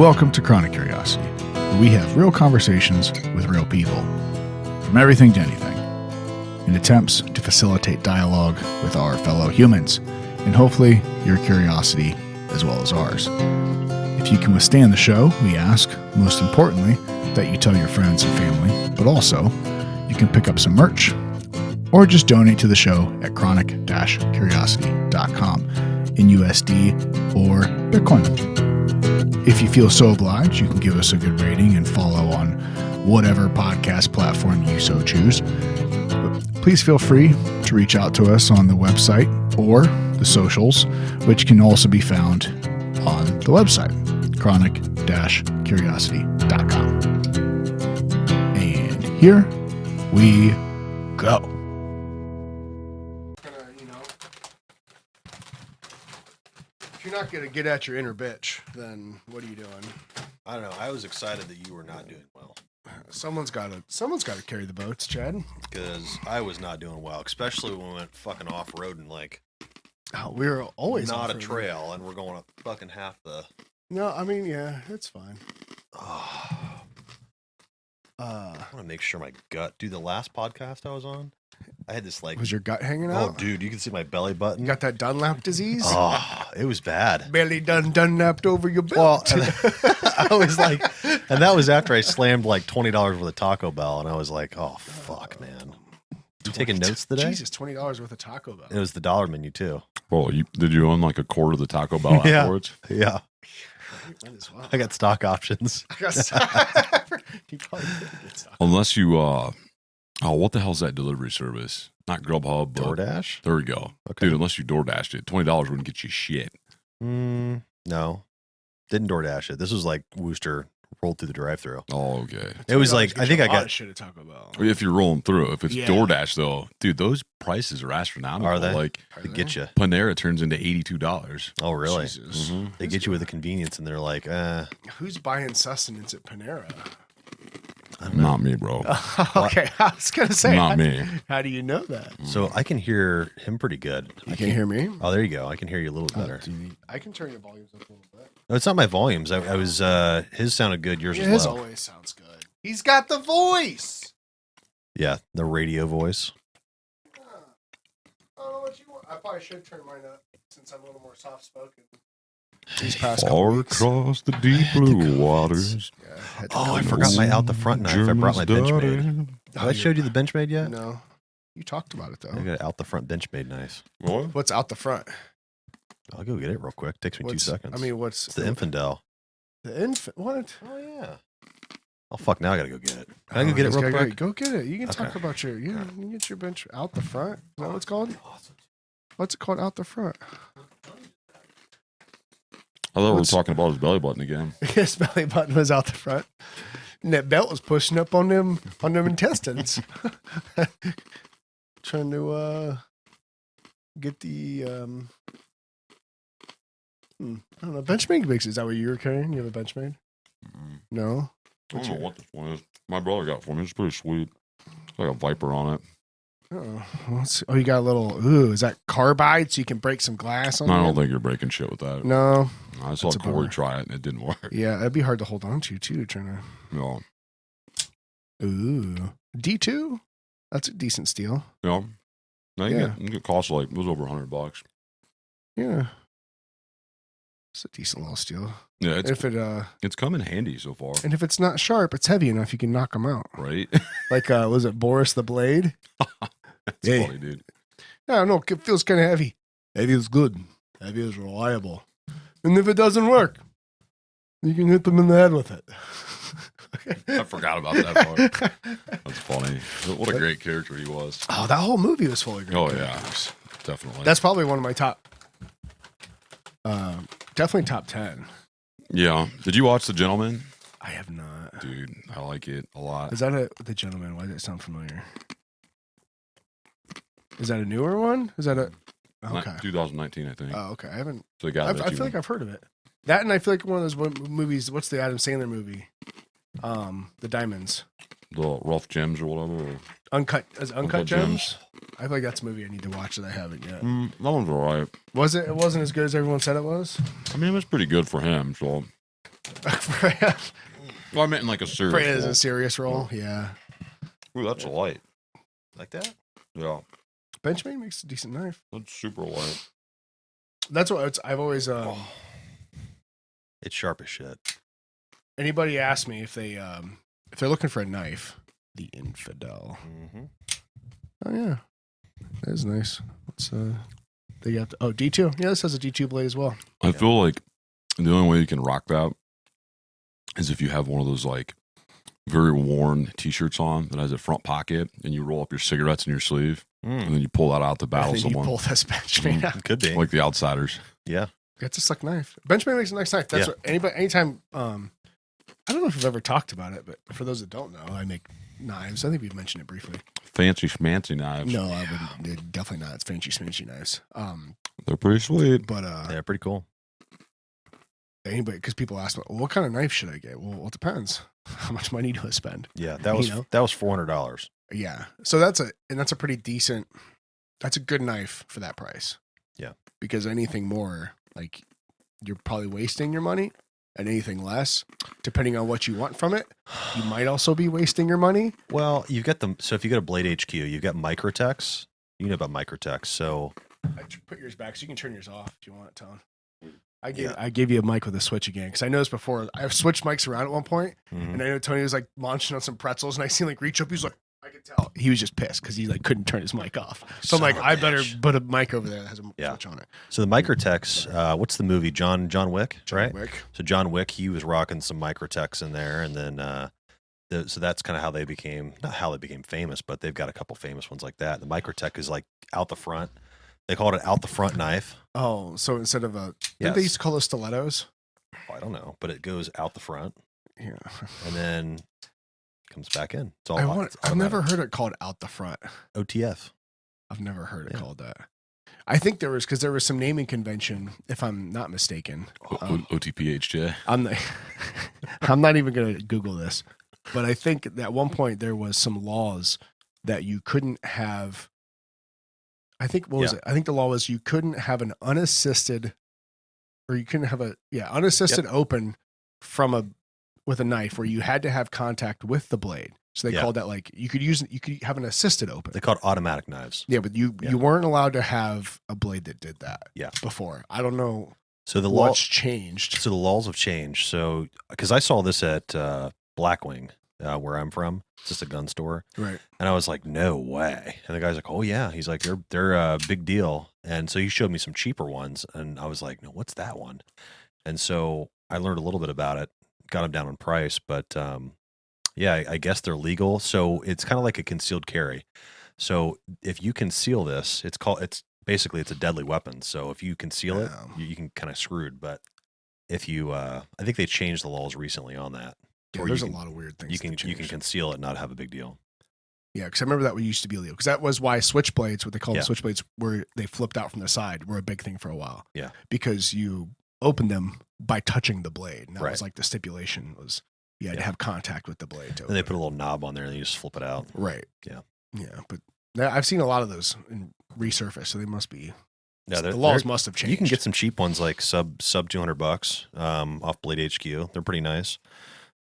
Welcome to Chronic Curiosity, where we have real conversations with real people, from everything to anything, in attempts to facilitate dialogue with our fellow humans, and hopefully your curiosity as well as ours. If you can withstand the show, we ask, most importantly, that you tell your friends and family, but also you can pick up some merch or just donate to the show at chronic-curiosity.com in USD or Bitcoin. If you feel so obliged, you can give us a good rating and follow on whatever podcast platform you so choose. But please feel free to reach out to us on the website or the socials, which can also be found on the website, chronic-curiosity.com. And here we go. If you're not going to get at your inner bitch, then what are you doing? I don't know. I was excited that you were not doing well. Someone's got to carry the boats, Chad. Because I was not doing well, especially when we went fucking off-road and We were always not a off-roading. trail, and we're going up fucking half the... No, I mean, yeah, it's fine. I want to make sure my gut... Dude, the last podcast I was on, I had this Was your gut hanging out? Oh, dude, you can see my belly button. You got that Dunlap disease? Oh, it was bad. Belly Dunlapped over your belt. Well, I was like... And that was after I slammed like $20 worth of Taco Bell, and I was like, oh, fuck, man. You taking notes today? Jesus, $20 worth of Taco Bell. It was the dollar menu, too. Oh, did you own like a quarter of the Taco Bell Yeah. afterwards? Yeah. Might as well. I got stock options. You probably did get stock. Unless you, what the hell's that delivery service? Not Grubhub, but DoorDash? there we go. Okay. Dude, unless you DoorDashed it, $20 wouldn't get you shit. No. Didn't DoorDash it. This was like Wooster rolled through the drive-thru. Oh, okay. It was like, Get I think you I a lot got... of shit at Taco Bell. If you're rolling through, if it's Yeah. DoorDash though, dude, those prices are astronomical. Are they? Like Are to they? get you. Panera turns into $82. Oh, really? Jesus. Mhm. They get you with the convenience, and they're like, Who's buying sustenance at Panera? I don't know. Not me, bro. Okay, I was going to say. Not me. How do you know that? So I can hear him pretty good. You can hear me? Oh, there you go. I can hear you a little better. I can turn your volumes up a little bit. No, it's not my volumes. I was, his sounded good. Yours Yeah, was his low. always sounds good. He's got the voice. Yeah, the radio voice. I don't know what you want. I probably should turn mine up since I'm a little more soft spoken. These past couple Far weeks. across the deep blue waters. Yeah, had to Oh, I come forgot in. my out the front knife. I brought my German's Benchmade. daughter. Have I showed you the Benchmade yet? No, you talked about it though. I got an out the front Benchmade knife. What? What's out the front? I'll go get it real quick. Takes me 2 seconds. I mean, what's it's the Infidel. The infant? What? Oh yeah. Oh fuck! Now I gotta go get it. Can I go get it He's real gotta quick? Go get it. You can Okay. talk about your. You can get your bench out the front. Is that what it's called? What's it called? Out the front. I thought we were What's- talking about his belly button again. His belly button was out the front. And that belt was pushing up on them intestines. Trying to get the I don't know, Benchmade mix. Is that what you were carrying? You have a Benchmade? No. I don't know what this one is. My brother got it for me. It's pretty sweet. It's like a Viper on it. Oh, oh, you got a little. Ooh, is that carbide so you can break some glass on I it? don't think you're breaking shit with that. No. I saw That's a Corey bummer. try it and it didn't work. Yeah, that'd be hard to hold on to too. Trying No. to. Ooh, D2. That's a decent steal. No. No, Yeah. it cost like, it was over $100. Yeah. It's a decent little steal. Yeah, If it it's come in handy so far. and if it's not sharp, it's heavy enough you can knock them out. Right? Like was it Boris the Blade? That's Hey. funny, dude. Yeah, no, it feels kind of heavy. Heavy is good. Heavy is reliable. And if it doesn't work, you can hit them in the head with it. I forgot about that part. That's funny. What a great character he was. Oh, that whole movie was full of great Oh, characters. yeah. Definitely. That's probably one of my top. Definitely top 10. Yeah. Did you watch The Gentleman? I have not. Dude, I like it a lot. Is that The Gentleman? Why does it sound familiar? Is that a newer one? Is that a? Okay. 2019, I think. Oh, okay. I haven't. So the guy I feel like I've heard of it. That and I feel like one of those movies. What's the Adam Sandler movie? The Diamonds. the Rough Gems or whatever. Or Uncut Gems. Uncut Gems. I feel like that's a movie I need to watch that I haven't yet. that one's all right. Was it? It wasn't as good as everyone said it was. I mean, it was pretty good for him. So Well, I meant in like a serious. Fred is role. a serious role. Yeah. Ooh, that's light. Like that? Yeah, Benchmade makes a decent knife. that's super light. That's what I've always. It's sharp as shit. Anybody asks me if they're looking for a knife, the Infidel. Mm-hmm. Oh yeah, that is nice. What's they got? D2. Yeah, this has a D2 blade as well. I feel like the only way you can rock that is if you have one of those like very worn T-shirts on that has a front pocket, and you roll up your cigarettes in your sleeve, and then you pull that out to battle And then someone, you pull this Benchmade out. Could be. like the Outsiders. Yeah. It's a slick knife. Benchmade makes a nice knife. That's Yeah. what anytime. I don't know if we've ever talked about it, but for those that don't know, I make knives. I think we've mentioned it briefly. Fancy schmancy knives. No, I wouldn't. Definitely not. It's fancy smancy knives. They're pretty sweet. But Yeah, pretty cool. anybody, because people ask me, well, what kind of knife should I get? Well, it depends. How much money do I spend? Yeah, that was $400. Yeah. So that's a pretty decent. That's a good knife for that price. Yeah. Because anything more, like, you're probably wasting your money, and anything less, depending on what you want from it, you might also be wasting your money. Well, you've got them. So if you go to Blade HQ, you've got Microtex. You know about Microtex. So I put yours back so you can turn yours off if you want, Tone. I gave you a mic with a switch again because I noticed before I've switched mics around at one point, and I know Tony was like munching on some pretzels, and I seen like reach up. He's like, I could tell he was just pissed because he like couldn't turn his mic off. So I'm like, I better put a mic over there that has a switch on it. So the Microtex, what's the movie? John Wick, right? Wick. So John Wick, he was rocking some Microtex in there, and then so that's kind of how they became, not how they became famous, but they've got a couple famous ones like that. The Microtech is like out the front. They called it out the front knife. Oh, so instead of didn't they used to call those stilettos? Oh, I don't know, but it goes out the front. Yeah. And then comes back in. It's all. I've never heard it called out the front. OTF. I've never heard it called that. I think there was some naming convention, if I'm not mistaken. OTPHJ. I'm not even going to Google this, but I think at one point there was some laws that you couldn't have. I think was it? I think the law was you couldn't have an unassisted, or you couldn't have unassisted open with a knife where you had to have contact with the blade. So they called that like you could have an assisted open. They called automatic knives. Yeah, but you weren't allowed to have a blade that did that. Yeah. Before. I don't know. So what's changed. So the laws have changed. So because I saw this at Blackwing, where I'm from, it's just a gun store, right? And I was like, no way. And the guy's like, oh yeah. He's like, they're a big deal. And so he showed me some cheaper ones, and I was like, no, what's that one? And so I learned a little bit about it, got them down on price, but yeah, I guess they're legal. So it's kind of like a concealed carry. So if you conceal this, it's basically a deadly weapon. So if you conceal it, you can kind of screwed. But if you, I think they changed the laws recently on that. Yeah, there's a lot of weird things. You can conceal it, and not have a big deal. Yeah, because I remember that used to be illegal. Because that was why switchblades, what they call them switchblades, where they flipped out from the side, were a big thing for a while. Yeah, because you opened them by touching the blade. And that was like the stipulation was you had to have contact with the blade. And they put a little knob on there, and you just flip it out. Right. Yeah. Yeah, but I've seen a lot of those in resurface, so they must be. Yeah, the laws must have changed. You can get some cheap ones like sub $200 off Blade HQ. They're pretty nice.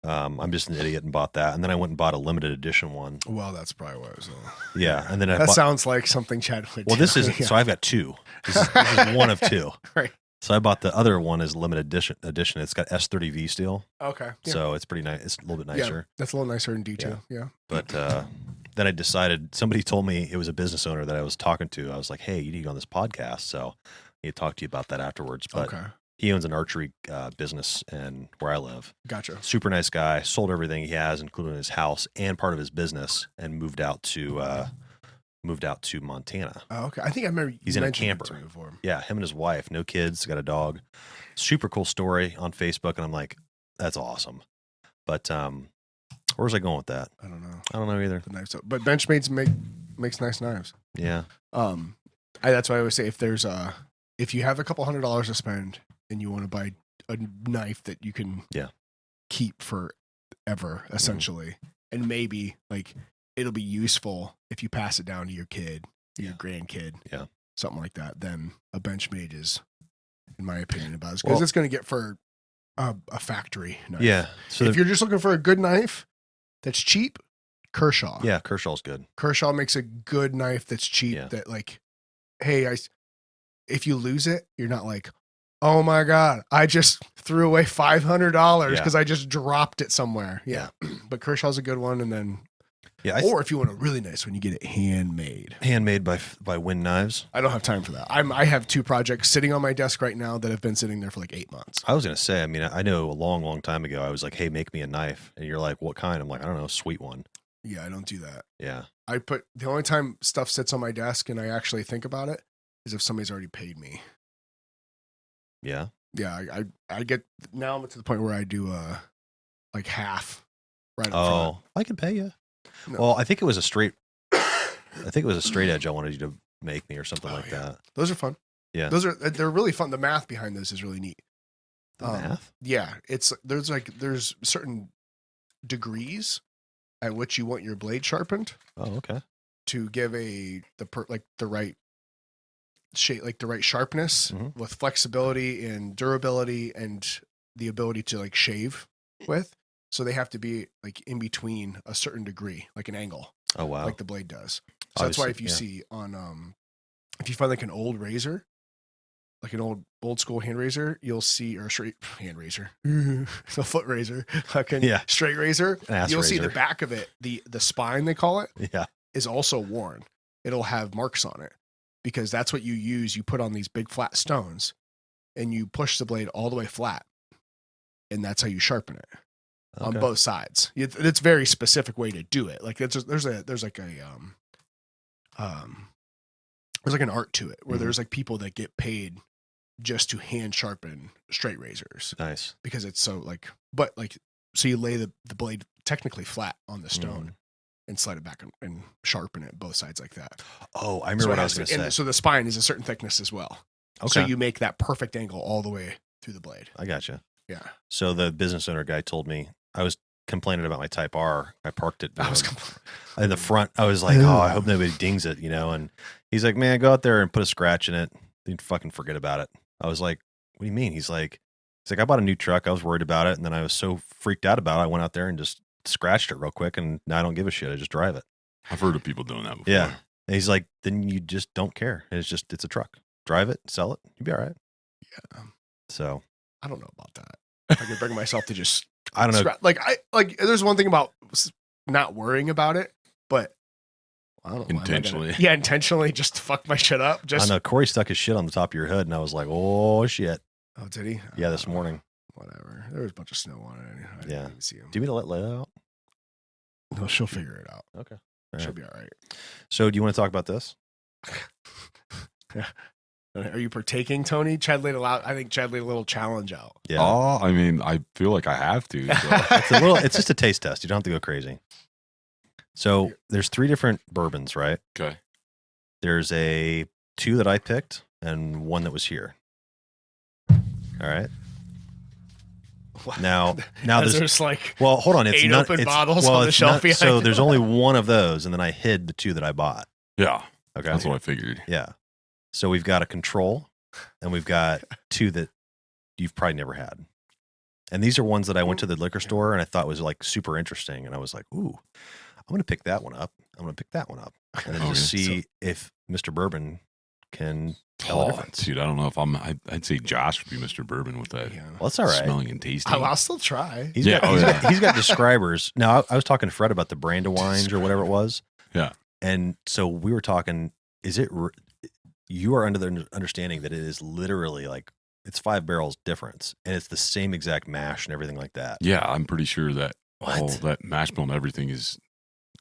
I'm just an idiot and bought that, and then I went and bought a limited edition one. Well, that's probably what I was. Yeah, and then that sounds like something Chad would do. Well, this is so I've got two. This is one of two. Right. So I bought the other one as limited edition. It's got S30V steel. Okay. Yeah. So it's pretty nice. It's a little bit nicer. Yeah, that's a little nicer in detail. Yeah. But then I decided, somebody told me, it was a business owner that I was talking to. I was like, hey, you need to go on this podcast. So he talk to you about that afterwards. But he owns an archery business and where I live. Gotcha. Super nice guy. Sold everything he has, including his house and part of his business, and moved out to Montana. Oh, okay. I think I remember he's in a camper. Yeah, him and his wife, no kids, got a dog. Super cool story on Facebook, and I'm like, that's awesome. But where was I going with that? I don't know. I don't know either. The knives, but Benchmade's makes nice knives. Yeah. That's why I always say if you have a couple $100 to spend and you want to buy a knife that you can keep forever, essentially, and maybe like it'll be useful if you pass it down to your kid, your grandkid, something like that, then a Benchmade is, in my opinion, about as good as it's going to get for a factory knife. Yeah. So if you're just looking for a good knife that's cheap, Kershaw. yeah, Kershaw's good. Kershaw makes a good knife that's cheap. Yeah. That like, hey, if you lose it, you're not like, oh my god, I just threw away $500 because I just dropped it somewhere. Yeah, but Kershaw's a good one, and then or if you want a really nice one, you get it handmade by Win Knives. I don't have time for that. I have 2 projects sitting on my desk right now that have been sitting there for like 8 months. I was gonna say, I mean, I know a long time ago, I was like, hey, make me a knife, and you're like, what kind? I'm like, I don't know, sweet one. Yeah, I don't do that. Yeah. The only time stuff sits on my desk and I actually think about it is if somebody's already paid me. Yeah. Yeah, I get now I'm to the point where I do like half right up front. I can pay you. No. Well, I think it was a straight edge I wanted you to make me or something like that. Those are fun. Yeah. They're really fun. The math behind this is really neat. The math? Yeah, there's certain degrees at which you want your blade sharpened. Oh, okay. To give the right shape, like the right sharpness with flexibility and durability and the ability to like shave with. So they have to be like in between a certain degree, like an angle. Oh wow. Like the blade does. So that's why if you see on if you find like an old razor, like an old school hand razor, you'll see, or straight hand razor, a foot razor, straight razor, you'll see the back of it, the spine they call it, is also worn. It'll have marks on it because that's what you use. You put on these big flat stones and you push the blade all the way flat, and that's how you sharpen it on both sides. It's a very specific way to do it. Like there's like an art to it where there's like people that get paid just to hand sharpen straight razors. Nice. Because it's so so you lay the blade technically flat on the stone and slide it back and sharpen it both sides like that. Oh, I remember what I was going to say. So the spine is a certain thickness as well. Okay. So you make that perfect angle all the way through the blade. I gotcha. Yeah. So the business owner guy told me, I was complaining about my Type R. I parked it in the front. I was like, I hope nobody dings it, and he's like, man, go out there and put a scratch in it. Then fucking forget about it. I was like, what do you mean? He's like, I bought a new truck. I was worried about it. And then I was so freaked out about it. I went out there and just scratched it real quick. And now I don't give a shit. I just drive it. I've heard of people doing that before. Yeah. And he's like, then you just don't care. It's a truck. Drive it, sell it. You'll be all right. Yeah. So I don't know about that. I could bring myself to just, I don't know. There's one thing about not worrying about it, but I don't know. Intentionally. Intentionally just to fuck my shit up. I know Corey stuck his shit on the top of your hood and I was like, oh shit. Oh, did he? Yeah, this morning. Whatever. There was a bunch of snow on it. I didn't even see him. Do you mean to let Leia out? No, she'll figure it out. Okay. She'll be all right. So do you want to talk about this? Are you partaking, Tony? Chad laid I think Chad laid a little challenge out. Yeah. Oh, I mean, I feel like I have to. So. It's just a taste test. You don't have to go crazy. So there's 3 different bourbons, right? Okay. There's 2 that I picked and 1 that was here. All right. Now there's like, well, hold on. It's 8 open bottles on the shelf. So there's only 1 of those, and then I hid the 2 that I bought. Yeah. Okay. That's what I figured. Yeah. So we've got a control, and we've got 2 that you've probably never had. And these are ones that I went to the liquor store and I thought was like super interesting. And I was like, ooh, I'm going to pick that one up. I'm going to pick that one up. And then just see if Mr. Bourbon can tell the difference. Dude, I don't know if I'd say Josh would be Mr. Bourbon with that. Yeah. Well, that's all right. Smelling and tasting. I'll still try. He's got describers. Now, I was talking to Fred about the brand of wines or whatever it was. Yeah. And so we were talking, you are under the understanding that it is literally like, it's 5 barrels difference, and it's the same exact mash and everything like that. Yeah, I'm pretty sure that all that mash bill and everything is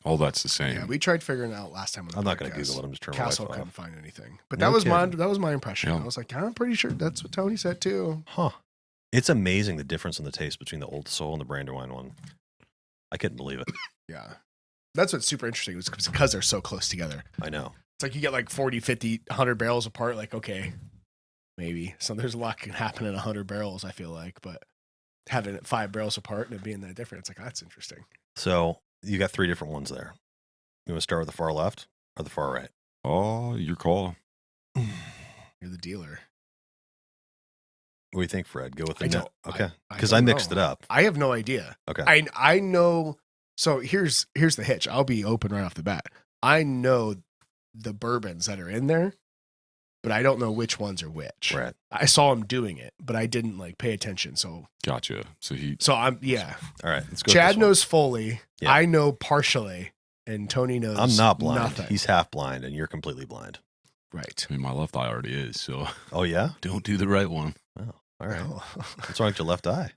all that's the same. Yeah, we tried figuring it out last time. I'm not going to Google it. I'm just turning my Castle wife couldn't off. find anything, but that was my impression. Yeah. I was like, I'm pretty sure that's what Tony said too. Huh? It's amazing the difference in the taste between the Old Soul and the Brandywine one. I couldn't believe it. Yeah, that's what's super interesting. It's because they're so close together. I know. It's like you get like 40, 50, 100 barrels apart. Like, okay. Maybe. So there's a lot can happen in 100 barrels, I feel like, but having it 5 barrels apart and it being that different, it's like, that's interesting. So you got 3 different ones there. You want to start with the far left or the far right? Oh, your call. You're the dealer. What do you think, Fred? Go with I the don't- okay, I because don't I mixed know. it up. I have no idea. Okay, I know. So here's the hitch. I'll be open right off the bat. I know the bourbons that are in there, but I don't know which ones are which. right. I saw him doing it, but I didn't like pay attention. So Gotcha. So I'm All right, let's go. Chad with this one. knows fully. Yeah. I know partially, and Tony knows. I'm not blind. Nothing. He's half blind, and you're completely blind. Right. I mean, my left eye already is. So Oh yeah. don't do the right one. Oh, all right. Oh. What's wrong with your left eye?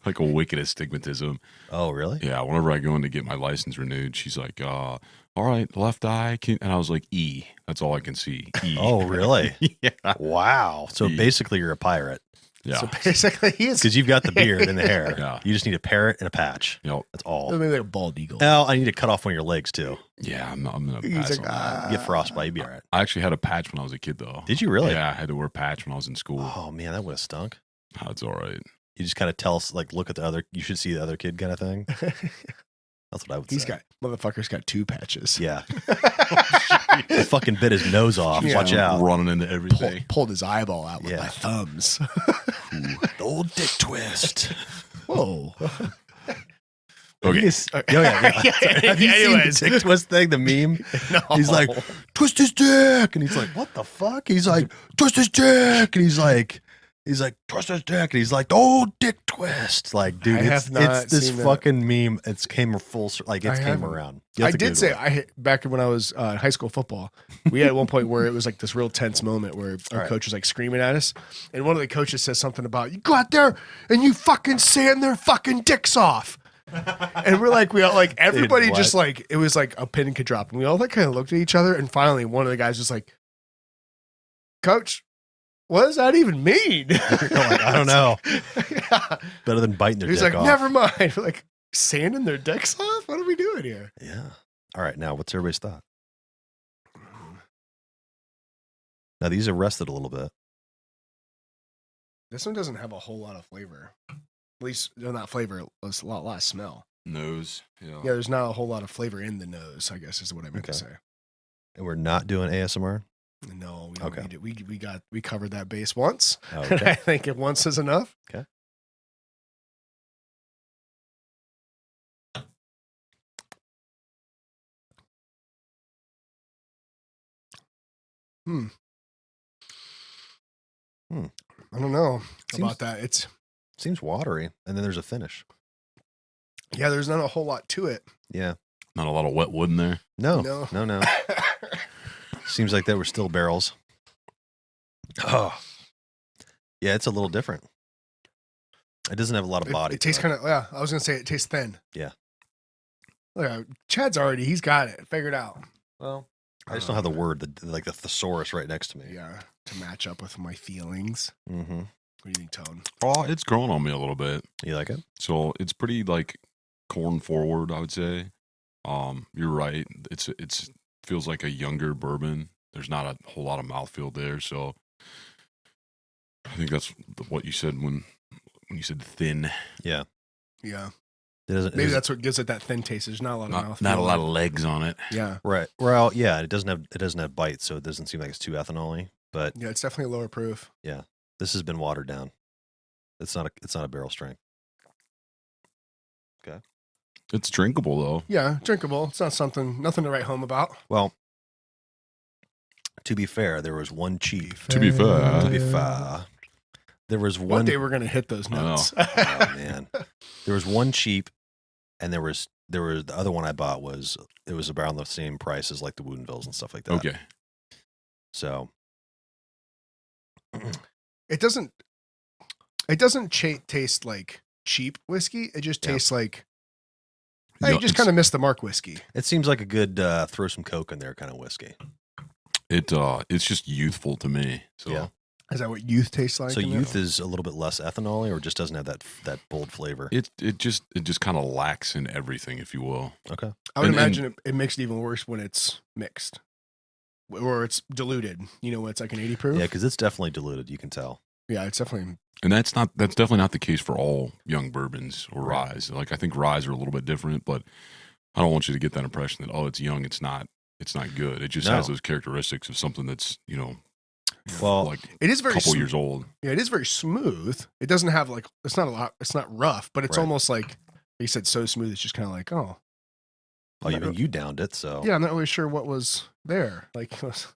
Like a wicked astigmatism. Oh really? Yeah. Whenever I go in to get my license renewed, she's like, all right, left eye. And I was like, E. That's all I can see. E. Oh really? Yeah. Wow. So E. basically, you're a pirate Yeah. So basically, he is. because you've got the beard and the hair. Yeah. You just need a parrot and a patch. Yep. That's all. Maybe like a bald eagle. Now I need to cut off one of your legs too. Yeah. I'm going to He's pass like, on that. You get frostbite, you'd be all right. I actually had a patch when I was a kid, though. Did you really? Yeah. I had to wear a patch when I was in school. Oh man, that would have stunk. That's all right. You just kind of tell us, like, look at the other. You should see the other kid, kind of thing. That's what I would say. He's got motherfucker's got 2 patches. Yeah. He fucking bit his nose off. Yeah. Watch out. Running into everything. Pulled his eyeball out with Yeah. my thumbs. The old dick twist. Whoa. Okay. Have you seen Anyways. the dick twist thing? The meme. No. He's like, twist his dick, and he's like, what the fuck? He's like, twist his dick, and he's like, twist his dick, and he's like, the old dick twist. Like, dude, I it's have not this seen that. fucking meme. It's came full, like, it's I came haven't. around. You have I to did Google say it. back when I was in high school football, we had at one point where it was like this real tense moment where our Right. coach was like screaming at us, and one of the coaches says something about, you go out there and you fucking sand their fucking dicks off. And we're like, we all like, everybody Dude, just what? like, it was like a pin could drop, and we all like kind of looked at each other, and finally one of the guys was like, Coach, what does that even mean? You're like, I don't know. Yeah. Better than biting their He's dick like, off. never mind. We're like, sanding their dicks off? What are we doing here? Yeah. All right. Now, what's everybody's thought? Now, these are rested a little bit. This one doesn't have a whole lot of flavor. At least, no, not flavor. It's a lot of smell. Nose. Yeah. Yeah, there's not a whole lot of flavor in the nose, I guess is what I meant to Okay. say. And we're not doing ASMR? No, we don't Okay. need it. We covered that base once. Oh, And okay. I think if once is enough. Okay. I don't know Seems- about that. It's Seems watery. And then there's a finish. yeah, there's not a whole lot to it. Yeah. Not a lot of wet wood in there. No. No. No. Seems like there were still barrels. Oh. Yeah, it's a little different. It doesn't have a lot of body. It tastes kind of, yeah, I was going to say it tastes thin. Yeah. Look, Chad's he's got it figured out. Well, I just don't have the word, like the thesaurus right next to me. Yeah, to match up with my feelings. Mm-hmm. What do you think, Tone? Oh, it's growing on me a little bit. You like it? So it's pretty like corn forward, I would say. You're right. It's feels like a younger bourbon. There's not a whole lot of mouthfeel there, so I think that's what you said when you said thin. Yeah. Yeah. It doesn't, Maybe that's what gives it that thin taste. There's not a lot of mouth. Not a lot of legs on it. Yeah. right. Well, yeah, it doesn't have bite, so it doesn't seem like it's too ethanol-y. But Yeah, it's definitely lower proof. this has been watered down. It's not a barrel strength. It's drinkable though. Yeah, drinkable. It's not nothing to write home about. Well, to be fair, there was one cheap. To be fair. To be fair, there was One one. day we're gonna hit those I know. notes. Oh man, there was one cheap, and there was the other one I bought was around the same price as like the Woodinvilles and stuff like that. Okay. So It doesn't taste like cheap whiskey. It just Yeah. tastes like Yeah, you just it's- kind of missed the mark whiskey. it seems like a good throw some Coke in there kind of whiskey. It's just youthful to me. So Yeah. Is that what youth tastes like? So in youth that? is a little bit less ethanol or just doesn't have that bold flavor. it just kind of lacks in everything, if you will. Okay. I would and- imagine it makes it even worse when it's mixed or it's diluted. You know, when it's like an 80 proof. Yeah, because it's definitely diluted. You can tell. Yeah, it's definitely. And that's definitely not the case for all young bourbons or Right. ryes. Like I think ryes are a little bit different, but I don't want you to get that impression that it's young, it's not good. It just No. has those characteristics of something that's, Well, like It is a very couple years old. Yeah, it is very smooth. It doesn't have like it's not a lot. It's not rough, but it's Right. almost like you said, so smooth. It's just kind of like even you downed it, so yeah. I'm not really sure what was there. Like it was,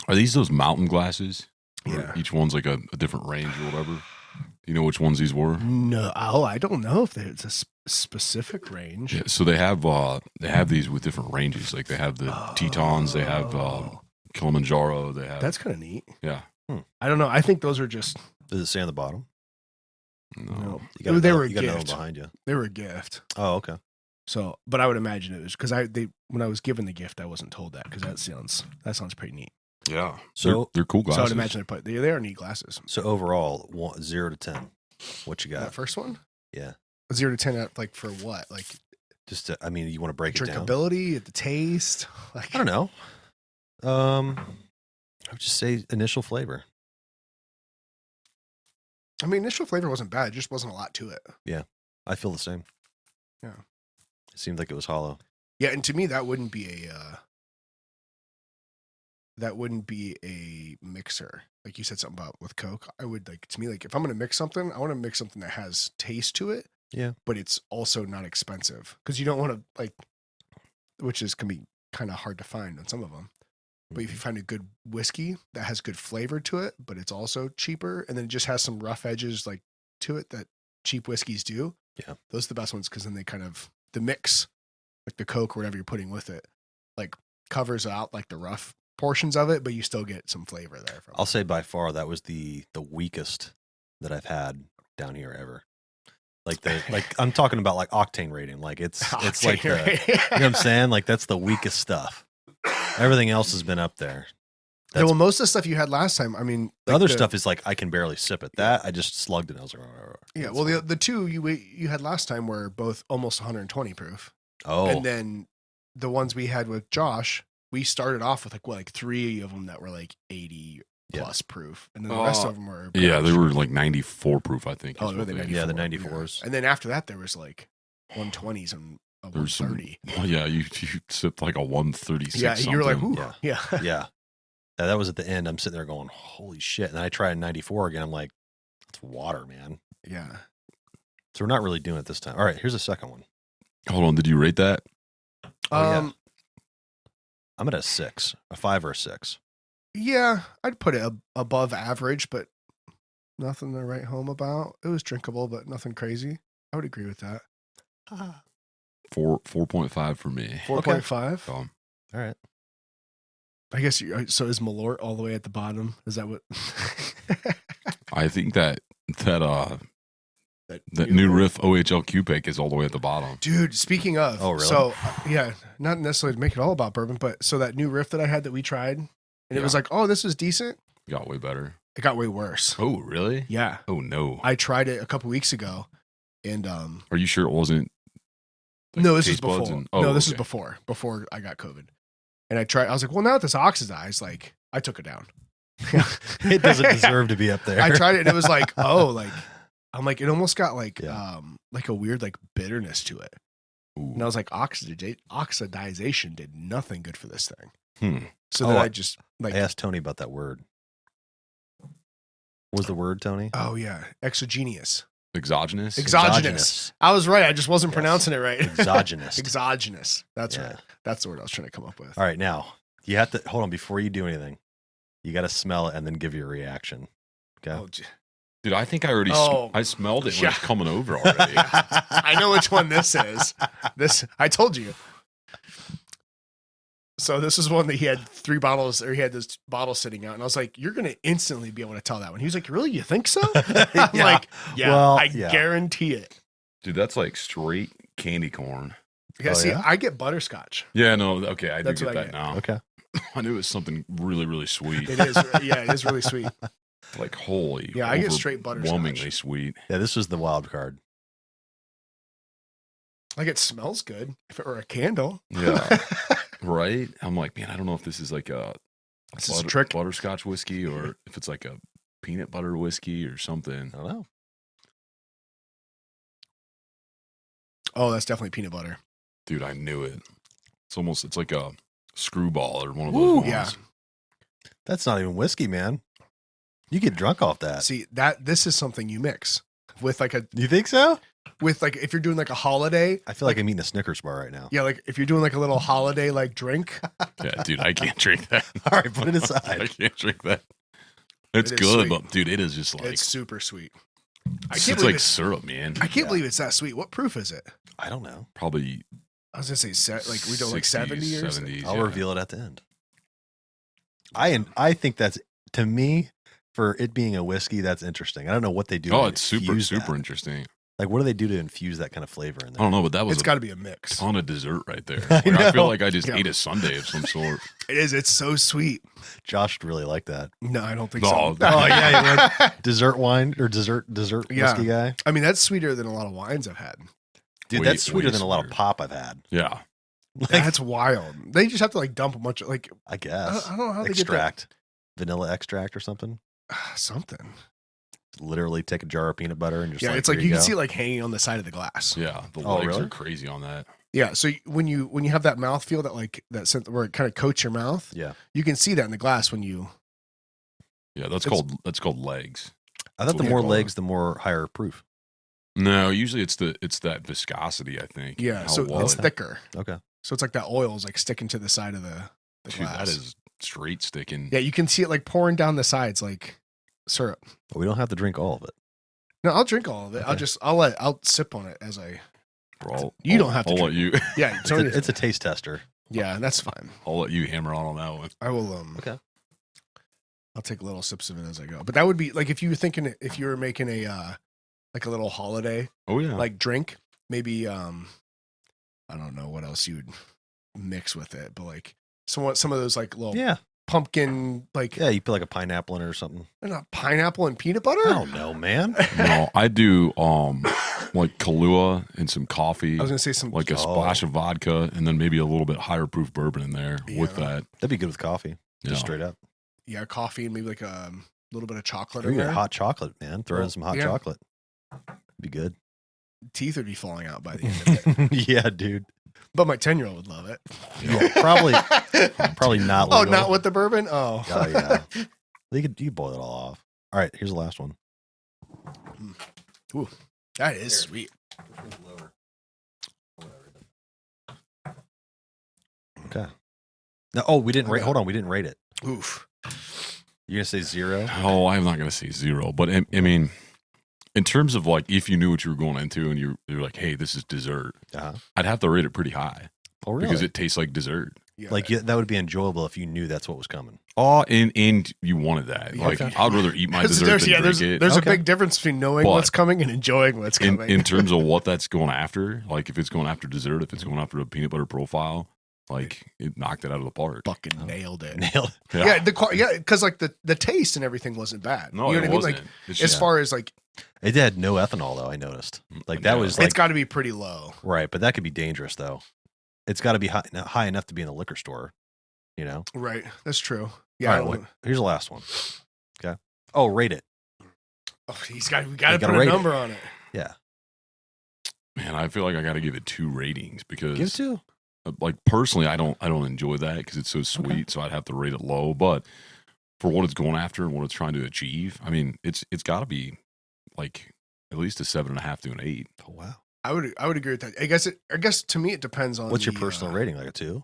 Are these those mountain glasses? Where Yeah. each one's like a different range or whatever. You know which ones these were? no. Oh, I don't know if it's a specific range. Yeah, so they have these with different ranges. Like they have the Tetons, they have Kilimanjaro, they have That's kind of neat. yeah. I don't know. I think those are just does it say on the bottom? No. You got They were a you got another one gift. behind you. They were a gift. Oh, okay. So, but I would imagine it was because when I was given the gift, I wasn't told that because that sounds pretty neat. Yeah. So they're cool So I glasses. would imagine they are neat glasses. so overall, 0 to 10, what you That got? first one, Yeah, 0 to 10, like for what? Like just to, I mean, you want to break it down? drinkability, the taste. Like I don't know. I would just say initial flavor. I mean, initial flavor wasn't bad. It just wasn't a lot to it. I feel the same. Yeah. It seemed like it was hollow. Yeah, and to me, that wouldn't be a mixer. Like you said something about with Coke. I would to me, if I'm going to mix something, I want to mix something that has taste to it. Yeah. But it's also not expensive because you don't want to can be kind of hard to find on some of them. But if you find a good whiskey that has good flavor to it, but it's also cheaper, and then it just has some rough edges to it that cheap whiskeys do. Yeah. Those are the best ones because then they kind of, the mix, like the Coke or whatever you're putting with it, covers out the rough portions of it, but you still get some flavor there. I'll say by far that was the weakest that I've had down here ever. I'm talking about octane rating. It's like you know what I'm saying? That's the weakest stuff. Everything else has been up there. Yeah, well, most of the stuff you had last time, I mean, The other stuff is I can barely sip it. That I just slugged it. I was like, yeah. Well, the two you had last time were both almost 120 proof. oh, And then the ones we had with Josh, we started off with 3 of them that were 80 Yeah. plus proof, and then the rest of them were Yeah, they were 94 proof, I think. Oh, is were what they they- 94? yeah, the 94s. And then after that, there was 120s and a There's some. 130. Well, yeah, you sipped a 136. Yeah, you were like, something. ooh, Yeah. yeah. Yeah. That was at the end. I'm sitting there going, holy shit. And then I tried 94 again. I'm like, it's water, man. Yeah. So we're not really doing it this time. All right, here's a second one. Hold on, did you rate that? Oh, yeah. I'm at a 6, a 5 or a 6. Yeah, I'd put it above average, but nothing to write home about. It was drinkable, but nothing crazy. I would agree with that. 4.5 for me. 4.5. So, All right. I guess so. Is Malort all the way at the bottom? Is that what? I think that new riff OHL Q-Pick is all the way at the bottom. Dude, speaking of, Oh, really? So yeah, not necessarily to make it all about bourbon, but so that new riff that I had that we tried, and it was oh, this is decent. It got way better. It got way worse. Oh, really? Yeah, Oh, no. I tried it a couple weeks ago, and Are you sure it wasn't? no, this was taste buds before. and- no, this okay. was before I got COVID, and I tried. I was like, well, now that this oxidized, I took it down. It doesn't deserve to be up there. I tried it, and it was I'm like, it almost got Yeah. a weird bitterness to it. Ooh. And I was like, oxidization did nothing good for this thing. Hmm. So Oh, then I- I just I asked Tony about that word. What was the word, Tony? oh yeah, exogenous. Exogenous? Exogenous. I was right. I just wasn't Yes. pronouncing it right. Exogenous. Exogenous. That's Yeah. right. That's the word I was trying to come up with. All right, now you have to hold on before you do anything. You got to smell it and then give your reaction. Okay. Oh, Dude, I think I already I smelled it when Yeah. it's coming over already. I know which one this is. This I told you. So this is one that he had 3 bottles, or he had this bottle sitting out, and I was like, "You're gonna instantly be able to tell that one." He was like, "Really? You think so?" I'm Yeah. like, "Yeah, Well, I yeah. guarantee it." Dude, that's candy corn. Yeah, Oh, see, yeah? I get butterscotch. Yeah, no, okay, I That's do what get I that get. now. Okay. I knew it was something really, really sweet. It is, yeah, it is really sweet. Holy. Yeah, I get straight butterscotch. Overwhelmingly sweet. Yeah, this was the wild card. Like it smells good if it were a candle. Yeah. Right? I'm like, man, I don't know if this is a This is a trick. butterscotch whiskey or if it's a peanut butter whiskey or something. I don't know. Oh, that's definitely peanut butter. Dude, I knew it. It's like a screwball or one of those Ooh, ones. yeah. That's not even whiskey, man. You get drunk off that. See, this is something you mix with like You think so? with like if you're doing like a holiday. I feel like I'm eating a Snickers bar right now. Yeah, like if you're doing like a little holiday like drink. Yeah, dude, I can't drink that. All right, put it aside. I can't drink that. It's It is good, sweet. but dude, it is just like It's super sweet. it's believe like it. syrup, man. I can't believe it's that sweet. What proof is it? I don't know. Probably I was gonna say like we don't like 70 years. 70s. I'll yeah. reveal it at the end. I think that's, to me, for it being a whiskey, that's interesting. I don't know what they do. Oh, to it's super infuse that. interesting. Like, what do they do to infuse that kind of flavor in I there? don't know, but that was It's got to be a mix. ton of dessert right there. I Like, I feel know. like I just Yeah. ate a sundae of some sort. It is. It's so sweet. Josh would really like that. No, I don't think No. so. Oh, yeah. Dessert wine or dessert Yeah. whiskey guy? I mean, that's sweeter than a lot of wines I've had. Dude, Way- that's sweeter way than a lot of sweeter. pop I've had. Yeah. Like, That's wild. They just have to like dump a bunch of like I guess. I don't know how they Extract. Vanilla extract or something. get that. Something. Literally take a jar of peanut butter and just Yeah, like, it's like here you can go. see it like hanging on the side of the glass. Yeah. The Oh, legs really? are crazy on that. Yeah. So when you have that mouthfeel that like where it kind of coats your mouth, Yeah. you can see that in the glass when you. Yeah, that's It's- called legs. I thought the Yeah, more cool. legs, the more higher proof. No, usually it's that viscosity, I think. Yeah. How So well it's it- thicker. Okay. So it's like that oil is like sticking to the side of the Dude, glass. that is straight sticking. Yeah, you can see it like pouring down the sides like syrup. But we don't have to drink all of it. No, I'll drink all of it. Okay. I'll sip on it as I. Bro, You don't have to I'll let you. Yeah, It's Tony- a taste tester. yeah, that's fine. I'll let you hammer on that one. I will. Okay. I'll take little sips of it as I go. But that would be like if you were making a like a little holiday Oh yeah. like drink, maybe I don't know what else you would mix with it, but like some of those like little Yeah. pumpkin like Yeah, you put like a pineapple in it or something. not pineapple and peanut butter. I don't know, man. No, I do like Kahlua and some coffee, I was gonna say some like a splash of vodka, and then maybe a little bit higher proof bourbon in there with Yeah. that. That'd be good with coffee. Yeah. Just straight up. coffee and maybe like a little bit of chocolate Or in you get there. hot chocolate, man. Throw in Well, some hot yeah. chocolate. Be good. Teeth would be falling out by the end of it. Yeah, dude. But my 10-year-old would love it. Yeah, probably not. Oh, legal. not with the bourbon? Oh. Oh yeah. You could boil it all off. All right, here's the last one. Ooh, that is sweet. Okay. No, we didn't rate. Okay. Hold on, we didn't rate it. Oof. You're gonna say 0? Oh, I'm not gonna say 0, but I mean, in terms of like if you knew what you were going into and you're like, hey, this is dessert, Uh-huh. I'd have to rate it pretty high Oh, really? because it tastes like dessert. Yeah. like that would be enjoyable if you knew that's what was coming. Oh, and you wanted that. Like Okay. I'd rather eat my There's- dessert than there's drink it. there's Okay. a big difference between knowing But what's coming and enjoying what's coming. In terms of what that's going after, like if it's going after dessert, if it's going after a peanut butter profile, like it knocked it out of the park. Fucking nailed it. Nailed. Yeah, because like the taste and everything wasn't bad. No, you know it what I mean? wasn't. Like It's as just far as like it. It had no ethanol though. I noticed. Like that Yeah. was like it's got to be pretty low. right, but that could be dangerous though. It's got to be high enough to be in a liquor store. You know. Right. That's true. All Yeah. right. Wait, here's the last one. Okay. Oh, rate it. we got You to gotta put a rate it. number on it. Yeah. man, I feel like I got to give it 2 ratings because Give 2. like personally, I don't enjoy that because it's so sweet. So I'd have to rate it low. But for what it's going after and what it's trying to achieve, I mean, it's got to be like at least a 7.5 to an 8. Oh wow. I would agree with that. I guess to me it depends on What's your the, personal rating? Like a 2?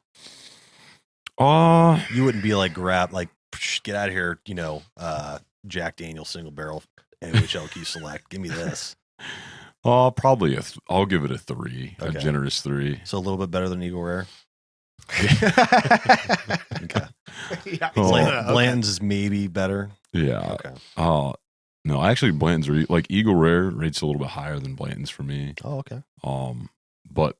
Oh, You wouldn't be like get out of here. You know, Jack Daniel's single barrel AHLQ Select. Give me this. probably I'll give it a 3, a Okay. generous 3. So a little bit better than Eagle Rare. Okay. Yeah, Oh. okay. Bland's is maybe better. Yeah. Okay. No, actually, Blanton's are like Eagle Rare rates a little bit higher than Blanton's for me. Oh, okay. But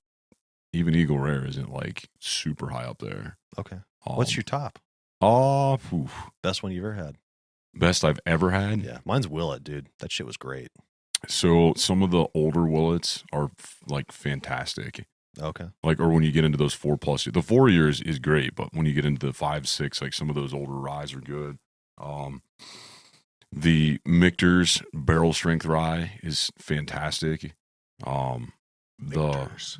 even Eagle Rare isn't like super high up there. Okay. What's your top? Oof. Best one you've ever had? Best I've ever had? Yeah. Mine's Willet, dude. That shit was great. So some of the older Willets are like fantastic. Okay. Like, or when you get into those 4+, the 4 years is great, but when you get into the 5, 6, like some of those older ryes are good. The Michter's barrel strength rye is fantastic. Michter's?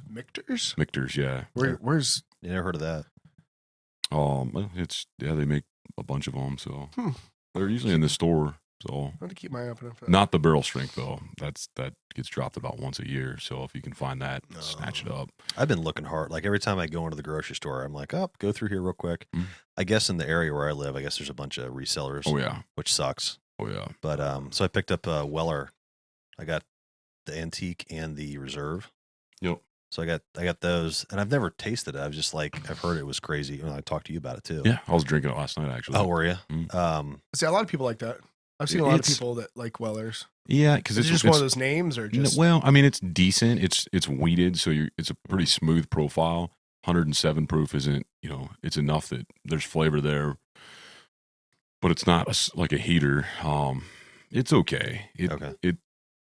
Michter's, yeah. Where's You never heard of that? It's they make a bunch of them, so Hmm. they're usually in the store. So I have to keep my eye open. not the barrel strength though. That gets dropped about once a year. So if you can find that, snatch it up. I've been looking hard. Like every time I go into the grocery store, I'm like, oh, go through here real quick. Mm. I guess in the area where I live, I guess there's a bunch of resellers. Oh yeah. Which sucks. Oh yeah. But so I picked up a Weller. I got the antique and the reserve. Yep. So I got those, and I've never tasted it. I've just I've heard it was crazy. I talked to you about it too. Yeah, I was drinking it last night actually. Oh, were you? Mm. See, a lot of people like that. I've seen a lot of people that like Wellers. Yeah, because it's just one of those names, or just well, I mean, it's decent. It's weeded, so it's a pretty smooth profile. 107 proof isn't, it's enough that there's flavor there, but it's not like a heater. It's okay.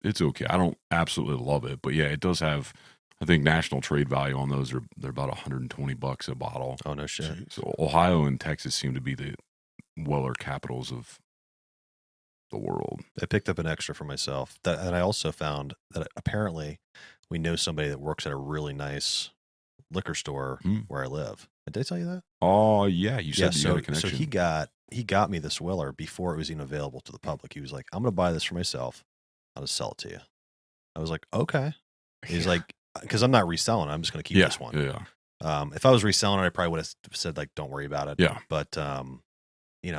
It's okay. I don't absolutely love it, but yeah, it does have. I think national trade value on those they're about $120 a bottle. Oh no shit! So Ohio and Texas seem to be the Weller capitals of the world. I picked up an extra for myself, and I also found that apparently we know somebody that works at a really nice liquor store where I live. Did I tell you that? Oh yeah, you said you had a connection. So he got me this Weller before it was even available to the public. He was like, "I'm going to buy this for myself. I'll just sell it to you." I was like, "Okay." He's like, "Because I'm not reselling it. I'm just going to keep this one." Yeah. If I was reselling it, I probably would have said like, "Don't worry about it." Yeah. But I'm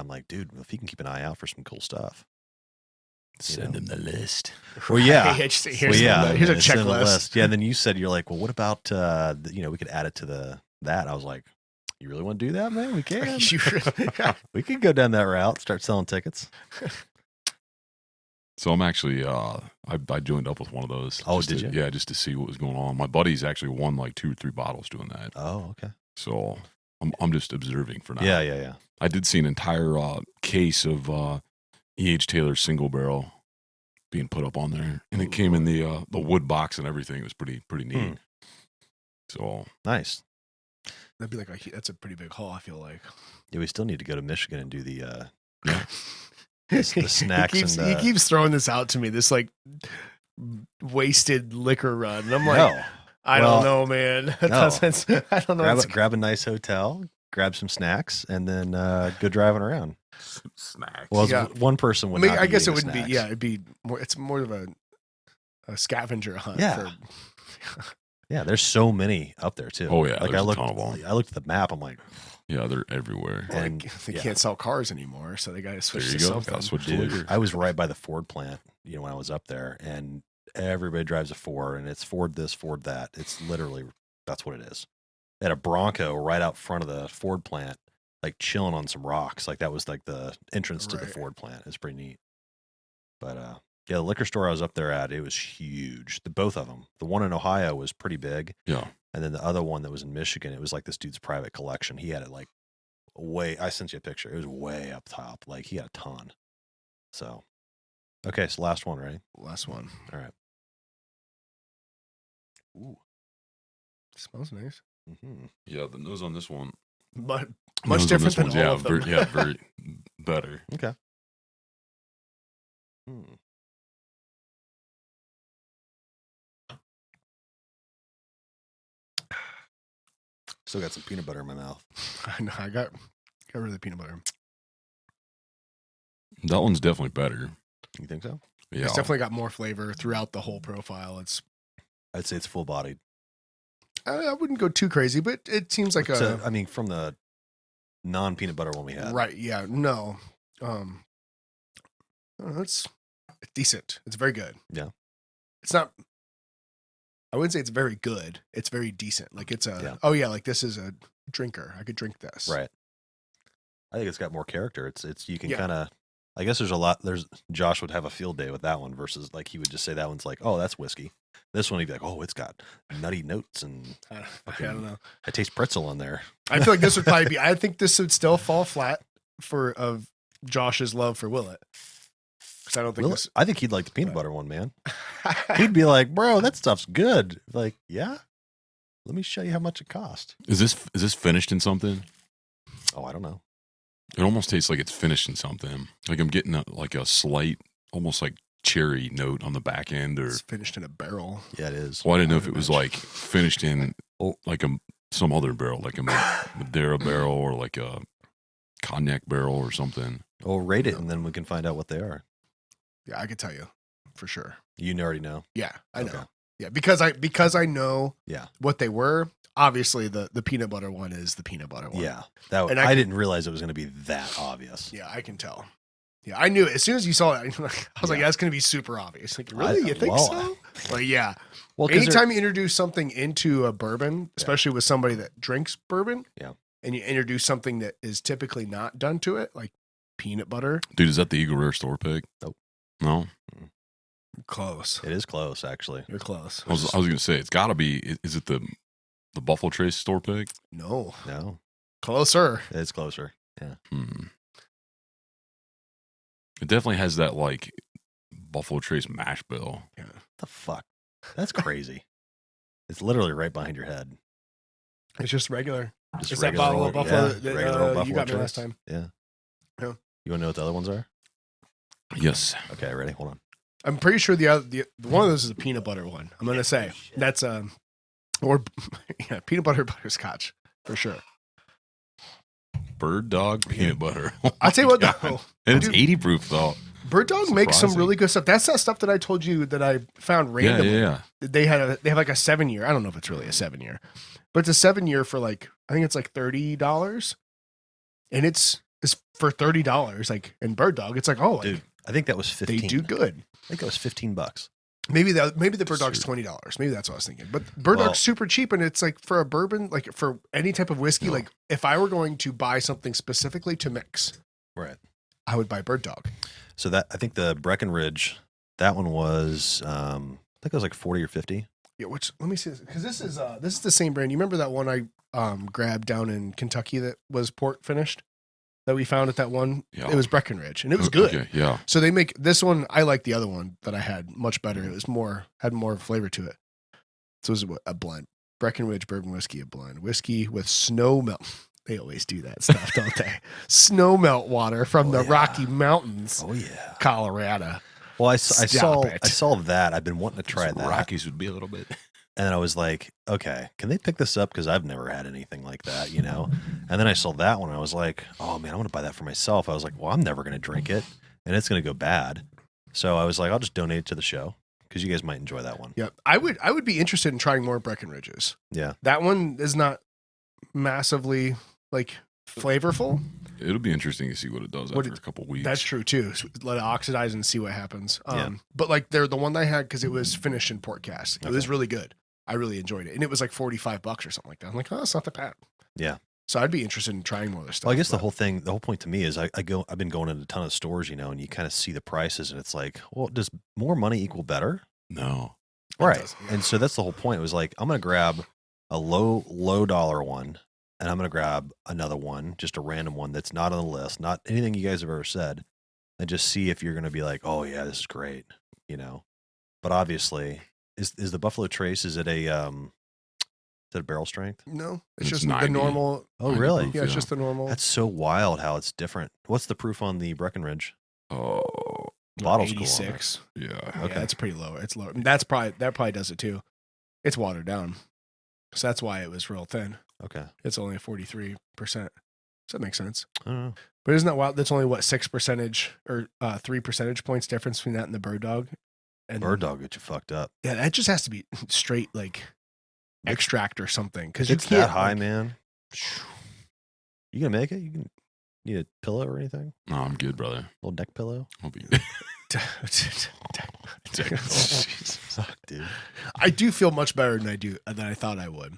like, dude, if he can keep an eye out for some cool stuff. Send him the list. Well, yeah. Here's a Send the checklist. list. Yeah, and then you said, you're like, well, what about, we could add it to that. I was like, you really want to do that, man? We can. We could go down that route, start selling tickets. So I'm actually, I joined up with one of those. Oh, did you? Yeah, just to see what was going on. My buddy's actually won like 2 or 3 bottles doing that. Oh, okay. So I'm just observing for now. Yeah. I did see an entire case of E.H. Taylor single barrel being put up on there, and it came in the wood box and everything. It was pretty neat. So nice. That'd be that's a pretty big haul. I feel like. Yeah, we still need to go to Michigan and do the snacks. He keeps throwing this out to me. This wasted liquor run. And I'm like, I don't know, man. I don't know. Grab a nice hotel, grab some snacks, and then go driving around. Snacks. Well, one person would. I guess it wouldn't be. Yeah, it'd be more. It's more of a scavenger hunt. Yeah. Yeah, there's so many up there too. Oh yeah, like there's a ton of them. I looked at the map. I'm like, yeah, they're everywhere. And they can't sell cars anymore, so they got to switch to something. Dude, I was right by the Ford plant. When I was up there, and everybody drives a Ford, and it's Ford this, Ford that. It's literally that's what it is. They had a Bronco right out front of the Ford plant, like chilling on some rocks. Like that was like the entrance to the Ford plant. It's pretty neat. But yeah, the liquor store I was up there at, it was huge. Both of them. The one in Ohio was pretty big. Yeah. And then the other one that was in Michigan, it was like this dude's private collection. He had it like I sent you a picture. It was way up top. Like he had a ton. So, okay. So last one, right? Last one. All right. Ooh. Smells nice. Mm-hmm. Yeah, the nose on this one. But much different than all of them. Very better. Okay. Still got some peanut butter in my mouth. I know. I got rid of the peanut butter. That one's definitely better. You think so? Yeah. It's definitely got more flavor throughout the whole profile. I'd say it's full bodied. I wouldn't go too crazy, but it seems like from the non peanut butter one we had. Right. Yeah. No. It's decent. It's very good. Yeah. It's not. I wouldn't say it's very good. It's very decent. Like it's like this is a drinker. I could drink this. Right. I think it's got more character. It's you can kind of. I guess there's Josh would have a field day with that one versus like he would just say that one's like, oh, that's whiskey. This one he'd be like, oh, it's got nutty notes and I don't know. I taste pretzel on there. I feel like this would probably be. I think this would still fall flat of Josh's love for Willet. Because I don't think I think he'd like the peanut butter one, man. He'd be like, bro, that stuff's good. Like, yeah. Let me show you how much it cost. Is this finished in something? Oh, I don't know. It almost tastes like it's finished in something. Like I'm getting a slight, almost like cherry note on the back end, or it's finished in a barrel. Yeah, it is. Well, I didn't know if it was like finished in like some other barrel, like a Madeira barrel or like a cognac barrel or something. Well, rate it and then we can find out what they are. Yeah, I could tell you for sure. You already know. Yeah, I know. Okay. Yeah, because I know Yeah. what they were. Obviously, the peanut butter one is the peanut butter one. Yeah. And I didn't realize it was going to be that obvious. Yeah, I can tell. Yeah, I knew it. As soon as you saw it, I was like, that's going to be super obvious. Like, really? You think so? Like, yeah. Well, anytime you introduce something into a bourbon, especially with somebody that drinks bourbon, and you introduce something that is typically not done to it, like peanut butter. Dude, is that the Eagle Rare Store Pig? Nope. No? Close. It is close, actually. You're close. I was going to say, it's got to be, is it the Buffalo Trace Store Pig? No. Closer. It's closer. Yeah. It definitely has that, like, Buffalo Trace mash bill. Yeah. The fuck? That's crazy. It's literally right behind your head. It's just regular. Just it's regular that bottle of Buffalo that regular Buffalo you got me Trace. last time. Yeah. Yeah. You want to know what the other ones are? Yes. Okay, ready? Hold on. I'm pretty sure the one of those is a peanut butter one. I'm gonna say that's or peanut butter butterscotch for sure. Bird Dog peanut butter. I'll tell you what though, and it's 80 proof though. Bird Dog makes some really good stuff. That's that stuff that I told you that I found randomly. Yeah. They have like a 7-year. I don't know if it's really a 7-year, but it's a 7-year for like I think it's like $30, and it's for $30. Like in Bird Dog, it's like dude, I think that was 15. They do good. I think it was $15. Maybe the Bird Dog's $20. Maybe that's what I was thinking. But Bird Dog's super cheap, and it's like for a bourbon, like for any type of whiskey. Like if I were going to buy something specifically to mix, right, I would buy Bird Dog. So that I think the Breckenridge, that one was I think it was like 40 or 50. Yeah, which let me see because this is the same brand. You remember that one I grabbed down in Kentucky that was port finished? That we found at that one, It was Breckenridge, and it was good. Okay, yeah. So they make this one. I like the other one that I had much better. It was had more flavor to it. So it was a blend. Breckenridge bourbon whiskey, a blend whiskey with snow melt. They always do that stuff, don't they? Snow melt water from the Rocky Mountains. Oh yeah, Colorado. Well, I saw that. I've been wanting to try that. Rockies would be a little bit. And I was like, okay, can they pick this up? Because I've never had anything like that, you know? And then I saw that one and I was like, oh man, I want to buy that for myself. I was like, well, I'm never going to drink it and it's going to go bad. So I was like, I'll just donate it to the show because you guys might enjoy that one. Yeah. I would be interested in trying more Breckenridges. Yeah. That one is not massively like flavorful. It'll be interesting to see what it does after a couple weeks. That's true too. Let it oxidize and see what happens. But like they're the one I had because it was finished in port cast. It was really good. I really enjoyed it. And it was like $45 or something like that. I'm like, oh, it's not that bad. Yeah. So I'd be interested in trying more of this stuff. Well, I guess the whole point to me is I've been going into a ton of stores, you know, and you kind of see the prices and it's like, well, does more money equal better? No. Right. And so that's the whole point. It was like, I'm going to grab a low dollar one and I'm going to grab another one, just a random one that's not on the list, not anything you guys have ever said, and just see if you're going to be like, oh yeah, this is great, you know. But obviously, is the Buffalo Trace, is it a barrel strength? No, it's just 90. The normal. Oh, really? Yeah, it's just the normal. That's so wild how it's different. What's the proof on the Breckenridge? Oh, bottle's 86. Cool. Yeah. Okay, yeah, that's pretty low. It's low. That probably does it too. It's watered down, so that's why it was real thin. Okay, it's only 43%. So that makes sense. I don't know. But isn't that wild? That's only what 6% or 3 percentage points difference between that and the Bird Dog. And Bird Dog gets you fucked up. Yeah, that just has to be straight like extract or something because it's that high, man. You gonna make it? You can need a pillow or anything? No, I'm good, brother. A little neck pillow. I'll be. Dude, I do feel much better than I thought I would.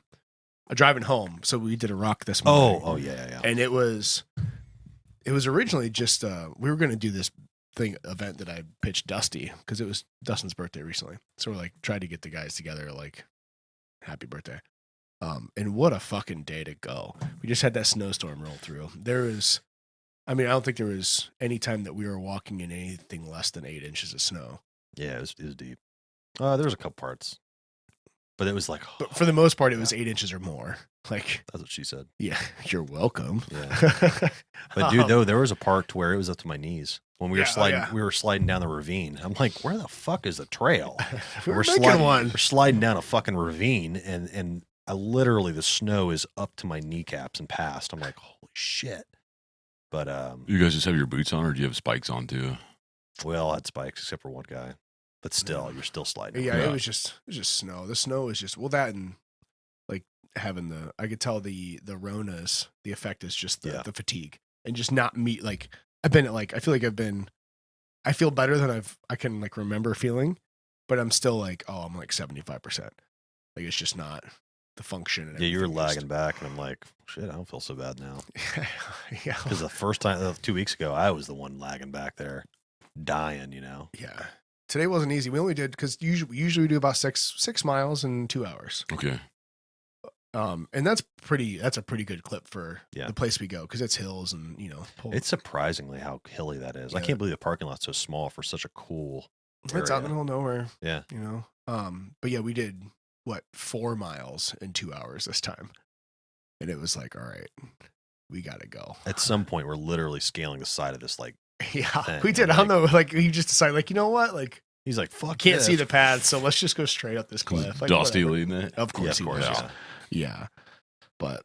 I'm driving home, so we did a rock this morning. Oh yeah. And it was originally just we were going to do this event that I pitched Dusty because it was Dustin's birthday recently. So we're like tried to get the guys together like happy birthday. And what a fucking day to go. We just had that snowstorm roll through. I don't think there was any time that we were walking in anything less than 8 inches of snow. Yeah, it was deep. There was a couple parts. But it was like, but for the most part, it was 8 inches or more. Like that's what she said. Yeah, you're welcome. Yeah. But dude, though, there was a part where it was up to my knees when we were sliding. We were sliding down the ravine. I'm like, where the fuck is the trail? We're sliding one. We're sliding down a fucking ravine, and I literally the snow is up to my kneecaps and past. I'm like, holy shit. But you guys just have your boots on, or do you have spikes on too? We all had spikes except for one guy. But still, you're still sliding. Yeah, it was just snow. The snow is just that and like having I could tell the Ronas, the effect is just the fatigue and just not meet like I've been at like I feel better than I can like remember feeling, but I'm still like I'm like 75%. Like it's just not the function. And you were lagging back, and I'm like, shit, I don't feel so bad now. Yeah, because the first time 2 weeks ago, I was the one lagging back there, dying. Yeah. Today wasn't easy. We only did because usually we do about 6 miles in 2 hours. Okay. And that's a pretty good clip for the place we go because it's hills and it's surprisingly how hilly that is. I can't believe the parking lot's so small for such a cool area. It's out in the middle of nowhere. Yeah. But yeah, we did 4 miles in 2 hours this time. And it was like, all right, we gotta go. At some point we're literally scaling the side of this thing. We did. I don't know, like we just decided like, you know what? Like he's like, fuck, can't see the path, so let's just go straight up this cliff. Like, Dusty leading it. Of course, of course. Yeah. But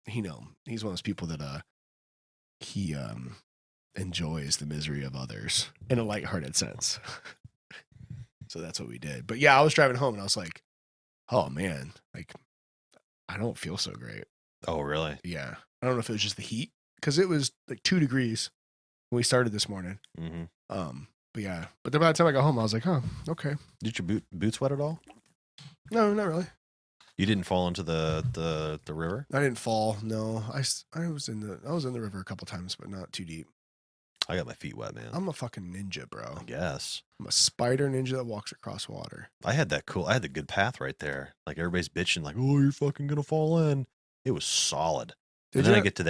he's one of those people that he enjoys the misery of others in a lighthearted sense. So that's what we did. But yeah, I was driving home and I was like, oh man, like I don't feel so great. Oh really? Yeah. I don't know if it was just the heat because it was like 2 degrees when we started this morning. Mm-hmm. But yeah. But then by the time I got home, I was like, oh, okay. Did your boots wet at all? No, not really. You didn't fall into the river? I didn't fall. No, I was in the river a couple times, but not too deep. I got my feet wet, man. I'm a fucking ninja, bro. I guess. I'm a spider ninja that walks across water. I had the good path right there. Like everybody's bitching, like, oh, you're fucking gonna fall in. It was solid. And then I get to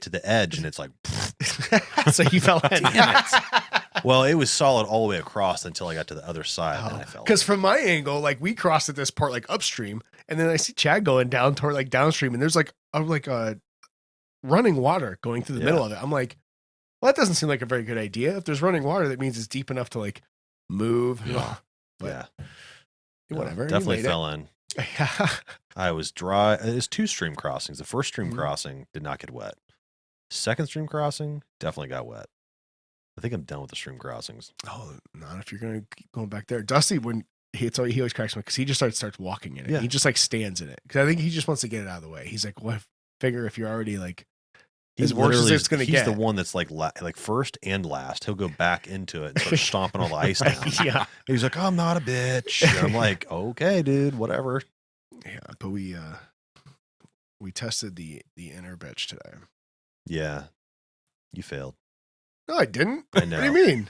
the edge, and it's like, so you fell in. Damn it. Well, it was solid all the way across until I got to the other side, and then I fell. Because from my angle, like we crossed at this part like upstream, and then I see Chad going down toward like downstream, and there's like running water going through the middle of it. I'm like, well, that doesn't seem like a very good idea. If there's running water, that means it's deep enough to like move. Yeah. But whatever. Definitely fell in. Yeah. I was dry. There's 2 stream crossings. The first stream crossing did not get wet. Second stream crossing definitely got wet. I think I'm done with the stream crossings. Oh, not if you're going to keep going back there. Dusty, when he always cracks me because he just starts walking in it. Yeah. He just like stands in it because I think he just wants to get it out of the way. He's like, well, I figure if you're already like as worse as it's going to get. He's the one that's like first and last. He'll go back into it and start stomping all the ice down. Yeah. He's like, I'm not a bitch. And I'm like, okay, dude, whatever. Yeah, but we tested the inner bitch today. Yeah, you failed. No, I didn't. I know. What do you mean?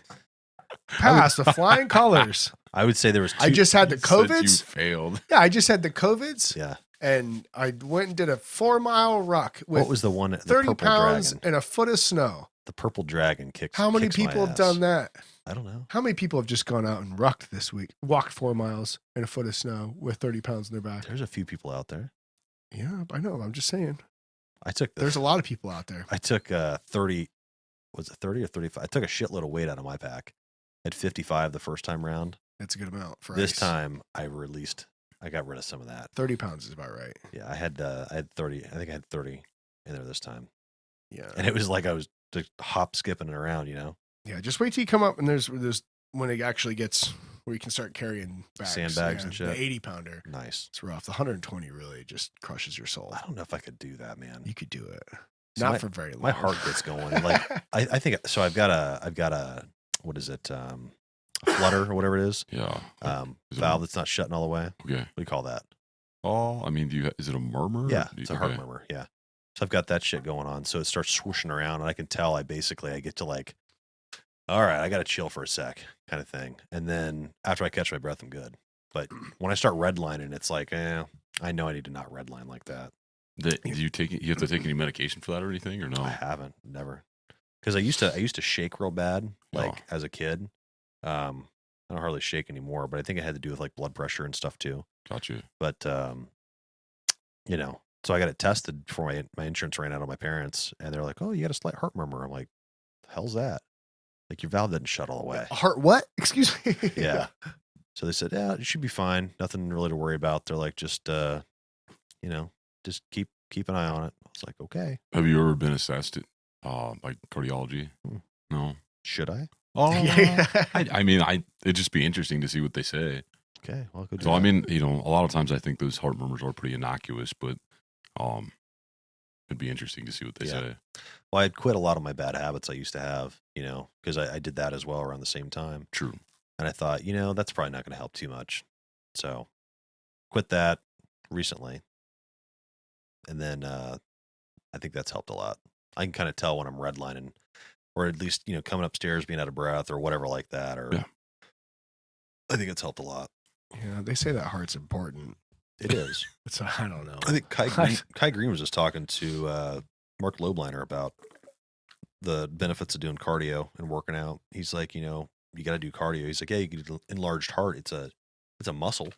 Passed with flying colors. I would say there was 2. I just had the COVIDs. You failed. Yeah, I just had the COVIDs. Yeah. And I went and did a 4-mile ruck with what was the one? The 30 purple pounds dragon. and a foot of snow. The purple dragon kicks. How many kicks my people have ass. done that? I don't know. How many people have just gone out and rucked this week? Walked 4 miles in a foot of snow with 30 pounds in their back. There's a few people out there. Yeah, I know. I'm just saying. There's a lot of people out there. I took 30. Was it 30 or 35? I took a shitload of weight out of my pack. I had 55 the first time round. That's a good amount for this ice. Time I got rid of some of that. 30 pounds is about right. Yeah, I had 30. I think I had 30 in there this time. Yeah. And it was like I was just hop skipping it around, Yeah, just wait till you come up and there's when it actually gets where you can start carrying bags. Sandbags and shit. The 80 pounder. Nice. It's rough. The 120 really just crushes your soul. I don't know if I could do that, man. You could do it. So Not for very long. My heart gets going. Like I think so. I've got a what is it? A flutter or whatever it is. Yeah. Valve that's not shutting all the way. Okay. What do you call that? Oh, I mean, is it a murmur? Yeah, it's a heart murmur. Yeah. So I've got that shit going on. So it starts swooshing around, and I can tell I get to like, all right, I got to chill for a sec, kind of thing. And then after I catch my breath, I'm good. But when I start redlining, it's like, I know I need to not redline like that. Do you have to take any medication for that or anything, or no? I haven't, never. Because I used to shake real bad, like as a kid. I don't hardly shake anymore, but I think it had to do with like blood pressure and stuff too. Gotcha. But so I got it tested before my insurance ran out on my parents, and they're like, "Oh, you got a slight heart murmur." I'm like, "The hell's that?" Like your valve didn't shut all the way. Heart what? Excuse me. Yeah. So they said, "Yeah, it should be fine. Nothing really to worry about." They're like, "Just just keep an eye on it." I was like, "Okay." Have you ever been assessed at by cardiology? Hmm. No. Should I? Oh, Yeah. I mean, it'd just be interesting to see what they say. Okay, well, go do So that. I mean, a lot of times I think those heart murmurs are pretty innocuous, but it'd be interesting to see what they say. Well, I'd quit a lot of my bad habits I used to have, because I did that as well around the same time. True. And I thought, that's probably not going to help too much. So quit that recently. And then I think that's helped a lot. I can kind of tell when I'm redlining, or at least, coming upstairs being out of breath or whatever like that. Or I think it's helped a lot. Yeah, they say that heart's important. It is. I don't know. I think Kai Green was just talking to Mark Lobliner about the benefits of doing cardio and working out. He's like, you got to do cardio. He's like, yeah, you get an enlarged heart. It's a muscle.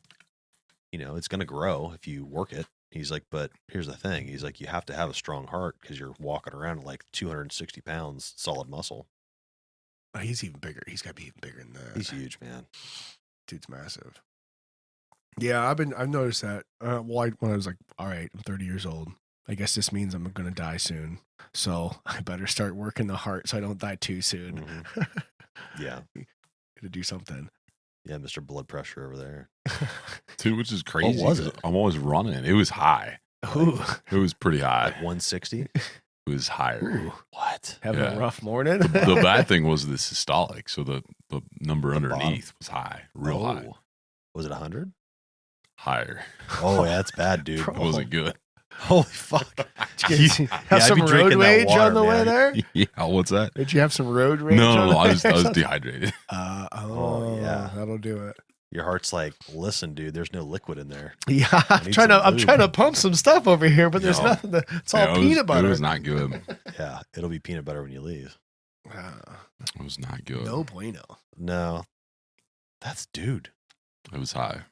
It's going to grow if you work it. He's like, but here's the thing. He's like, you have to have a strong heart because you're walking around like 260 pounds solid muscle. Oh, he's even bigger. He's got to be even bigger than that. He's huge, man. Dude's massive. Yeah, I've noticed that. When I was like, all right, I'm 30 years old. I guess this means I'm going to die soon. So I better start working the heart so I don't die too soon. Mm-hmm. Yeah. To do something. Yeah, Mr. Blood Pressure over there. Dude, which is crazy. What was it? I'm always running. It was high. Ooh. It was pretty high. Like 160? It was higher. Ooh. What? Having a rough morning? The bad thing was the systolic. So the number The underneath was high. Real high. Was it 100? Higher. Oh, yeah, that's bad, dude. It wasn't good. Holy fuck. Have some I'd be road drinking that rage water, on the way man. there? Yeah, what's that? Did you have some road rage? No, I was there? dehydrated. Oh, yeah. That'll do it. Your heart's like, listen, dude, there's no liquid in there. Yeah, need some I'm lube. trying to pump some stuff over here, but there's No. nothing. It's all Yeah, peanut butter. It was not good. Yeah, it'll be peanut butter when you leave. It was not good. No bueno. No. That's dude. It was high.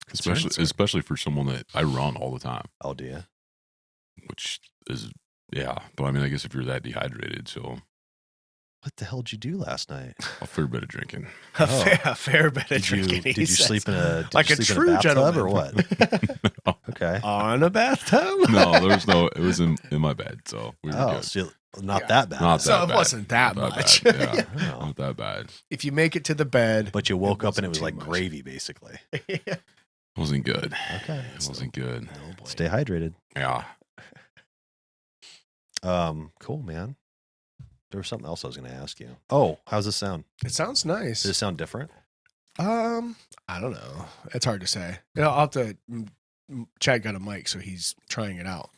Concerns, Especially for someone that I run all the time. Oh, do you? Which is, yeah. But I mean, I guess if you're that dehydrated, so What the hell did you do last night? a fair bit of drinking. A fair bit of Did you, drinking. did he you says. sleep in a like a true bathtub gentleman or what? No, Okay. On a bathtub? no, there was no. It was in my bed, so we were Oh, good. so not Yeah. that bad. Not So that it bad. wasn't that Not much. bad, yeah. Yeah. Not that bad. If you make it to the bed, But you woke up and it was wasn't like too much. gravy, basically. It wasn't good. Okay. It wasn't good. No bueno. Stay hydrated. Yeah. Cool, man. There was something else I was going to ask you. Oh, how's this sound? It sounds nice. Does it sound different? I don't know. It's hard to say. I'll have to. Chad got a mic, so he's trying it out.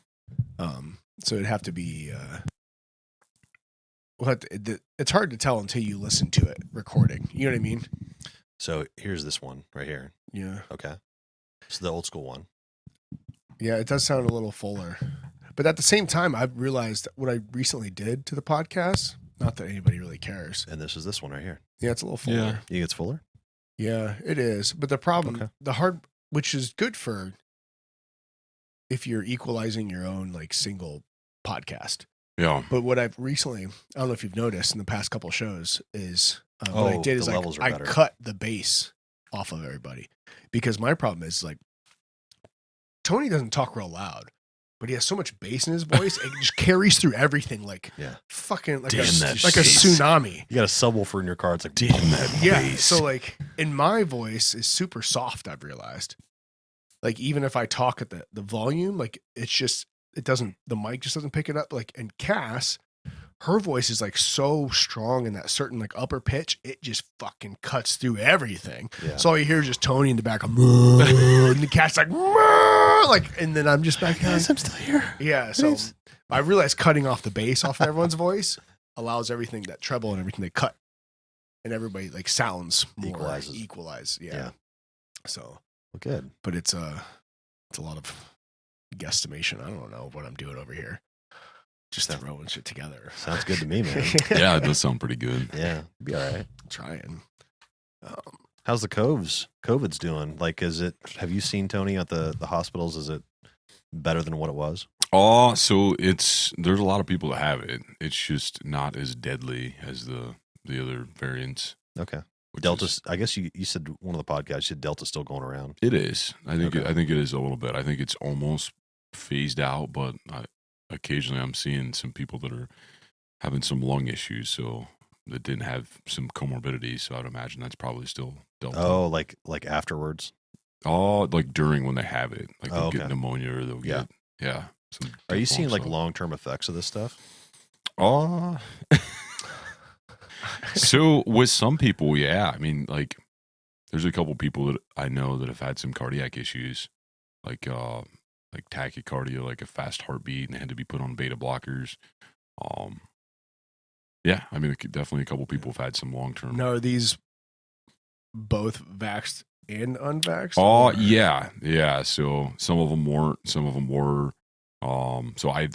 So it'd have to be. It's hard to tell until you listen to it recording. You know what I mean? So here's this one right here. Yeah. Okay. So the old school one. Yeah, it does sound a little fuller. But at the same time, I've realized what I recently did to the podcast. Not that anybody really cares. And this is this one right here. Yeah, it's a little fuller. Yeah. You think it's fuller? Yeah, it is. But the problem, Okay. which is good for if you're equalizing your own like single podcast. Yeah. But what I've recently, I don't know if you've noticed in the past couple shows, is what I did is the like levels are I better. cut the bass off of everybody because my problem is like Tony doesn't talk real loud, but he has so much bass in his voice, it just carries through everything like fucking like, Damn that like a bass. tsunami. You got a subwoofer in your car. It's like, Damn that Yeah. bass. So like, and my voice is super soft. I've realized, like, even if I talk at the volume, like the mic just doesn't pick it up. Like, and Cass, her voice is like so strong in that certain like upper pitch, it just fucking cuts through everything. yeah. So all you hear is just Tony in the back, and the cat's like, and then I'm just back there. I'm still here. Yeah. So I realized cutting off the bass off of everyone's voice allows everything, that treble and everything, they cut, and everybody like sounds more equalize. Yeah. So, Well, good. but it's a lot of guesstimation. I don't know what I'm doing over here. Just throwing shit together. Sounds good to me, man. Yeah, it does sound pretty good. Yeah. Be all right. Trying. How's the COVID's doing? Like, have you seen Tony at the hospitals? Is it better than what it was? Oh, so there's a lot of people that have it. It's just not as deadly as the other variants. Okay. which Delta's, is- I guess you said one of the podcasts, you said Delta's still going around. It is. I think Okay. I think it is a little bit. I think it's almost phased out, but occasionally I'm seeing some people that are having some lung issues. So that didn't have some comorbidities. So I'd imagine that's probably still Delta. Oh, like afterwards. Oh, like during when they have it, like they'll okay. get pneumonia or they'll get some Are you seeing like stuff. long-term effects of this stuff? Oh, so with some people, yeah. I mean, like there's a couple people that I know that have had some cardiac issues, like tachycardia, like a fast heartbeat, and they had to be put on beta blockers. Yeah, I mean, definitely a couple people have had some long-term. Now, are these both vaxxed and unvaxxed? Oh, yeah. So some of them weren't, some of them were. So I,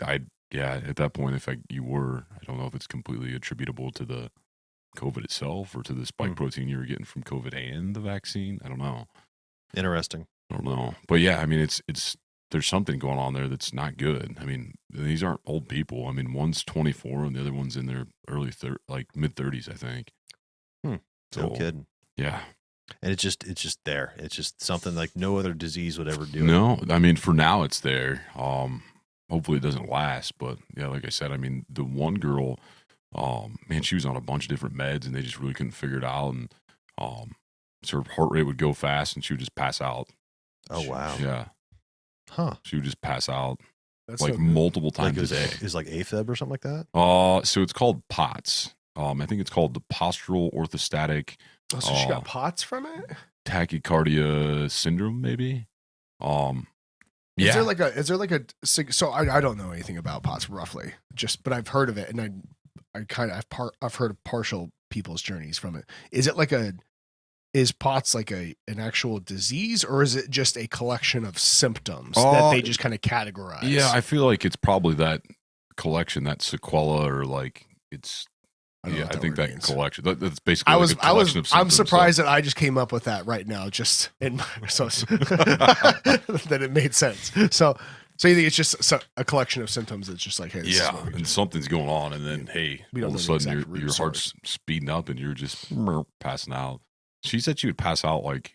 at that point, if you were, I don't know if it's completely attributable to the COVID itself or to the spike protein you were getting from COVID and the vaccine. I don't know. Interesting. I don't know, but yeah, I mean, it's there's something going on there that's not good. I mean, these aren't old people. I mean, one's 24 and the other one's in their mid 30s, I think. So, no kidding. Yeah. And it's just there. It's just something like no other disease would ever do. No, I mean, for now it's there. Hopefully it doesn't last, but yeah, like I said, I mean, the one girl, man, she was on a bunch of different meds and they just really couldn't figure it out. And, so her heart rate would go fast and she would just pass out. Oh, wow. Yeah. Huh. She would just pass out. That's like so multiple times like a day. Is like AFib or something like that? So it's called POTS. I think it's called the postural orthostatic. Oh, so she got POTS from it? Tachycardia syndrome, maybe. Yeah. Is there like a so I don't know anything about POTS roughly, but I've heard of it, and I've heard of partial people's journeys from it. Is POTS like an actual disease, or is it just a collection of symptoms that they just kind of categorize? Yeah, I feel like it's probably that collection, that sequela, or like it's. I think that means. Collection. That's basically. I'm surprised that I just came up with that right now, just in my that it made sense. So you think it's just a collection of symptoms that's just like, hey, this is and something's going on, and then all of a sudden your heart's speeding up, and you're just passing out. She said she would pass out like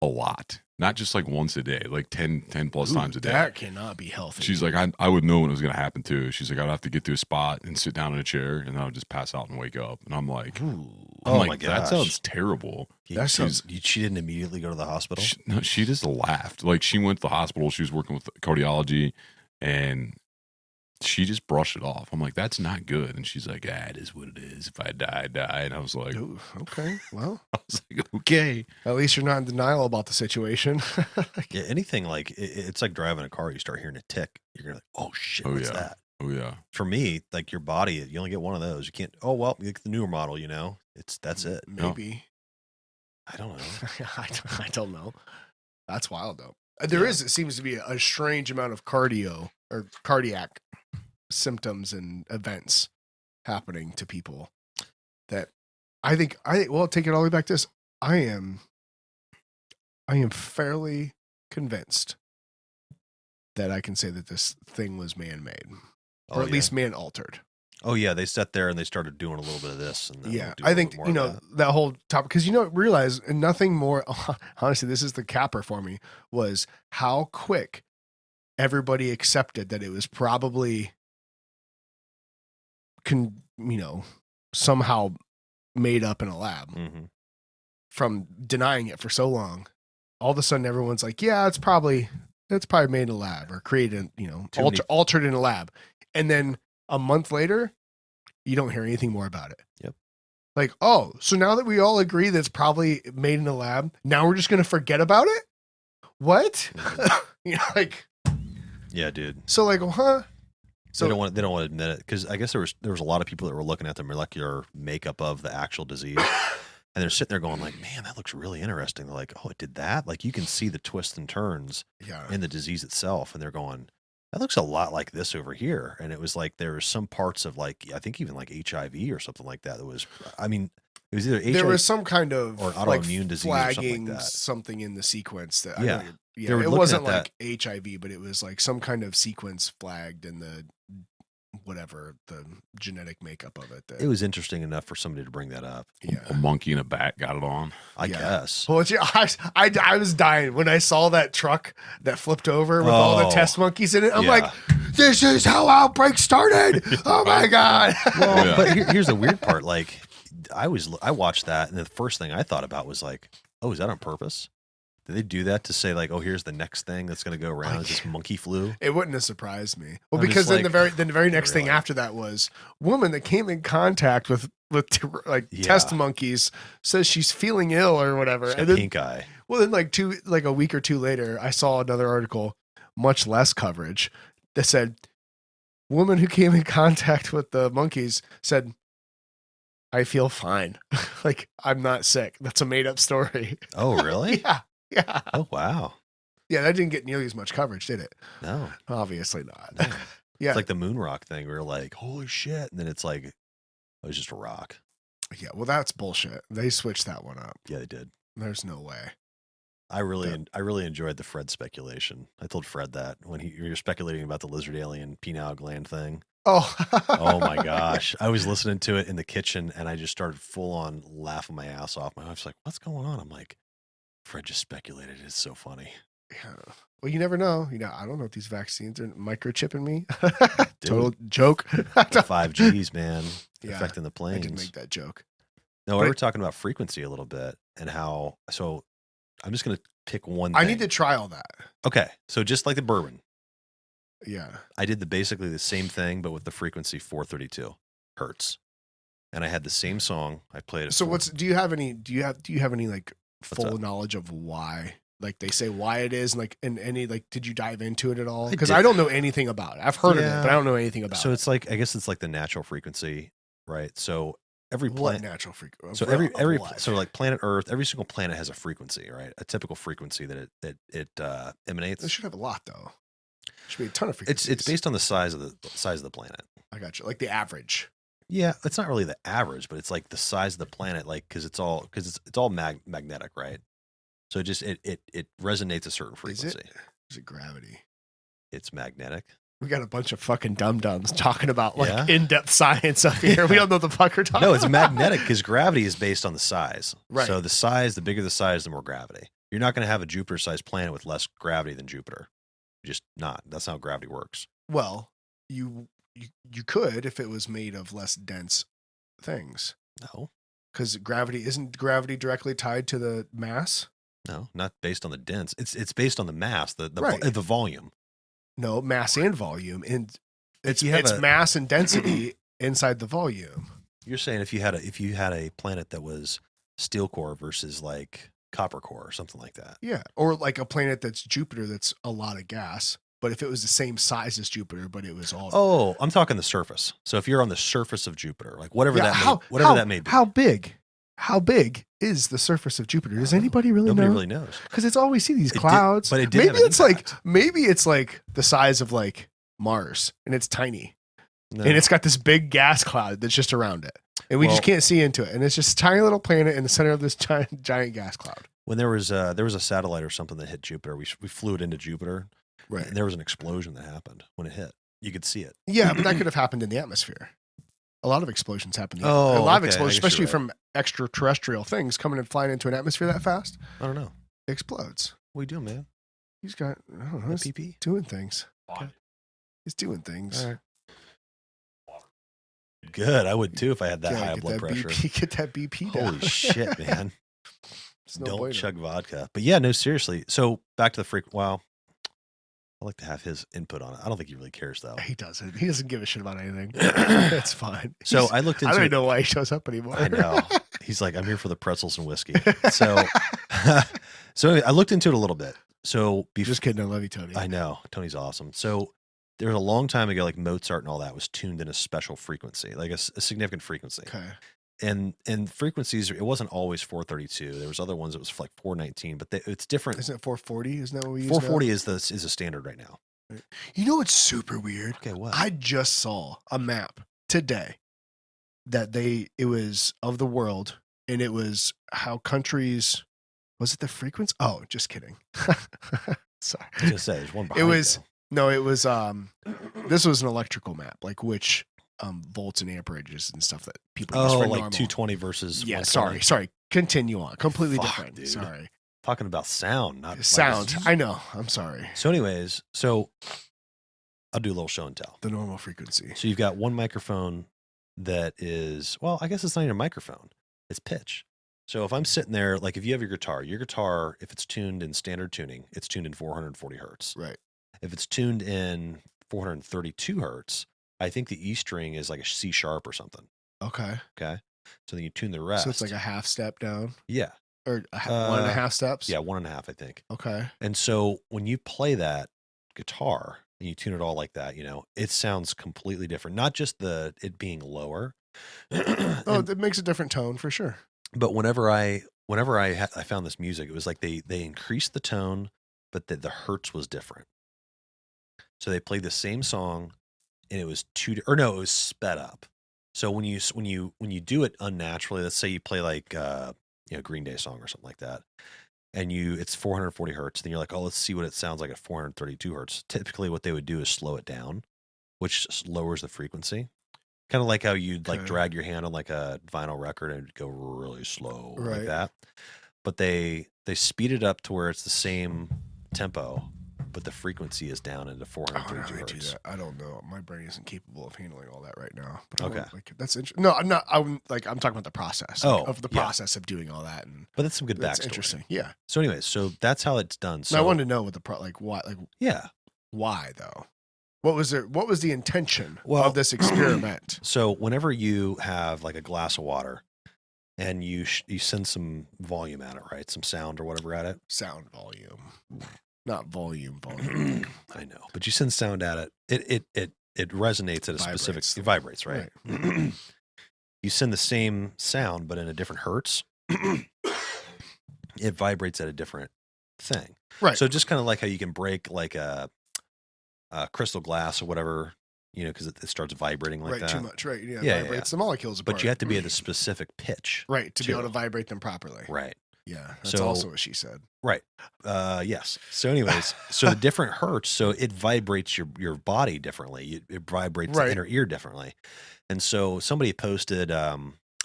a lot, not just like once a day, like 10 plus times a day. That cannot be healthy. She's like, I would know when it was going to happen too. She's like, I'd have to get to a spot and sit down in a chair, and I would just pass out and wake up. And I'm like, my gosh, that sounds terrible. She didn't immediately go to the hospital? She just laughed. Like, she went to the hospital. She was working with cardiology, and she just brushed it off. I'm like, that's not good. And she's like, it is what it is. If I die, I die. And I was like, ooh, okay, well. I was like, okay. At least you're not in denial about the situation. Yeah, anything like, it's like driving a car. You start hearing a tick. You're like, oh, shit, what's that? Oh, yeah. For me, like your body, you only get one of those. You can't, you get the newer model, that's it. Maybe. I don't know. I don't know. That's wild, though. It seems to be a strange amount of cardiac symptoms and events happening to people that I think take it all the way back to this. I am fairly convinced that I can say that this thing was man-made, or at least man-altered. Oh yeah, they sat there and they started doing a little bit of this, and I think that whole topic, because realize, and nothing more. Honestly, this is the capper for me, was how quick everybody accepted that it was probably somehow made up in a lab. From denying it for so long. All of a sudden everyone's like, yeah, it's probably made in a lab or created, altered in a lab. And then a month later, you don't hear anything more about it. Yep. Like, oh, so now that we all agree that it's probably made in a lab, now we're just going to forget about it? What? Yeah, dude. So like, huh? So they don't want to admit it, because I guess there was a lot of people that were looking at the molecular makeup of the actual disease, and they're sitting there going like, man, that looks really interesting. They're like, oh, it did that? Like, you can see the twists and turns in the disease itself, and they're going, that looks a lot like this over here. And it was like there were some parts of, like, I think even like HIV or something like that was, I mean, it was either HIV, there was some kind of or autoimmune disease or something like that. Something in the sequence that it wasn't like HIV, but it was like some kind of sequence flagged in the whatever the genetic makeup of it. It was interesting enough for somebody to bring that up. Yeah, a monkey and a bat got it on. I guess. Well, I was dying when I saw that truck that flipped over with all the test monkeys in it. I'm like, this is how outbreaks started. Oh my God. Well, but here's the weird part. Like, I watched that, and the first thing I thought about was like, oh, is that on purpose? Did they do that to say like, oh, here's the next thing that's going to go around? Is this monkey flu? It wouldn't have surprised me. Well, because then the very next thing after that was woman that came in contact with test monkeys says she's feeling ill or whatever. She's got pink eye. Well, then like a week or two later, I saw another article, much less coverage, that said woman who came in contact with the monkeys said, I feel fine. Like, I'm not sick. That's a made up story. Oh, really? Yeah. Oh, wow. Yeah, that didn't get nearly as much coverage, did it? No. Obviously not. No. Yeah. It's like the moon rock thing. We were like, holy shit. And then it's like, it was just a rock. Yeah, well, that's bullshit. They switched that one up. Yeah, they did. There's no way. I really enjoyed the Fred speculation. I told Fred that when you were speculating about the lizard alien penile gland thing. Oh. Oh my gosh. I was listening to it in the kitchen and I just started full on laughing my ass off. My wife's like, what's going on? I'm like, Fred just speculated. It's so funny. Yeah. Well, you never know. I don't know if these vaccines are microchipping me. Total joke. The 5Gs, man, affecting the planes. I did make that joke. No, we were talking about frequency a little bit and how. So I'm just going to pick one thing. I need to try all that. Okay. So just like the bourbon. Yeah. I did basically the same thing, but with the frequency 432 hertz. And I had the same song. I played it. So do you have any like full knowledge of why? Like they say why it is, and like in any like, did you dive into it at all? Because I don't know anything about it. I've heard of it, but I don't know anything about it. So it's like, I guess it's like the natural frequency, right? So every planet, natural frequency. So so like planet Earth, every single planet has a frequency, right? A typical frequency that it emanates. It should have a lot though. It should be a ton of frequencies. It's based on the size of the planet. I got you. Like the average. Yeah, it's not really the average, but it's like the size of the planet, like because it's all magnetic, right? So it just it resonates a certain frequency. Is it gravity? It's magnetic. We got a bunch of fucking dum-dums talking about like in-depth science up here. We don't know the fuck we're talking about. No, it's magnetic because gravity is based on the size. Right. So the bigger the size, the more gravity. You're not going to have a Jupiter-sized planet with less gravity than Jupiter. Just not. That's not how gravity works. Well, you could if it was made of less dense things. No. Because isn't gravity directly tied to the mass? No, not based on the dense. It's based on the mass, the volume. No, mass and volume, and it's mass and density inside the volume. You're saying if you had a planet that was steel core versus like copper core or something like that. Yeah, or like a planet that's Jupiter that's a lot of gas, but if it was the same size as Jupiter, but it was all. Oh, I'm talking the surface. So if you're on the surface of Jupiter, like whatever that may be. How big is the surface of Jupiter? Does anybody really know? Nobody really knows. Because it's all we see, these clouds. But maybe it's like the size of like Mars, and it's tiny. No. And it's got this big gas cloud that's just around it. And we just can't see into it. And it's just a tiny little planet in the center of this giant gas cloud. When there was a satellite or something that hit Jupiter, we flew it into Jupiter. Right. And there was an explosion that happened when it hit. You could see it. Yeah, but that could have happened in the atmosphere. A lot of explosions happen. A lot of explosions, especially from extraterrestrial things coming and flying into an atmosphere that fast. I don't know. It explodes. What are you doing, man? He's got, I don't know, he's doing things. Okay. He's doing things. All right. Good. I would too if I had that high blood pressure. Get that BP down. Holy shit, man. Don't chug vodka. But yeah, no, seriously. So back to the Wow. I'd like to have his input on it. I don't think he really cares, though. He doesn't. He doesn't give a shit about anything. It's fine. So I looked into I don't even know why he shows up anymore. I know. He's like, I'm here for the pretzels and whiskey. So anyway, I looked into it a little bit. So just kidding. I love you, Tony. I know. Tony's awesome. So there was a long time ago, like Mozart and all that was tuned in a special frequency, like a significant frequency. Okay. And frequencies, it wasn't always 432. There was other ones that was like 419, but it's different. Isn't it 440? Isn't that what we use 440 now? is a standard right now. You know what's super weird? Okay, what? I just saw a map today that it was of the world, and it was how countries. Was it the frequency? Oh, just kidding. Sorry. I was gonna say there's one behind. It was this was an electrical map, like which. Volts and amperages and stuff that people use for like normal. 220 versus 120. Sorry. Continue on. Completely different. Dude. Sorry. Talking about sound, not sound. I know. I'm sorry. So anyways, I'll do a little show and tell. The normal frequency. So you've got one microphone that is, well, I guess it's not even a microphone. It's pitch. So if I'm sitting there, like if you have your guitar, if it's tuned in standard tuning, it's tuned in 440 hertz. Right. If it's tuned in 432 hertz, I think the E string is like a C sharp or something. Okay. Okay. So then you tune the rest. So it's like a half step down? Yeah. Or 1.5 steps? Yeah, 1.5, I think. Okay. And so when you play that guitar and you tune it all like that, it sounds completely different. Not just it being lower. It makes a different tone for sure. But whenever I found this music, it was like they increased the tone, but the hertz was different. So they played the same song, and it was it was sped up. So when you do it unnaturally, let's say you play like Green Day song or something like that, and it's 440 hertz, then you're like, oh, let's see what it sounds like at 432 hertz. Typically, what they would do is slow it down, which lowers the frequency. Kind of like how you'd like drag your hand on like a vinyl record and it'd go really slow like that. But they speed it up to where it's the same tempo, but the frequency is down into 432 hertz. I don't know. My brain isn't capable of handling all that right now. But okay, that's interesting. No, I'm not. I'm talking about the process. Of the process of doing all that. But that's some good backstory. That's interesting. Yeah. So, anyways, that's how it's done. So I wanted to know what why, why though. What was the intention of this experiment? So whenever you have like a glass of water and you send some volume at it, right? Some sound or whatever at it. Sound volume. Not volume. I know. But you send sound at it. It resonates at a specific, it vibrates, right? You send the same sound, but in a different hertz. It vibrates at a different thing. Right. So just kind of like how you can break like a crystal glass or whatever, because it starts vibrating like that. Too much, right? Yeah, vibrates the molecules apart. But you have to be at a specific pitch. Right, to be able to vibrate them properly. Right. Yeah, that's also what she said. Right. Yes. So anyways, so the different hertz, so it vibrates your body differently. It vibrates the inner ear differently. And so somebody posted,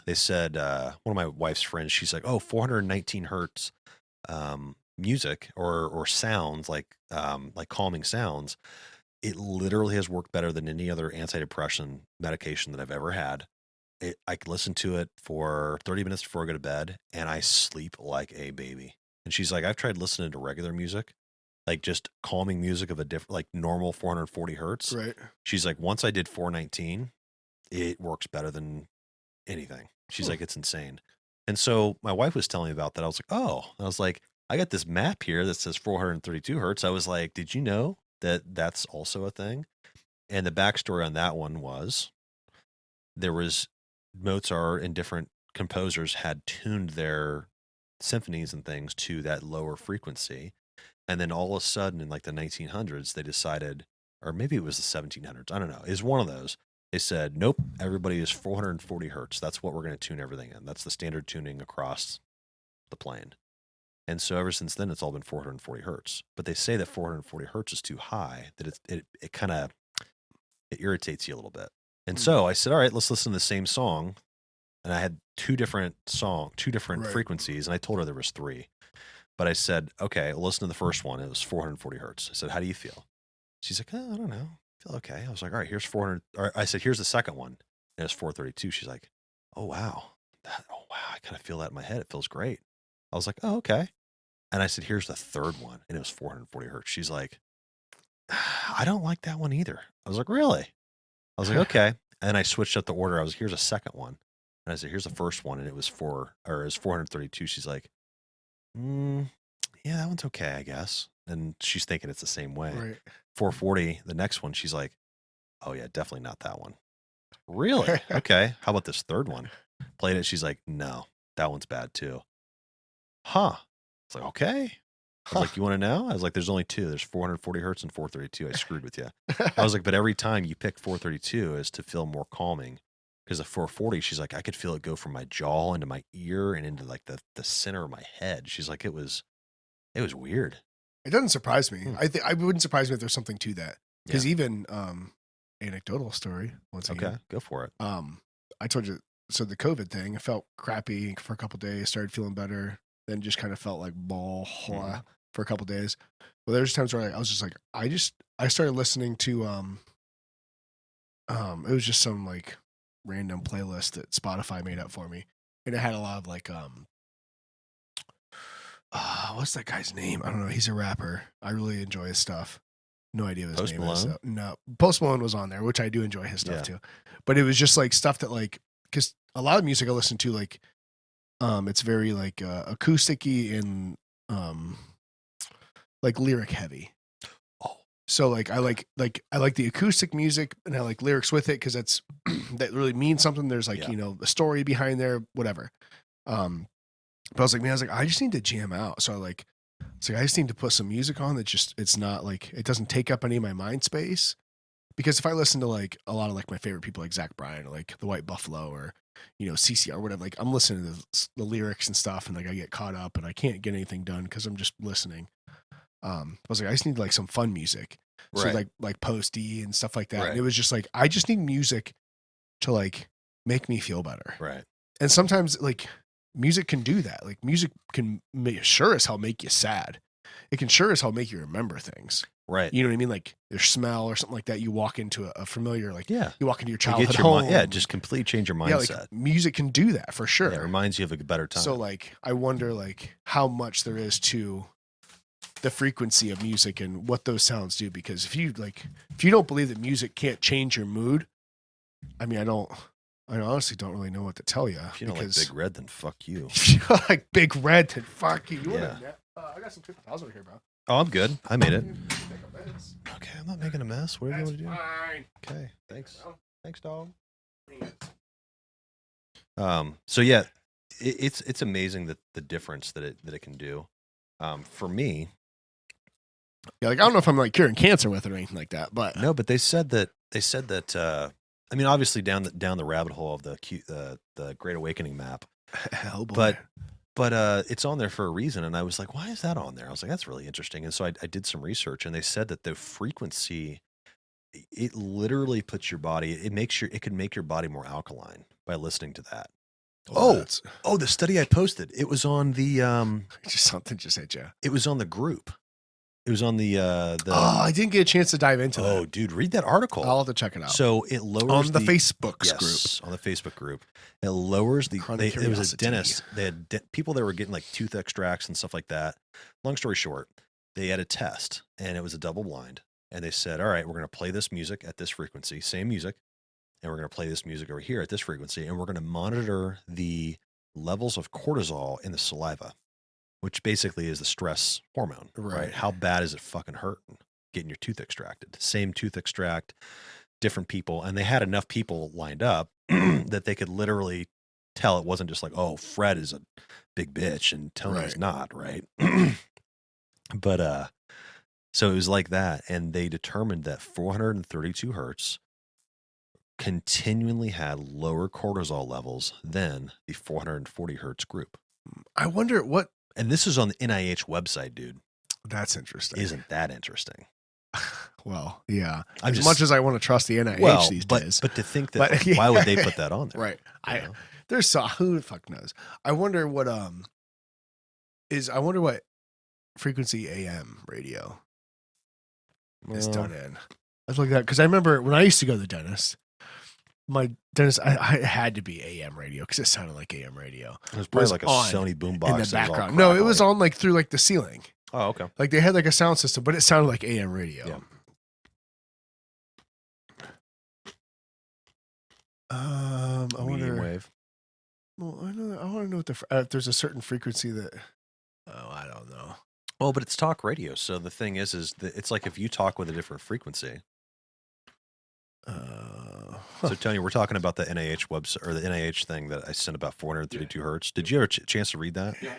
they said, one of my wife's friends, she's like, 419 hertz music or sounds like calming sounds. It literally has worked better than any other antidepressant medication that I've ever had. I can listen to it for 30 minutes before I go to bed, and I sleep like a baby. And she's like, I've tried listening to regular music, like just calming music of a different, like normal 440 hertz. Right. She's like, once I did 419, it works better than anything. She's like, it's insane. And so my wife was telling me about that. I was like, I was like, I got this map here that says 432 hertz. I was like, did you know that that's also a thing? And the backstory on that one was there was Mozart and different composers had tuned their symphonies and things to that lower frequency. And then all of a sudden in like the 1900s, they decided, or maybe it was the 1700s, I don't know. It was one of those. They said, nope, everybody is 440 hertz. That's what we're going to tune everything in. That's the standard tuning across the plane. And so ever since then, it's all been 440 hertz. But they say that 440 hertz is too high, that it kind of irritates you a little bit. And so I said, all right, let's listen to the same song. And I had two different frequencies, and I told her there was 3. But I said, okay, well, listen to the first one. It was 440 hertz. I said, how do you feel? She's like, I don't know. I feel okay. I was like, all right, here's 400. Or I said, here's the second one. And it was 432. She's like, oh, wow. I kind of feel that in my head. It feels great. I was like, oh, okay. And I said, here's the third one. And it was 440 hertz. She's like, I don't like that one either. I was like, really? I was like, okay. And I switched up the order. I was, here's a second one. And I said, here's the first one. And it was 432. She's like, yeah, that one's okay, I guess. And she's thinking it's the same way. Right. 440, the next one, she's like, oh yeah, definitely not that one. Really? Okay. How about this third one? Played it. She's like, no, that one's bad too. Huh. It's like, okay. I was like, you want to know? I was like, there's only 2. There's 440 hertz and 432. I screwed with you. I was like, but every time you pick 432 is to feel more calming. Because the 440, she's like, I could feel it go from my jaw into my ear and into like the center of my head. She's like, it was weird. It doesn't surprise me. I wouldn't surprise me if there's something to that. Because even anecdotal story. Once again. Okay, go for it. I told you, so the COVID thing, I felt crappy for a couple of days, started feeling better, then just kind of felt like ball for a couple days. But there's times where I was just like, I started listening to it was just some like random playlist that Spotify made up for me, and it had a lot of like what's that guy's name? I don't know. He's a rapper. I really enjoy his stuff. No idea what his name is. No, Post Malone was on there, which I do enjoy his stuff too. But it was just like stuff that like, because a lot of music I listen to, like, it's very like acoustic-y and like lyric heavy. Oh, so like I like the acoustic music and I like lyrics with it because that really means something. There's like a story behind there, whatever. But I was like, I just need to jam out. So I just need to put some music on that just, it's not like, it doesn't take up any of my mind space. Because if I listen to like a lot of like my favorite people like Zach Bryan or like the White Buffalo or, CCR or whatever, like I'm listening to the lyrics and stuff and like I get caught up and I can't get anything done because I'm just listening. I was like, I just need like some fun music. So like Posty and stuff like that. Right. And it was just like, I just need music to like make me feel better. Right. And sometimes like music can do that. Like music can sure as hell make you sad. It can sure as hell make you remember things. Right. You know what I mean? Like your smell or something like that. You walk into a familiar, like you walk into your childhood home. Just completely change your mindset. Yeah, like music can do that for sure. Yeah, it reminds you of a better time. So like, I wonder like how much there is to the frequency of music and what those sounds do. Because if you don't believe that music can't change your mood, I mean, I honestly don't really know what to tell you. If you don't like Big Red, then fuck you. If you don't like Big Red, then fuck you. I got some 50,000 over here, bro. Oh, I'm good. I made it. Okay, I'm not making a mess. What are you going to do? Fine. Okay, thanks. Thanks, dog. So yeah, it's amazing that the difference that it can do. For me, yeah, like I don't know if I'm like curing cancer with it or anything like that, but no, but they said that. I mean, obviously down the rabbit hole of the Great Awakening map. Oh boy. But it's on there for a reason, and I was like, why is that on there? I was like, that's really interesting. And so I did some research, and they said that the frequency, it literally puts your body, it can make your body more alkaline by listening to that. The study I posted, it was on the something just hit you. It was on the group. It was on the I didn't get a chance to dive into that. Oh, dude, read that article. I'll have to check it out. So it lowers on the Facebook group. On the Facebook group. It lowers the it was a dentist. They had people that were getting like tooth extracts and stuff like that. Long story short, they had a test and it was a double blind. And they said, all right, we're going to play this music at this frequency, same music, and we're going to play this music over here at this frequency, and we're going to monitor the levels of cortisol in the saliva, which basically is the stress hormone, right? How bad is it fucking hurting getting your tooth extracted? Same tooth extract, different people. And they had enough people lined up that they could literally tell it wasn't just like, oh, Fred is a big bitch and Tony's not, right? But, so it was like that. And they determined that 432 hertz continually had lower cortisol levels than the 440 hertz group. I wonder what. And this is on the NIH website, dude. That's interesting. Isn't that interesting? Well, yeah. As much as I want to trust the NIH these days. But to think that, why would they put that on there? Right. There's who the fuck knows? I wonder what frequency AM radio is done in. Let's look at that because I remember when I used to go to the dentist. My dentist, I had to be AM radio because it sounded like AM radio. It was probably like a Sony boombox in the background. No, it was on like through like the ceiling. Oh, okay. Like they had like a sound system, but it sounded like AM radio. Yeah. I wonder. Wave. Well, I want to know if there's a certain frequency that. Oh, I don't know. Well, but it's talk radio, so the thing is that it's like if you talk with a different frequency. So Tony, we're talking about the NIH website or the NIH thing that I sent about 432 hertz. Did you have a chance to read that? Yeah.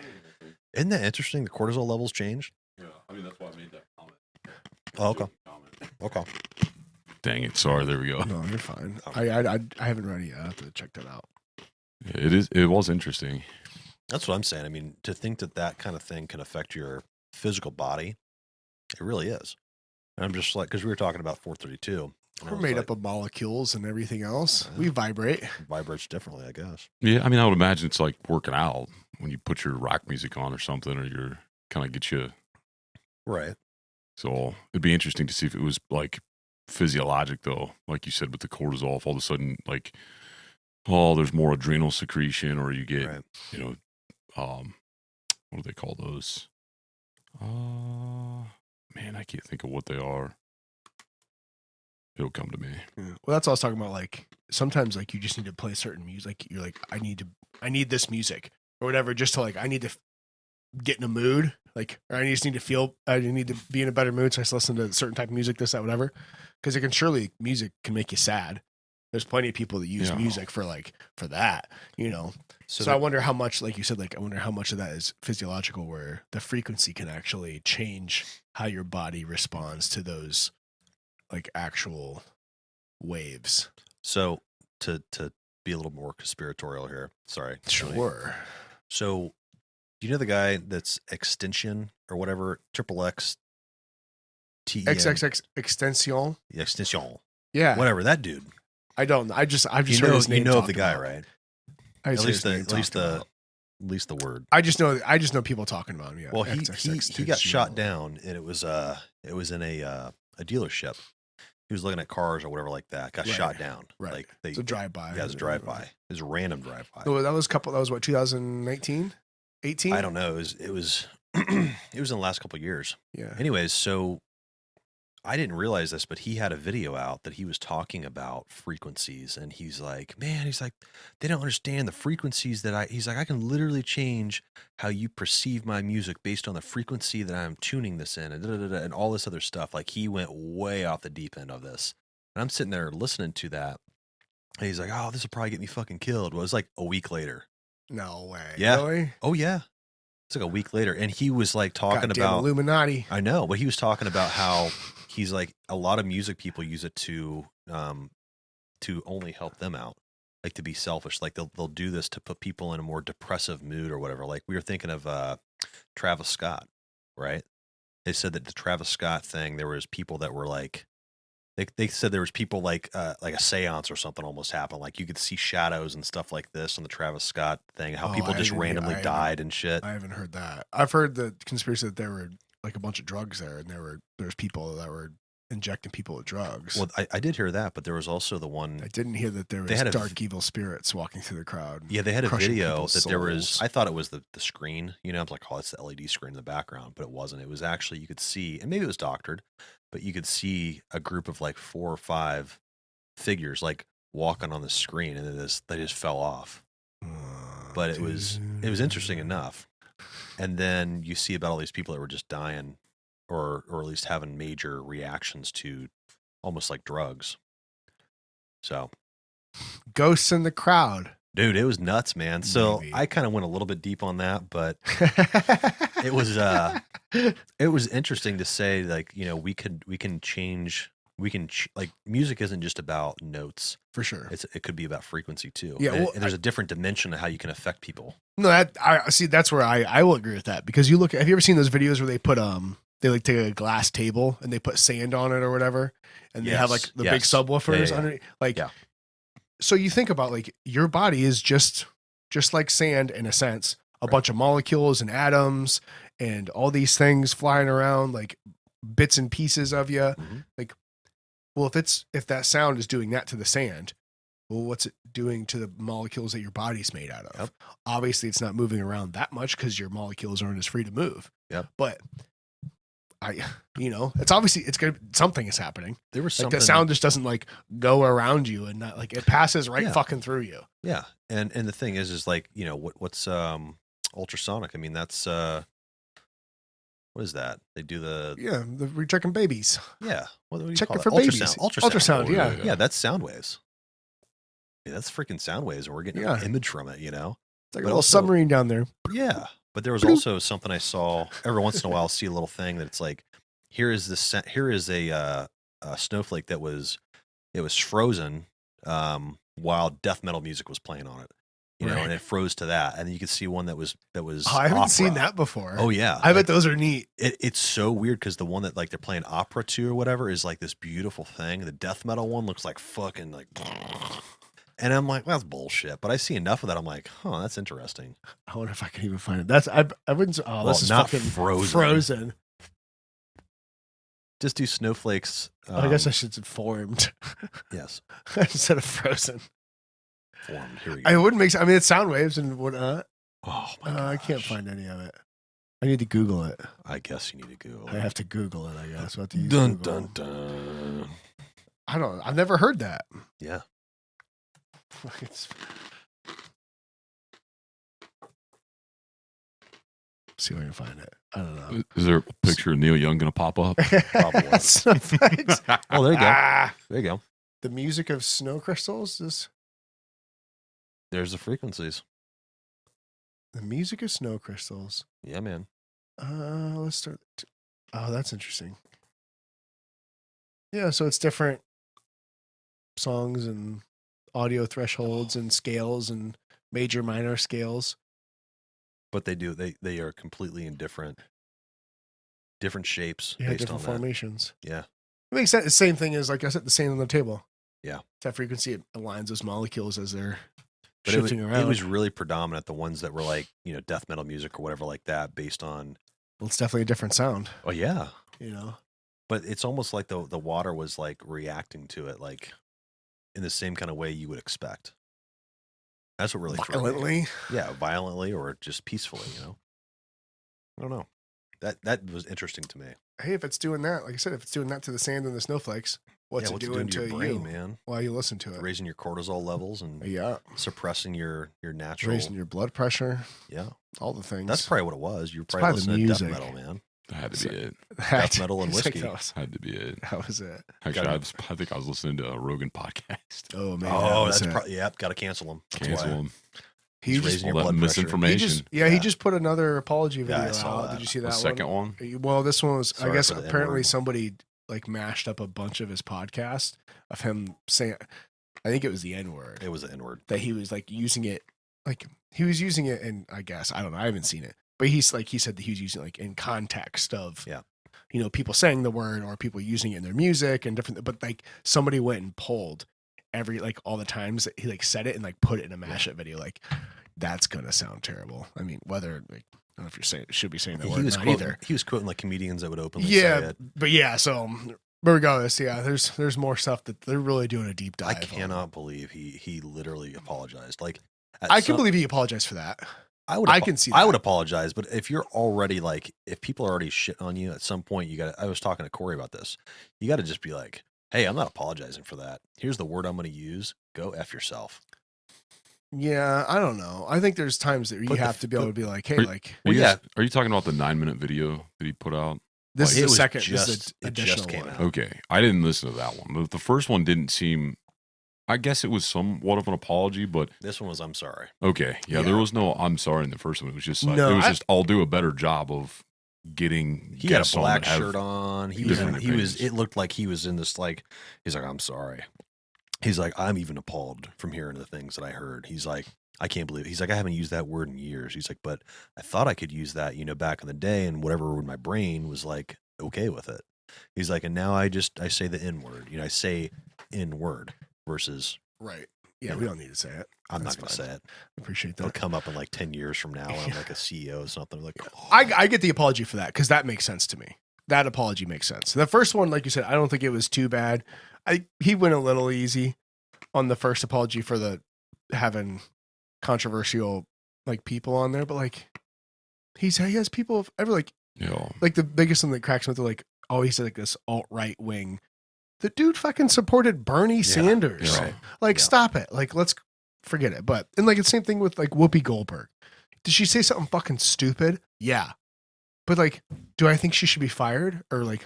Isn't that interesting? The cortisol levels changed. Yeah, I mean that's why I made that comment. Oh, okay. Okay. Dang it! Sorry. There we go. No, you're fine. I haven't read it yet. I have to check that out. It was interesting. That's what I'm saying. I mean, to think that kind of thing can affect your physical body, it really is. And I'm just like, because we were talking about 432. We're made up of molecules and everything else. We vibrate. Vibrates differently, I guess. Yeah, I mean, I would imagine it's like working out when you put your rock music on or something, or you're kind of get you Right. So it'd be interesting to see if it was like physiologic, though, like you said, with the cortisol. If all of a sudden, like, oh, there's more adrenal secretion, or you get, you know, what do they call those? Man, I can't think of what they are. It'll come to me. Yeah. Well, that's what I was talking about. Like sometimes, like you just need to play certain music. You're like, I need this music or whatever, just to like, I need to get in a mood. Like, or I just need to feel, I need to be in a better mood. So I just listen to a certain type of music, this, that, whatever. Because music can make you sad. There's plenty of people that use music for that, you know. So I wonder how much, like you said, like I wonder how much of that is physiological, where the frequency can actually change how your body responds to those like actual waves. So to be a little more conspiratorial here, sorry. Sure. So do you know the guy that's Extension or whatever, XXX XXX Extension? Yeah, Extension. Yeah. Whatever, that dude. I've just heard his name. You know of the guy, right? At least the word. I just know people talking about him. Yeah. Well, he got shot down, and it was in a dealership. He was looking at cars or whatever like that. Got shot down. Right. Like it's a drive-by. Yeah, it's a drive-by. It was a random drive-by. So that was what, 2019, 18? I don't know. It was in the last couple of years. Yeah. Anyways, so I didn't realize this, but he had a video out that he was talking about frequencies, and he's like, they don't understand the frequencies that he's like, I can literally change how you perceive my music based on the frequency that I'm tuning this in, and all this other stuff. Like, he went way off the deep end of this, and I'm sitting there listening to that, and he's like, oh, this will probably get me fucking killed. Well, it was like a week later. No way. Yeah. Really? Oh yeah. It's like a week later, and he was like talking Goddamn about Illuminati. I know, but he was talking about how he's like, a lot of music people use it to only help them out, like to be selfish. Like they'll do this to put people in a more depressive mood or whatever. Like we were thinking of Travis Scott, right? They said that the Travis Scott thing, there was people that were like, they said there was people like a seance or something almost happened. Like you could see shadows and stuff like this on the Travis Scott thing, how people just randomly died and shit. I haven't heard that. I've heard the conspiracy that there were like a bunch of drugs there, and there's people that were injecting people with drugs. Well, I did hear that, but there was also the one. I didn't hear that there was dark evil spirits walking through the crowd. Yeah, they had a video that there was. I thought it was the screen. You know, I'm like, oh, it's the LED screen in the background, but it wasn't. It was actually, you could see, and maybe it was doctored, but you could see a group of like 4 or 5 figures like walking on the screen, and then they just fell off. But it was interesting enough. And then you see about all these people that were just dying, or at least having major reactions to almost like drugs. So, ghosts in the crowd, dude, it was nuts, man. So I kind of went a little bit deep on that, but it was interesting to say, like, you know, we can change. Like, music isn't just about notes. For sure. It could be about frequency too. Yeah. And there's a different dimension of how you can affect people. No, I see. That's where I will agree with that, because have you ever seen those videos where they put they like take a glass table and they put sand on it or whatever, and they have like the big subwoofers underneath. Like, so you think about, like, your body is just like sand in a sense, a bunch of molecules and atoms and all these things flying around, like bits and pieces of you. Mm-hmm. Like, well, if that sound is doing that to the sand, well, what's it doing to the molecules that your body's made out of? Yep. Obviously, it's not moving around that much because your molecules aren't as free to move. Yep. But it's obviously something is happening. There was like the sound just doesn't like go around you, and not like it passes fucking through you. Yeah. And the thing is like, you know, what's ultrasonic? I mean, that's what is that? They do we're checking babies. Yeah. What do you checking call for it? babies. Ultrasound. Yeah. Yeah, that's sound waves. Yeah, that's freaking sound waves, and we're getting an image from it, you know? It's like a little submarine down there. Yeah. But there was also something I saw every once in a while. I'll see a little thing that it's like, here is a snowflake that was frozen while death metal music was playing on it, you know, and it froze to that. And then you could see one that was. Oh, I haven't seen that before. Oh yeah, I bet those are neat. It's so weird because the one that like they're playing opera to or whatever is like this beautiful thing. The death metal one looks like fucking like. And I'm like, well, that's bullshit. But I see enough of that. I'm like, huh, that's interesting. I wonder if I can even find it. I wouldn't. Oh, this is not fucking frozen. Frozen. Just do snowflakes. I guess I should have formed. Yes. Instead of frozen. Formed. Here we go. It wouldn't make sense. I mean, it's sound waves and whatnot. Oh my god. I can't find any of it. I need to Google it. I guess you need to Google. I have to Google it, I guess. We'll have to use Dun Google. dun dun. I've never heard that. Yeah. See if I can find it. I don't know. Is there a picture of Neil Young going to pop up? Probably. Snowflakes. Oh, there you go. Ah, There you go. the music of snow crystals is There's the frequencies. the music of snow crystals. Yeah, man. Let's start. Oh, that's interesting. Yeah, so it's different songs and audio thresholds and scales and major minor scales. But they are completely in different shapes Yeah, based different on formations. that. Yeah. It makes sense. The same thing as, like I said, the sand on the table. Yeah. That frequency, it aligns those molecules as they're But shifting around. it was really predominant, the ones that were like, death metal music or whatever like that, based on. Well, it's definitely a different sound, Oh yeah. But It's almost like the water was like reacting to it, like in the same kind of way you would expect. That's what really threw me. violently. Yeah, violently or just peacefully. I don't know. That was interesting to me. Hey, if it's doing that, like I said, if it's doing that to the sand and the snowflakes, what's it doing to to your brain, you man? while you listen to it? Raising your cortisol levels and Yeah, suppressing your natural. raising your blood pressure, Yeah, all the things. that's probably what it was. You were probably probably the listening to death music. metal, man. That had to be it. Death metal and It's like whiskey. Had to be it. that was it. Actually, I think I was listening to a Rogan podcast. Oh man. Oh, was that's it. probably got to cancel them. Cancel them. He He's just, raising All your that blood pressure. misinformation. he Yeah. just put another apology Yeah, I video saw out. that. Did you see The that second one? one. Well, this one was. Sorry I guess for the apparently N-word. somebody like mashed up a bunch of his podcast of him saying. I think it was the N word. It was the N-word. That he was like using it, like he was using it, and I guess I don't know. I haven't seen it, but he said that he was using it like in context of people saying the word or people using it in their music and different. But like somebody went and pulled all the times that he like said it and like put it in a mashup video. Like that's gonna sound terrible. I mean, whether like I don't know if you're should be saying that He word was or not quoting, either. He was quoting like comedians that would openly say Yeah, it. but yeah. So regardless, yeah. There's more stuff that they're really doing a deep dive. I cannot believe he literally apologized. Like I can believe he apologized for that. I can see I that. would apologize, but if you're already like, if people are already shit on you at some point, I was talking to Corey about this. You got to just be like, hey, I'm not apologizing for that. Here's the word I'm going to use. Go F yourself. Yeah, I don't know. I think there's times that you have to be able to be like, hey, like Are you, yeah. are you talking about the 9-minute video that he put out? this It is the was second. just- this is it additional just came one. out. Okay. I didn't listen to that one. The first one didn't seem, I guess it was somewhat of an apology, but This one was, I'm sorry. okay. Yeah, Yeah. there was no I'm sorry in the first one. It was just like, No, I'll do a better job of getting He had guests a on black that have shirt on. different opinions. It looked like he was in this, like, he's like, I'm sorry. He's like, I'm even appalled from hearing the things that I heard. He's like, I can't believe it. He's like, I haven't used that word in years. He's like, but I thought I could use that, back in the day, and whatever my brain was like, okay with it. He's like, and now I say the N word. I say N word versus Right. Yeah, we don't need to say it. I'm That's not going to fine. say it. Appreciate It'll that. come up in like 10 years from now when I'm like a CEO or something. Like, I get the apology for that because that makes sense to me. That apology makes sense. The first one, like you said, I don't think it was too bad. He went a little easy on the first apology for the having controversial like people on there, but like he has people of every like the biggest thing that cracks me with like always like this alt-right wing. The dude fucking supported Bernie Sanders. Yeah. Like, stop it. Like, let's forget it. But, and like, it's the same thing with like Whoopi Goldberg. Did she say something fucking stupid? Yeah. But like, do I think she should be fired or like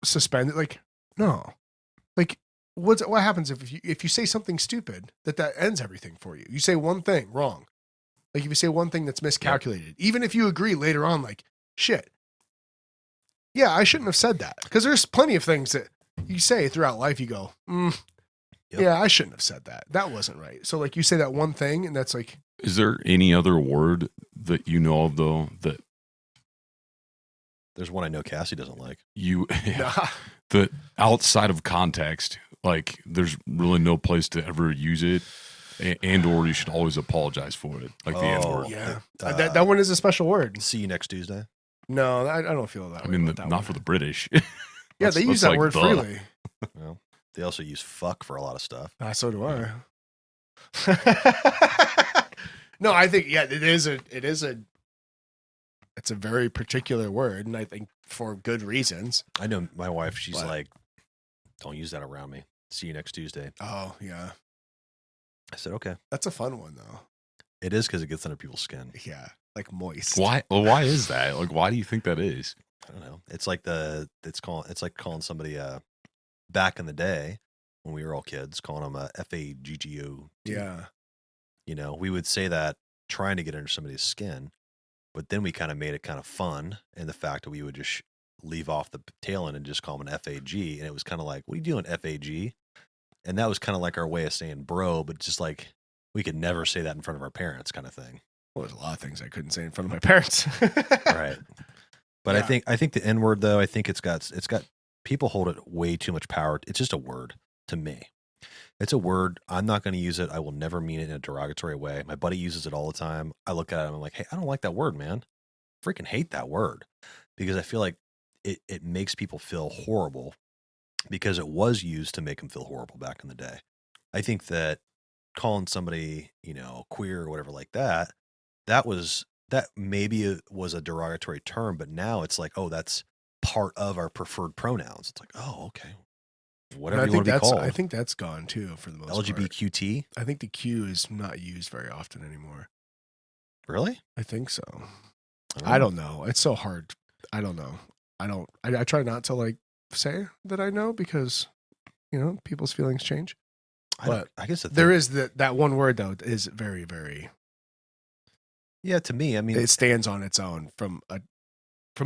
suspended? Like, no. Like, what happens if you say something stupid that ends everything for you? You say one thing wrong. Like, if you say one thing that's miscalculated, even if you agree later on, like, shit. Yeah, I shouldn't have said that. Because there's plenty of things that you say throughout life, you go, yeah, I shouldn't have said that. That wasn't right. So, like, you say that one thing, and that's like. Is there any other word that you know of, though, that. There's one I know Cassie doesn't like. That outside of context, like, there's really no place to ever use it, and or you should always apologize for it, like the N-word. Yeah. That one is a special word. See you next Tuesday. No, I don't feel that way. I mean, about that not one. for the British. Yeah, they use that like word the. freely. Well, they also use fuck for a lot of stuff. So do I. No, I think it's a very particular word, and I think for good reasons. I know my wife, she's like, don't use that around me. See you next Tuesday. Oh, yeah. I said, okay. That's a fun one, though. It is because it gets under people's skin. Yeah, like moist. Why? Well, why is that? Like, why do you think that is? I don't know. It's like calling somebody back in the day when we were all kids, calling them a FAGGO. Yeah. You know, we would say that trying to get under somebody's skin, but then we kind of made it kind of fun in the fact that we would just leave off the tail end and just call them an FAG. And it was kind of like, what are you doing, FAG? And that was kind of like our way of saying bro, but just like we could never say that in front of our parents kind of thing. Well, there's a lot of things I couldn't say in front of my parents. Right. But Yeah. I think the N word though, I think it's got people hold it way too much power. It's just a word to me. It's a word. I'm not going to use it. I will never mean it in a derogatory way. My buddy uses it all the time. I look at it and I'm like, hey, I don't like that word, man. Freaking hate that word, because I feel like it makes people feel horrible because it was used to make them feel horrible back in the day. I think that calling somebody, you know, queer or whatever like that maybe it was a derogatory term, but now it's like, oh, that's part of our preferred pronouns. It's like, oh, okay. Whatever you want to be called. I think that's gone too for the most part. LGBTQT? I think the Q is not used very often anymore. Really? I think so. I don't know. It's so hard. I don't know. I try not to like say that I know because, you know, people's feelings change. But I guess there is that one word though is very, very. Yeah, to me, I mean, it stands on its own from a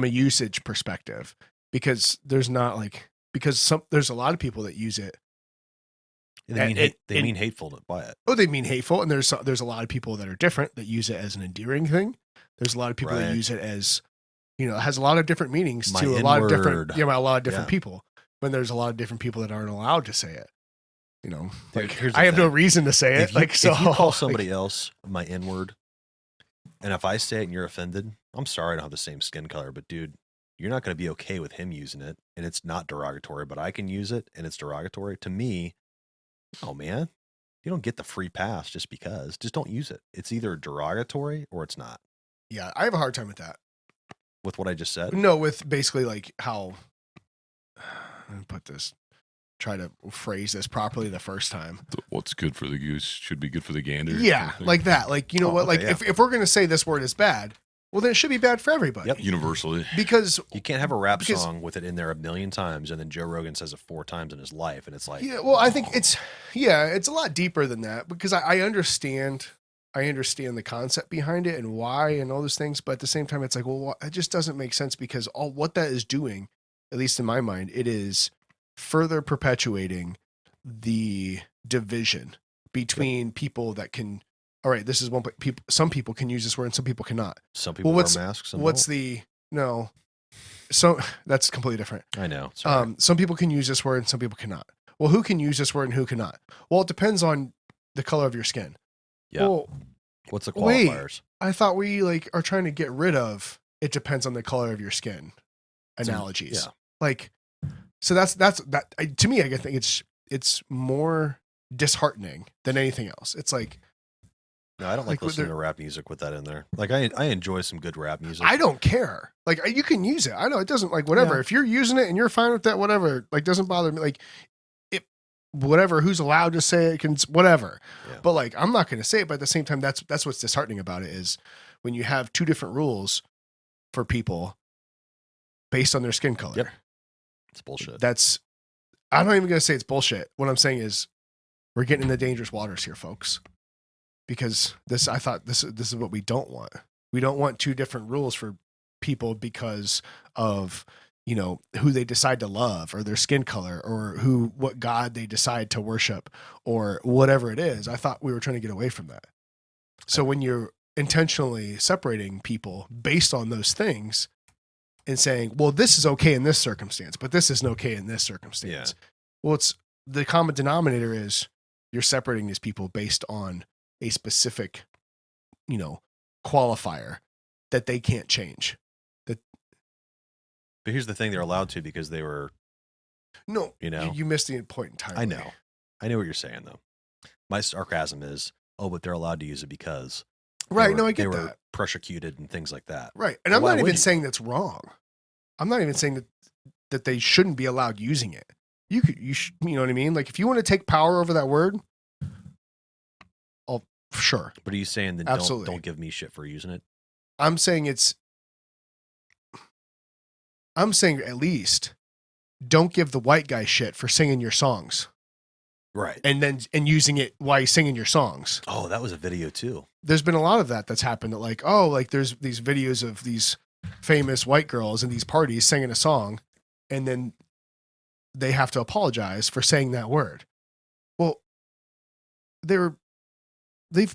usage perspective, because there's not like, because there's a lot of people that use it. They mean hateful by it. Oh, they mean hateful, and there's a lot of people that are different that use it as an endearing thing. There's a lot of people that use it as, you know, it has a lot of different meanings to a lot of different people. When there's a lot of different people that aren't allowed to say it. You know, like I have no reason to say it. If you call somebody else my N-word, and if I say it and you're offended, I'm sorry I don't have the same skin color, but dude, you're not going to be okay with him using it, and it's not derogatory, but I can use it and it's derogatory. To me, oh man, you don't get the free pass just because. Just don't use it. It's either derogatory or it's not. Yeah, I have a hard time with that. With what I just said? No, with basically like how, let me try to phrase this properly the first time. What's good for the goose should be good for the gander. Yeah, like that. Like, you know what? Like, if we're going to say this word is bad, well, then it should be bad for everybody. Yep. Universally. Because you can't have a rap song with it in there 1,000,000 times, and then Joe Rogan says it 4 times in his life, and it's like, yeah. Well, I think it's a lot deeper than that, because I understand the concept behind it and why and all those things, but at the same time, it's like, well, it just doesn't make sense, because what that is doing, at least in my mind, it is further perpetuating the division between people that can. All right, this is one. Some people can use this word and some people cannot. Some people wear masks. So that's completely different. I know. Some people can use this word and some people cannot. Well, who can use this word and who cannot? Well, it depends on the color of your skin. Yeah. Well, what's the qualifiers? Wait, I thought we are trying to get rid of it depends on the color of your skin analogies. Yeah. Like, so that's to me, I think it's more disheartening than anything else. It's like, no, I don't like listening to rap music with that in there. Like, I enjoy some good rap music. I don't care. Like, you can use it. I know it doesn't, like, whatever. Yeah. If you're using it and you're fine with that, whatever, like, doesn't bother me. Like, whatever, who's allowed to say it can, whatever. Yeah. But like, I'm not going to say it. But at the same time, that's what's disheartening about it, is when you have 2 different rules for people based on their skin color. Yep. It's bullshit. I'm not even going to say it's bullshit. What I'm saying is we're getting into dangerous waters here, folks. Because I thought this is what we don't want. We don't want 2 different rules for people because of, you know, who they decide to love or their skin color or what God they decide to worship or whatever it is. I thought we were trying to get away from that. So when you're intentionally separating people based on those things and saying, well, this is okay in this circumstance, but this isn't okay in this circumstance. Yeah. Well, it's the common denominator is you're separating these people based on a specific, you know, qualifier that they can't change. But here's the thing: they're allowed to because they were No, You know? you missed the point entirely. I know what you're saying though. My sarcasm is, oh, but they're allowed to use it because Right. I get they were that. persecuted and things like that. Right. And Well, I'm why not would even you? saying that's wrong. I'm not even saying that they shouldn't be allowed using it. You know what I mean? Like if you want to take power over that word, sure. But are you saying that don't give me shit for using it? I'm saying at least don't give the white guy shit for singing your songs. Right. And using it while he's singing your songs. Oh, that was a video too. There's been a lot of that's happened that like there's these videos of these famous white girls in these parties singing a song and then they have to apologize for saying that word. Well, they've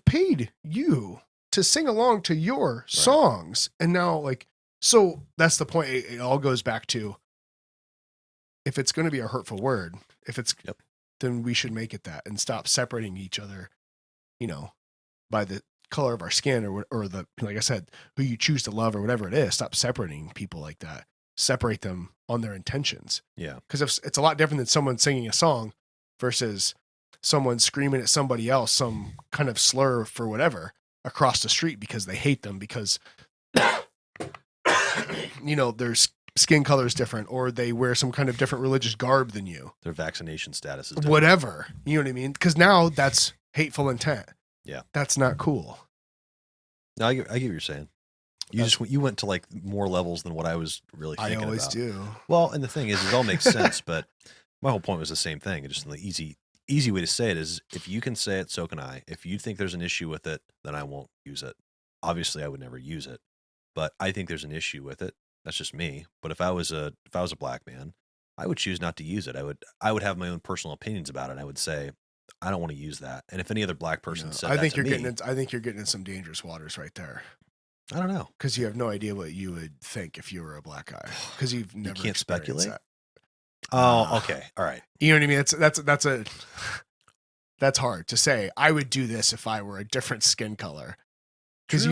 paid you to sing along to your songs. And now so that's the point. It all goes back to if it's going to be a hurtful word, then we should make it that and stop separating each other, by the color of our skin or the, like I said, who you choose to love or whatever it is. Stop separating people like that. Separate them on their intentions. Yeah. Because it's a lot different than someone singing a song versus someone screaming at somebody else some kind of slur for whatever across the street because they hate them because, their skin color is different or they wear some kind of different religious garb than you. Their vaccination status is different. Whatever. You know what I mean? Because now that's hateful intent. Yeah. That's not cool. No, I get what you're saying. You went to like more levels than what I was really thinking about. I always do. Well, and the thing is, it all makes sense, but my whole point was the same thing. Just the easy way to say it is if you can say it, so can I. If you think there's an issue with it, then I won't use it. Obviously, I would never use it, but I think there's an issue with it. That's just me. But if I was a black man, I would choose not to use it. I would have my own personal opinions about it. I would say, I don't want to use that. And if any other black person said I that think to you're me, I think you're getting in some dangerous waters right there. I don't know. Because you have no idea what you would think if you were a black guy. Because you've never you can't speculate. That. Oh, okay. All right. You know what I mean? That's hard to say. I would do this if I were a different skin color. Because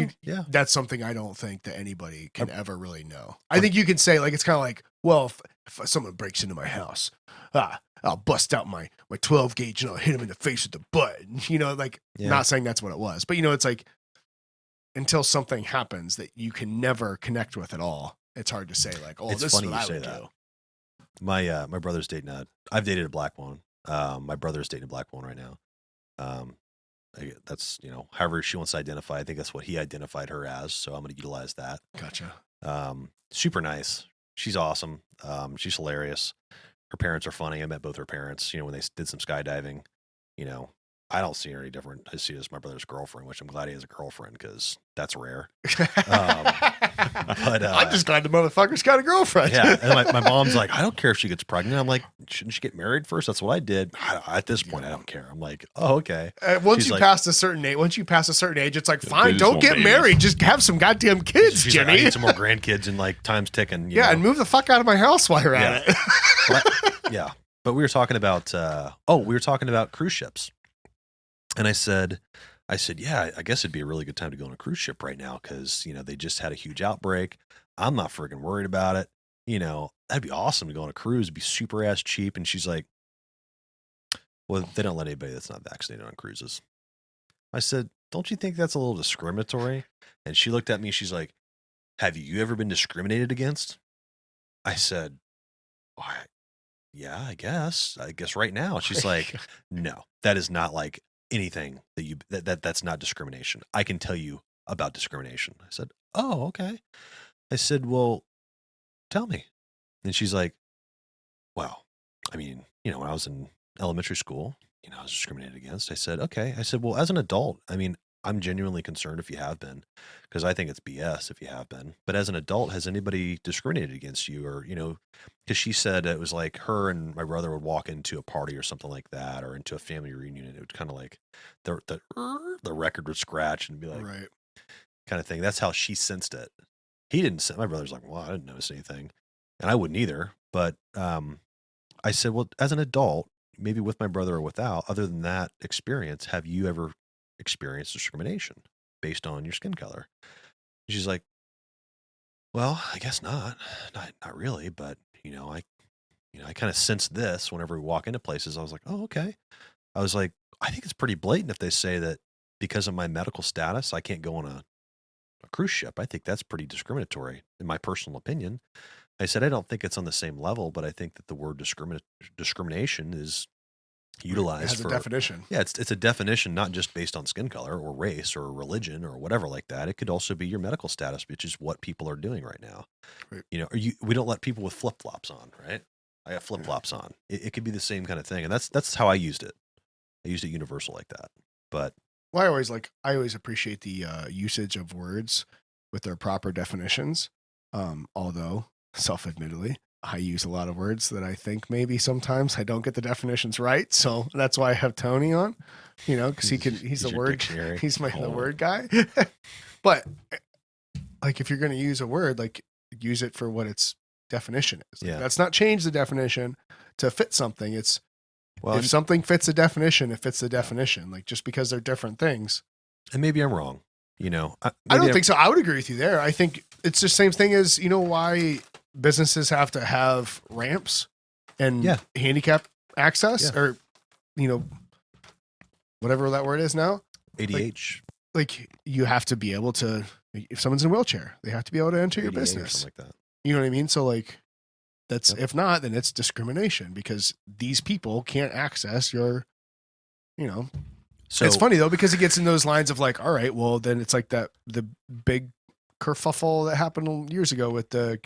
that's something I don't think that anybody can ever really know. I think you can say it's kind of like, well, if someone breaks into my house, I'll bust out my 12 gauge and I'll hit him in the face with the butt. Not saying that's what it was, but it's like until something happens that you can never connect with at all, it's hard to say it's this funny is what you I would say that. do. My brother's dating I've dated a black woman. My brother's dating a black woman right now. That's, however she wants to identify. I think that's what he identified her as. So I'm going to utilize that. Gotcha. Super nice. She's awesome. She's hilarious. Her parents are funny. I met both her parents, when they did some skydiving, I don't see her any different. I see her as my brother's girlfriend, which I'm glad he has a girlfriend because that's rare. But I'm just glad the motherfucker's got a girlfriend. Yeah. And my mom's like, I don't care if she gets pregnant. I'm like, shouldn't she get married first? That's what I did. At this point, I don't care. I'm like, oh, okay. Once you pass a certain age, it's like, fine, don't get married. Just have some goddamn kids, she's Jimmy. Like, I need some more grandkids and time's ticking. You know? And move the fuck out of my house while you're at it. But we were talking about cruise ships. And I said, yeah, I guess it'd be a really good time to go on a cruise ship right now because, they just had a huge outbreak. I'm not freaking worried about it. That'd be awesome to go on a cruise. It'd be super ass cheap. And she's like, well, they don't let anybody that's not vaccinated on cruises. I said, don't you think that's a little discriminatory? And she looked at me. She's like, have you ever been discriminated against? I said, yeah, I guess right now. She's like, no, that is not like anything that's not discrimination. I can tell you about discrimination. I said, oh, okay. I said, well, tell me. And she's like, well, I mean, when I was in elementary school, I was discriminated against. I said, okay. I said, well, as an adult, I mean, I'm genuinely concerned if you have been, because I think it's BS if you have been. But as an adult, has anybody discriminated against you? Or, because she said it was like her and my brother would walk into a party or something like that, or into a family reunion, and it would kind of like the record would scratch and be like, right, kind of thing. That's how she sensed it. He didn't. My brother's like, well, I didn't notice anything, and I wouldn't either. But I said, well, as an adult, maybe with my brother or without, other than that experience, have you ever experienced discrimination based on your skin color? And she's like, well, I guess not really, but I kind of sensed this whenever we walk into places. I was like, oh, okay. I was like, I think it's pretty blatant if they say that because of my medical status, I can't go on a cruise ship. I think that's pretty discriminatory, in my personal opinion. I said, I don't think it's on the same level, but I think that the word discrimination is utilized it has for a definition. Yeah, it's a definition, not just based on skin color or race or religion or whatever like that. It could also be your medical status, which is what people are doing right now. Right. We don't let people with flip flops on, right? I have flip flops on. It could be the same kind of thing, and that's how I used it. I used it universal like that. But I always appreciate the usage of words with their proper definitions. Although self-admittedly, I use a lot of words that I think maybe sometimes I don't get the definitions right. So that's why I have Tony on, because he's the word, dictionary. he's the word guy. But like, if you're going to use a word, like, use it for what its definition is. Like, let's not change the definition to fit something. If something fits a definition, it fits the definition. Like, just because they're different things. And maybe I'm wrong. I don't think so. I would agree with you there. I think it's the same thing as, why businesses have to have ramps and handicap access or, whatever that word is now. ADH. Like, you have to be able to, if someone's in a wheelchair, they have to be able to enter your business. Or something like that. You know what I mean? So like, that's, if not, then it's discrimination because these people can't access your, So it's funny though, because it gets in those lines of like, all right, well then it's like the big kerfuffle that happened years ago with the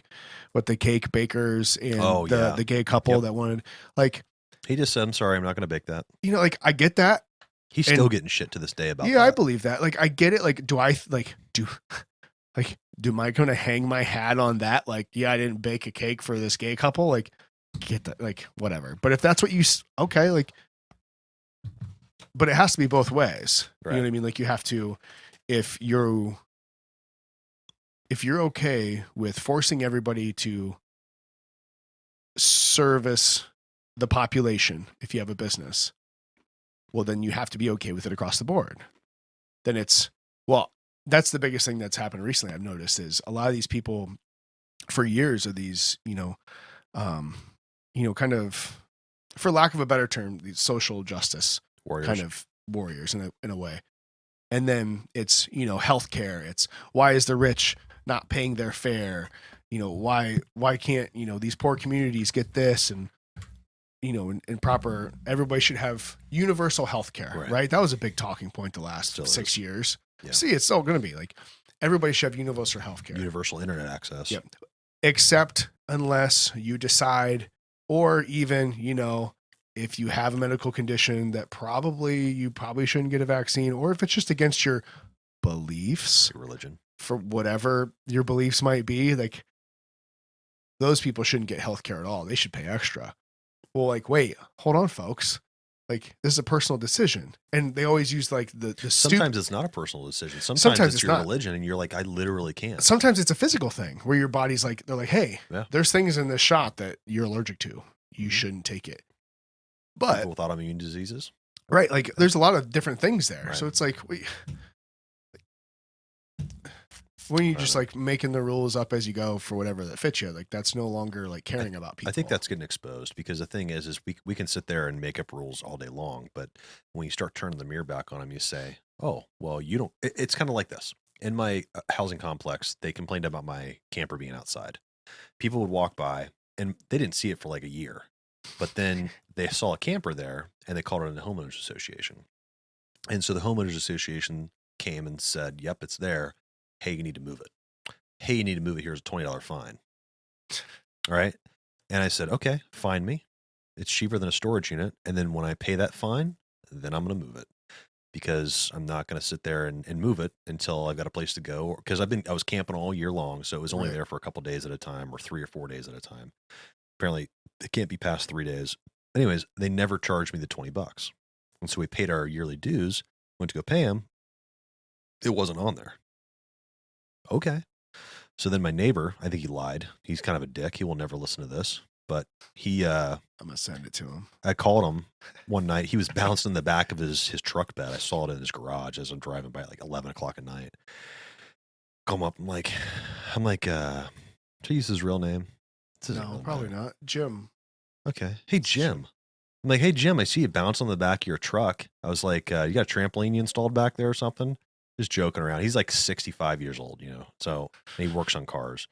cake bakers and the gay couple that wanted, like, he just said, I'm sorry, I'm not going to bake that. Like, I get that. He's still getting shit to this day about that. Yeah, I believe that. Like, I get it. Like, am I going to hang my hat on that? Like, yeah, I didn't bake a cake for this gay couple. Like, get that, like, whatever. But if that's what okay, like, but it has to be both ways. Right. You know what I mean? Like, you have to, if you're okay with forcing everybody to service the population, if you have a business, well, then you have to be okay with it across the board. Then that's the biggest thing that's happened recently. I've noticed is a lot of these people for years are these, kind of, for lack of a better term, these social justice warriors. Kind of warriors in a way. And then it's, healthcare. It's why is the rich not paying their fare? Why can't, these poor communities get this? And, and proper, everybody should have universal healthcare, right? That was a big talking point the last 6 years. Yeah. See, it's still going to be like, everybody should have universal healthcare. Universal internet access. Yep. Except unless you decide, or even, if you have a medical condition that you probably shouldn't get a vaccine, or if it's just against your beliefs, your religion, for whatever your beliefs might be, like, those people shouldn't get healthcare at all. They should pay extra. Well, like, wait, hold on, folks. Like, this is a personal decision. And they always use like the sometimes it's not a personal decision. Sometimes it's your religion and you're like, I literally can't. Sometimes it's a physical thing where your body's like, they're like, hey, there's things in this shot that you're allergic to. You shouldn't take it. But people with autoimmune diseases. Right. Like, there's a lot of different things there. Right. So it's like, when you just like making the rules up as you go for whatever that fits you, like, that's no longer like caring about people. I think that's getting exposed because the thing is we can sit there and make up rules all day long, but when you start turning the mirror back on them, you say, oh, well, you don't. It's kind of like this. In my housing complex, they complained about my camper being outside. People would walk by and they didn't see it for like a year, but then they saw a camper there and they called it in the homeowners association. And so the homeowners association came and said, yep, it's there. Hey, you need to move it. Hey, you need to move it. Here's a $20 fine. All right. And I said, okay, fine me. It's cheaper than a storage unit. And then when I pay that fine, then I'm going to move it because I'm not going to sit there and move it until I've got a place to go. Because I was camping all year long. So it was only there for a couple days at a time or 3 or 4 days at a time. Apparently it can't be past 3 days. Anyways, they never charged me the $20. And so we paid our yearly dues, went to go pay them. It wasn't on there. Okay. So then my neighbor, I think he lied. He's kind of a dick. He will never listen to this, but he, I'm going to send it to him. I called him one night. He was bounced in the back of his truck bed. I saw it in his garage as I'm driving by at like 11 o'clock at night. Come up. I'm like, should I use his real name? No, probably not. Jim. Okay. Hey, Jim. I'm like, hey, Jim, I see you bounce on the back of your truck. I was like, you got a trampoline you installed back there or something? Just joking around. He's like 65 years old, so and he works on cars.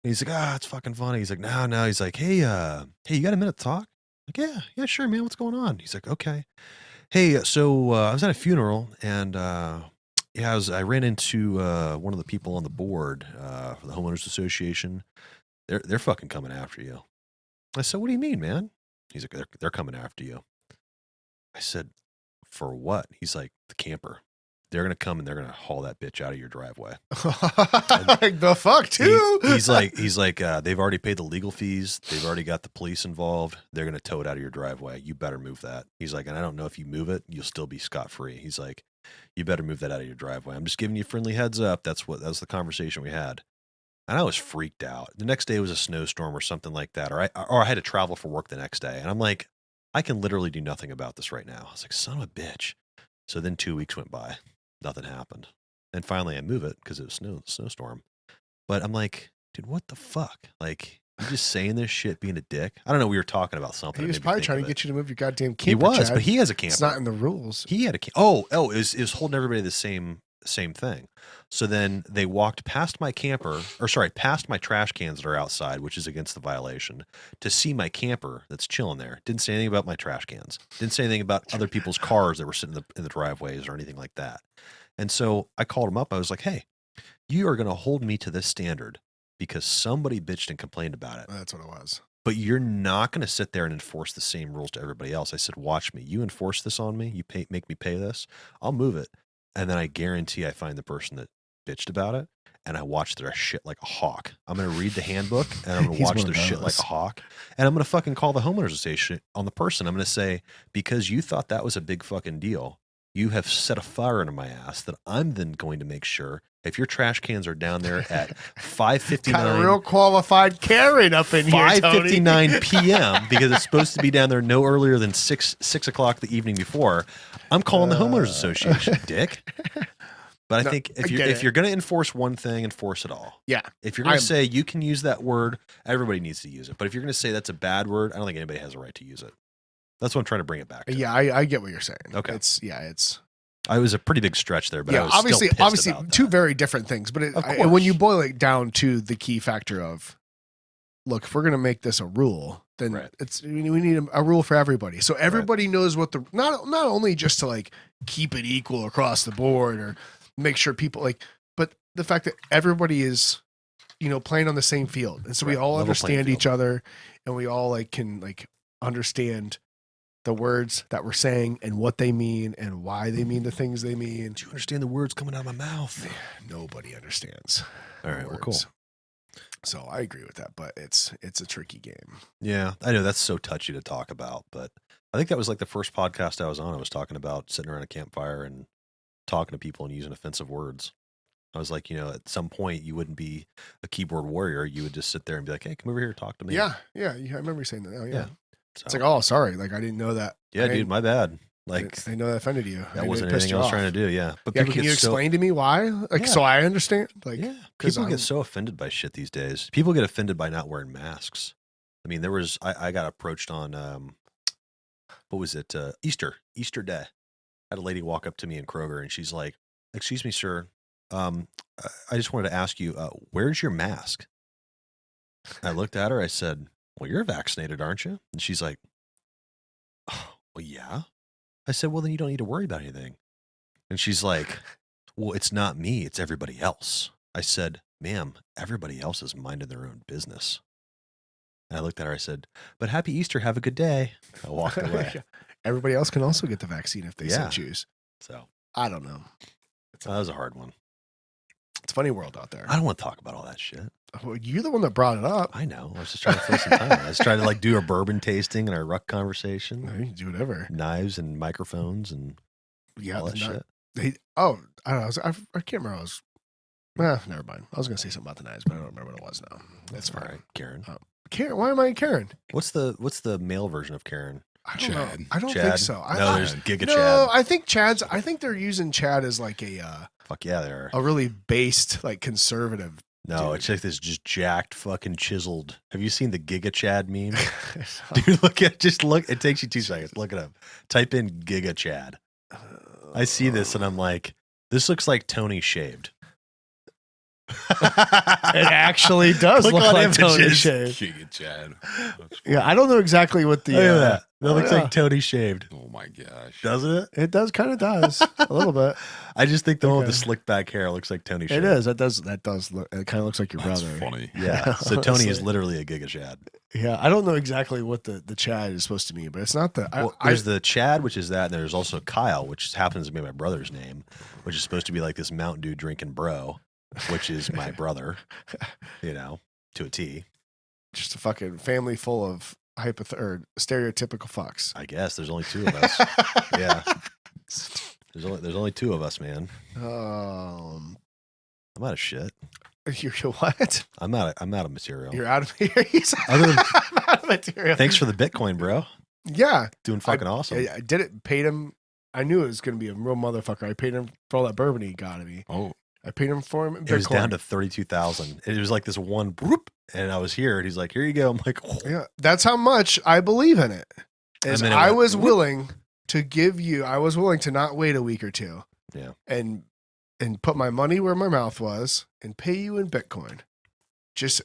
And he's like, it's fucking funny. He's like, no. He's like, hey, you got a minute to talk? I'm like, yeah, sure, man. What's going on? He's like, okay. Hey, so I was at a funeral and I ran into one of the people on the board for the homeowners association. They're fucking coming after you. I said, what do you mean, man? He's like, they're coming after you. I said, for what? He's like, the camper. They're gonna come and they're gonna haul that bitch out of your driveway. Like the fuck too. He's like, they've already paid the legal fees. They've already got the police involved. They're gonna tow it out of your driveway. You better move that. He's like, and I don't know if you move it, you'll still be scot-free. He's like, you better move that out of your driveway. I'm just giving you a friendly heads up. That was the conversation we had. And I was freaked out. The next day was a snowstorm or something like that. Or I had to travel for work the next day. And I'm like, I can literally do nothing about this right now. I was like, son of a bitch. So then 2 weeks went by. Nothing happened. And finally I move it because it was snowstorm. But I'm like, dude, what the fuck? Like, you just saying this shit, being a dick? I don't know. We were talking about something. He was probably trying to get you to move your goddamn camper. He was, Chad. but he has a camper. It's not in the rules. He had a camper. It was holding everybody the same thing. So then they walked past my past my trash cans that are outside, which is against the violation, to see my camper that's chilling there. Didn't say anything about my trash cans. Didn't say anything about other people's cars that were sitting in the driveways or anything like that. And so I called him up. I was like, hey, you are going to hold me to this standard because somebody bitched and complained about it. That's what it was. But you're not going to sit there and enforce the same rules to everybody else. I said, watch me. You enforce this on me. You make me pay this. I'll move it. And then I guarantee I find the person that bitched about it and I watch their shit like a hawk. I'm going to read the handbook and I'm going to watch their shit like a hawk. And I'm going to fucking call the homeowners association on the person. I'm going to say, because you thought that was a big fucking deal, you have set a fire under my ass that I'm then going to make sure if your trash cans are down there at 5:59, got a real qualified Karen up in here, 5:59 p.m. because it's supposed to be down there no earlier than 6 o'clock the evening before. I'm calling the homeowners association, dick. But I think if you're going to enforce one thing, enforce it all. Yeah. If you're going to say you can use that word, everybody needs to use it. But if you're going to say that's a bad word, I don't think anybody has a right to use it. That's what I'm trying to bring it back to. Yeah, I get what you're saying. Okay. I was a pretty big stretch there, but I was obviously still pissed about two that. very different things. But when you boil it down to the key factor of, look, if we're going to make this a rule, then we need a rule for everybody. So everybody knows what not only just to like keep it equal across the board or make sure people but the fact that everybody is, playing on the same field. And so we all understand each other and we all can understand the words that we're saying and what they mean and why they mean the things they mean. Do you understand the words coming out of my mouth? Nobody understands. All right, well, cool. So I agree with that, but it's a tricky game. Yeah, I know that's so touchy to talk about, but I think that was like the first podcast I was on. I was talking about sitting around a campfire and talking to people and using offensive words. I was like, at some point you wouldn't be a keyboard warrior. You would just sit there and be like, hey, come over here, talk to me. Yeah. I remember you saying that. Oh, yeah. So, it's like, oh, sorry. Like, I didn't know that. Yeah, dude, my bad. Like, I know that offended you. That wasn't anything I was trying to do. Yeah. But can you explain to me why? So I understand. People get so offended by shit these days. People get offended by not wearing masks. I mean, I got approached on, what was it? Easter Day. I had a lady walk up to me in Kroger and she's like, excuse me, sir. I just wanted to ask you, where's your mask? I looked at her. I said, well, you're vaccinated, aren't you? And she's like, oh, well, yeah. I said, well, then you don't need to worry about anything. And she's like, well, it's not me. It's everybody else. I said, ma'am, everybody else is minding their own business. And I looked at her. I said, but happy Easter. Have a good day. I walked away. Everybody else can also get the vaccine if they so choose. So I don't know. That was a hard one. It's a funny world out there. I don't want to talk about all that shit. Well, you're the one that brought it up. I know. I was just trying to fill some time. I was trying to do a bourbon tasting and our ruck conversation. No, you can do whatever. Knives and microphones and all that shit. I don't know. I can't remember. Never mind. I was going to say something about the knives, but I don't remember what it was now. That's fine. All right, Karen. Karen? Why am I Karen? What's the male version of Karen? I don't know. I don't Chad? think so. There's Giga Chad. No, I think they're using Chad as like a fuck yeah, they're a really based, like conservative No, Dude. it's like this just jacked, fucking chiseled. Have you seen the Giga Chad meme? Dude, look. It takes you 2 seconds. Look it up. Type in Giga Chad. I see this and I'm like, this looks like Tony shaved. It actually does Click look on like Tony images. shaved. Giga Chad. Yeah, I don't know exactly what the. Look at that. That looks yeah. like Tony shaved. Oh my gosh. Doesn't it? It does kind of does a little bit. I just think the one with the Okay. slick back hair looks like Tony shaved. It is. That does look. It kind of looks like your That's brother. funny. Yeah. So Tony is Honestly. literally a Giga Chad. Yeah, I don't know exactly what the Chad is supposed to mean, but it's not the. Well, there's the Chad, which is that, and there's also Kyle, which happens to be my brother's name, which is supposed to be like this Mountain Dew drinking bro, which is my brother, you know, to a T. Just a fucking family full of or stereotypical fucks. I guess there's only 2 of us. Yeah. There's only 2 of us, man. I'm out of shit. You're what? I'm out of material. You're out of here. Other than- I'm out of material. Thanks for the Bitcoin, bro. Yeah, Doing fucking awesome. I did it. Paid him. I knew it was going to be a real motherfucker. I paid him for all that bourbon he got to me. Oh, I paid him for him. In It was Bitcoin. down to 32,000. It was like this one, whoop, and I was here, and he's like, "Here you go." I'm like, oh. Yeah, that's how much I believe in it. Is And then it I went, was whoop. willing to give you. I was willing to not wait a week or 2. Yeah. And put my money where my mouth was and pay you in Bitcoin.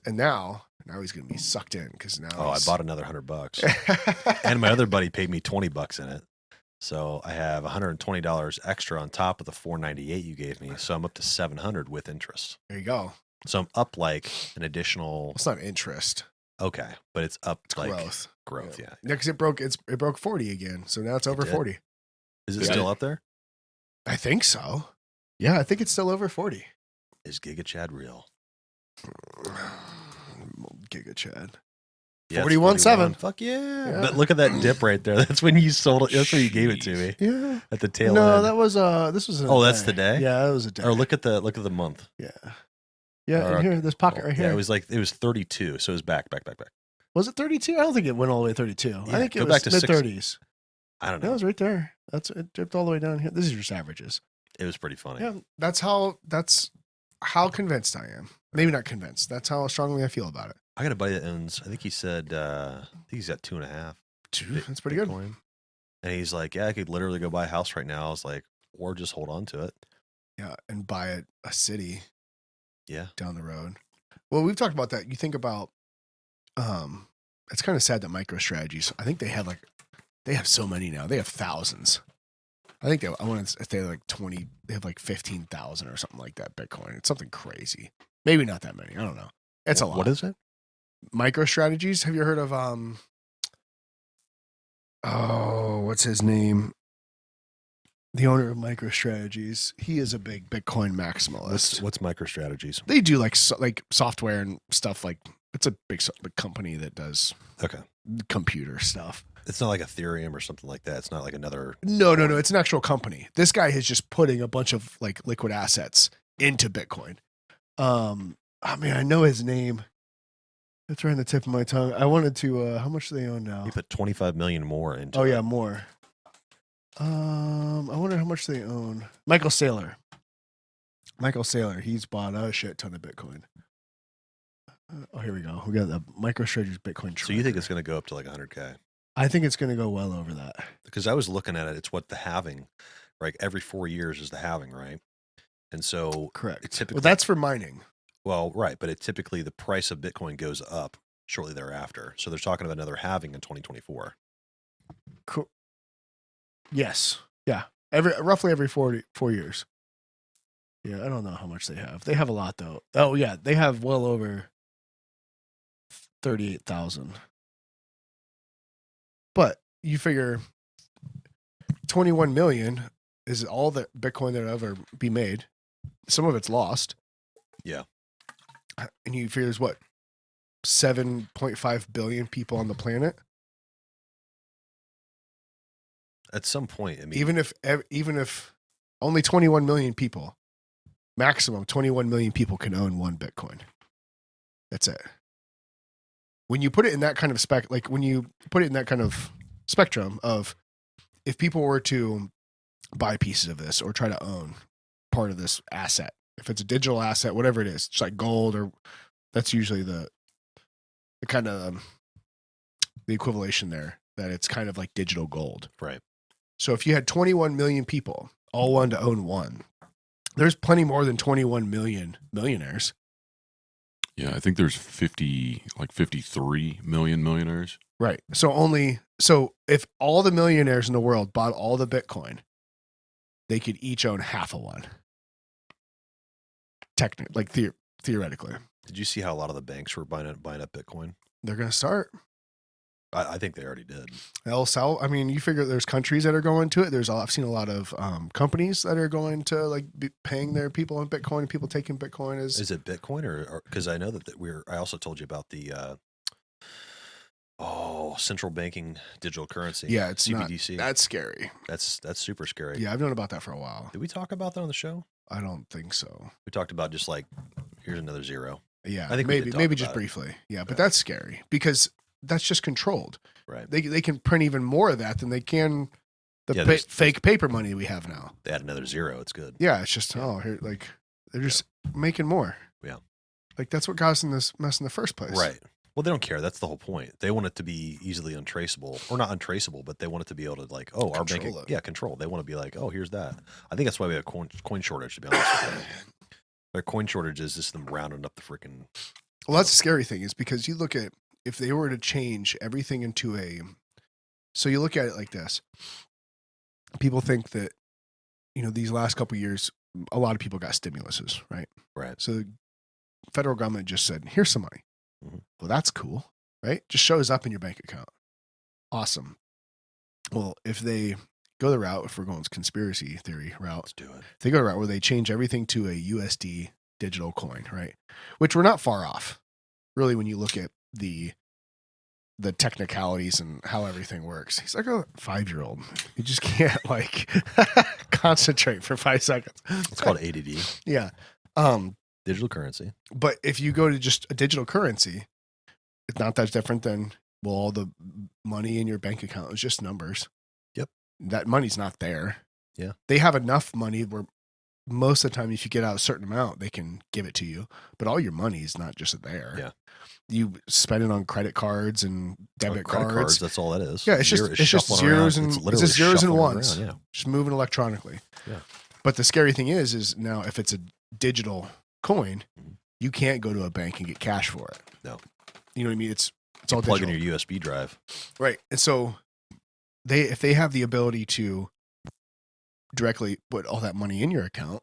Now he's gonna be sucked in because now. I bought another $100, and my other buddy paid me $20 in it, so I have $120 extra on top of the $498 you gave me. So I'm up to $700 with interest. There you go. So I'm up like an additional. It's not interest. Okay, but it's up It's like growth. growth. Yeah. Yeah, because it broke 40 again. So now it's over did? 40. Is it Yeah. still up there? I think so. Yeah, I think it's still over 40. Is Giga Chad real? Giga Chad. Yeah, it's 41.7. Fuck yeah. Yeah. But look at that dip right there. That's when you sold it. That's when you gave it to me Yeah. at the tail No, end. that was this was. Oh, that's the day? Yeah, that was a day. Or look at the month. Yeah. Yeah, Or- and here, this pocket right here. Yeah, it was 32. So it was back. Was it 32? I don't think it went all the way 32. Yeah, I think it go was back to mid 60. 30s. I don't That know. was right there. It dipped all the way down here. This is your averages. It was pretty funny. Yeah, that's how convinced I am. Maybe not convinced. That's how strongly I feel about it. I got a buddy that owns, I think he said, I think he's got 2.5. That's pretty good. Bitcoin. And he's like, yeah, I could literally go buy a house right now. I was like, or just hold on to it. Yeah, and buy a city Yeah. down the road. Well, we've talked about that. You think about, it's kind of sad that MicroStrategies. I think they have so many now. They have thousands. I think I want to say like 20. They have like 15,000 or something like that. Bitcoin. It's something crazy. Maybe not that many. I don't know. It's a lot. What is it? MicroStrategies. Have you heard of what's his name? The owner of MicroStrategies. He is a big Bitcoin maximalist. What's MicroStrategies? They do like software and stuff. Like it's a big company that does Okay. computer stuff. It's not like Ethereum or something like that. It's not like another. No. It's an actual company. This guy is just putting a bunch of like liquid assets into Bitcoin. I mean, I know his name. It's right on the tip of my tongue. I wanted to. How much do they own now? He put 25 million more into. Oh it. yeah, more. I wonder how much they own. Michael Saylor. He's bought a shit ton of Bitcoin. Oh, here we go. We got the MicroStrategies Bitcoin. So you think tracker. it's going to go up to like 100K? I think it's going to go well over that. Because I was looking at it. It's what the halving, like every 4 years is the halving, right? And so Correct. it typically, Well, that's for mining. well, right, but it typically the price of Bitcoin goes up shortly thereafter. So they're talking about another halving in 2024. Cool. Yes. Yeah. Roughly every 4 years. Yeah, I don't know how much they have. They have a lot though. Oh yeah, they have well over 38,000. But you figure 21 million is all the Bitcoin that will ever be made. Some of it's lost. Yeah. And you figure there's what? 7.5 billion people on the planet. At some point, I mean, Even if only 21 million people, maximum 21 million people can own one Bitcoin. That's it. When you put it in that kind of spectrum of if people were to buy pieces of this or try to own part of this asset If it's a digital asset, whatever it is, it's like gold, or that's usually the kind of the equivalation there, that it's kind of like digital gold. Right. So if you had 21 million people all wanted to own one, there's plenty more than 21 million millionaires. Yeah, I think there's 53 million millionaires. Right. So if all the millionaires in the world bought all the Bitcoin, they could each own half of one. Technically, like theoretically. Did you see how a lot of the banks were buying up Bitcoin? They're going to start. I think they already did. They'll sell. I mean, you figure there's countries that are going to it. I've seen a lot of companies that are going to like be paying their people in Bitcoin, and people taking Bitcoin as. Is it Bitcoin or because I know that I also told you about the central banking digital currency. Yeah, it's CBDC. That's scary. That's super scary. Yeah, I've known about that for a while. Did we talk about that on the show? I don't think so. We talked about just like here's another zero. Yeah, I think maybe just briefly. Yeah, but that's scary because that's just controlled. Right. They can print even more of that than they can the fake paper money we have now. They add another zero. It's good. Yeah, it's just here like they're just making more. Yeah. Like that's what got us in this mess in the first place. Right. Well, they don't care. That's the whole point. They want it to be easily untraceable, or not untraceable, but they want it to be able to like, our bank, control. They want to be like, here's that. I think that's why we have coin shortage. To be honest with you, their coin shortage is just them rounding up the freaking. Well, that's the scary thing is because you look at if they were to change everything into so you look at it like this. People think that these last couple of years, a lot of people got stimuluses, right? Right. So the federal government just said, here's some money. Mm-hmm. Well, that's cool, right? Just shows up in your bank account. Awesome. Well, if they go the route, if we're going conspiracy theory route, let's do it. If they go the route where they change everything to a USD digital coin, right? Which we're not far off, really, when you look at the technicalities and how everything works. He's like a 5-year-old. You just can't like concentrate for 5 seconds. It's called ADD. Yeah. Digital currency. But if you go to just a digital currency, it's not that different than all the money in your bank account is just numbers. Yep. That money's not there. Yeah. They have enough money where most of the time, if you get out a certain amount, they can give it to you. But all your money is not just there. Yeah. You spend it on credit cards and debit cards. That's all that is. Yeah, it's just zeros and ones. Yeah. Just moving electronically. Yeah. But the scary thing is now if it's a digital coin, you can't go to a bank and get cash for it. No. You know what I mean? It's all plug digital. in your USB drive. Right. And so if they have the ability to directly put all that money in your account,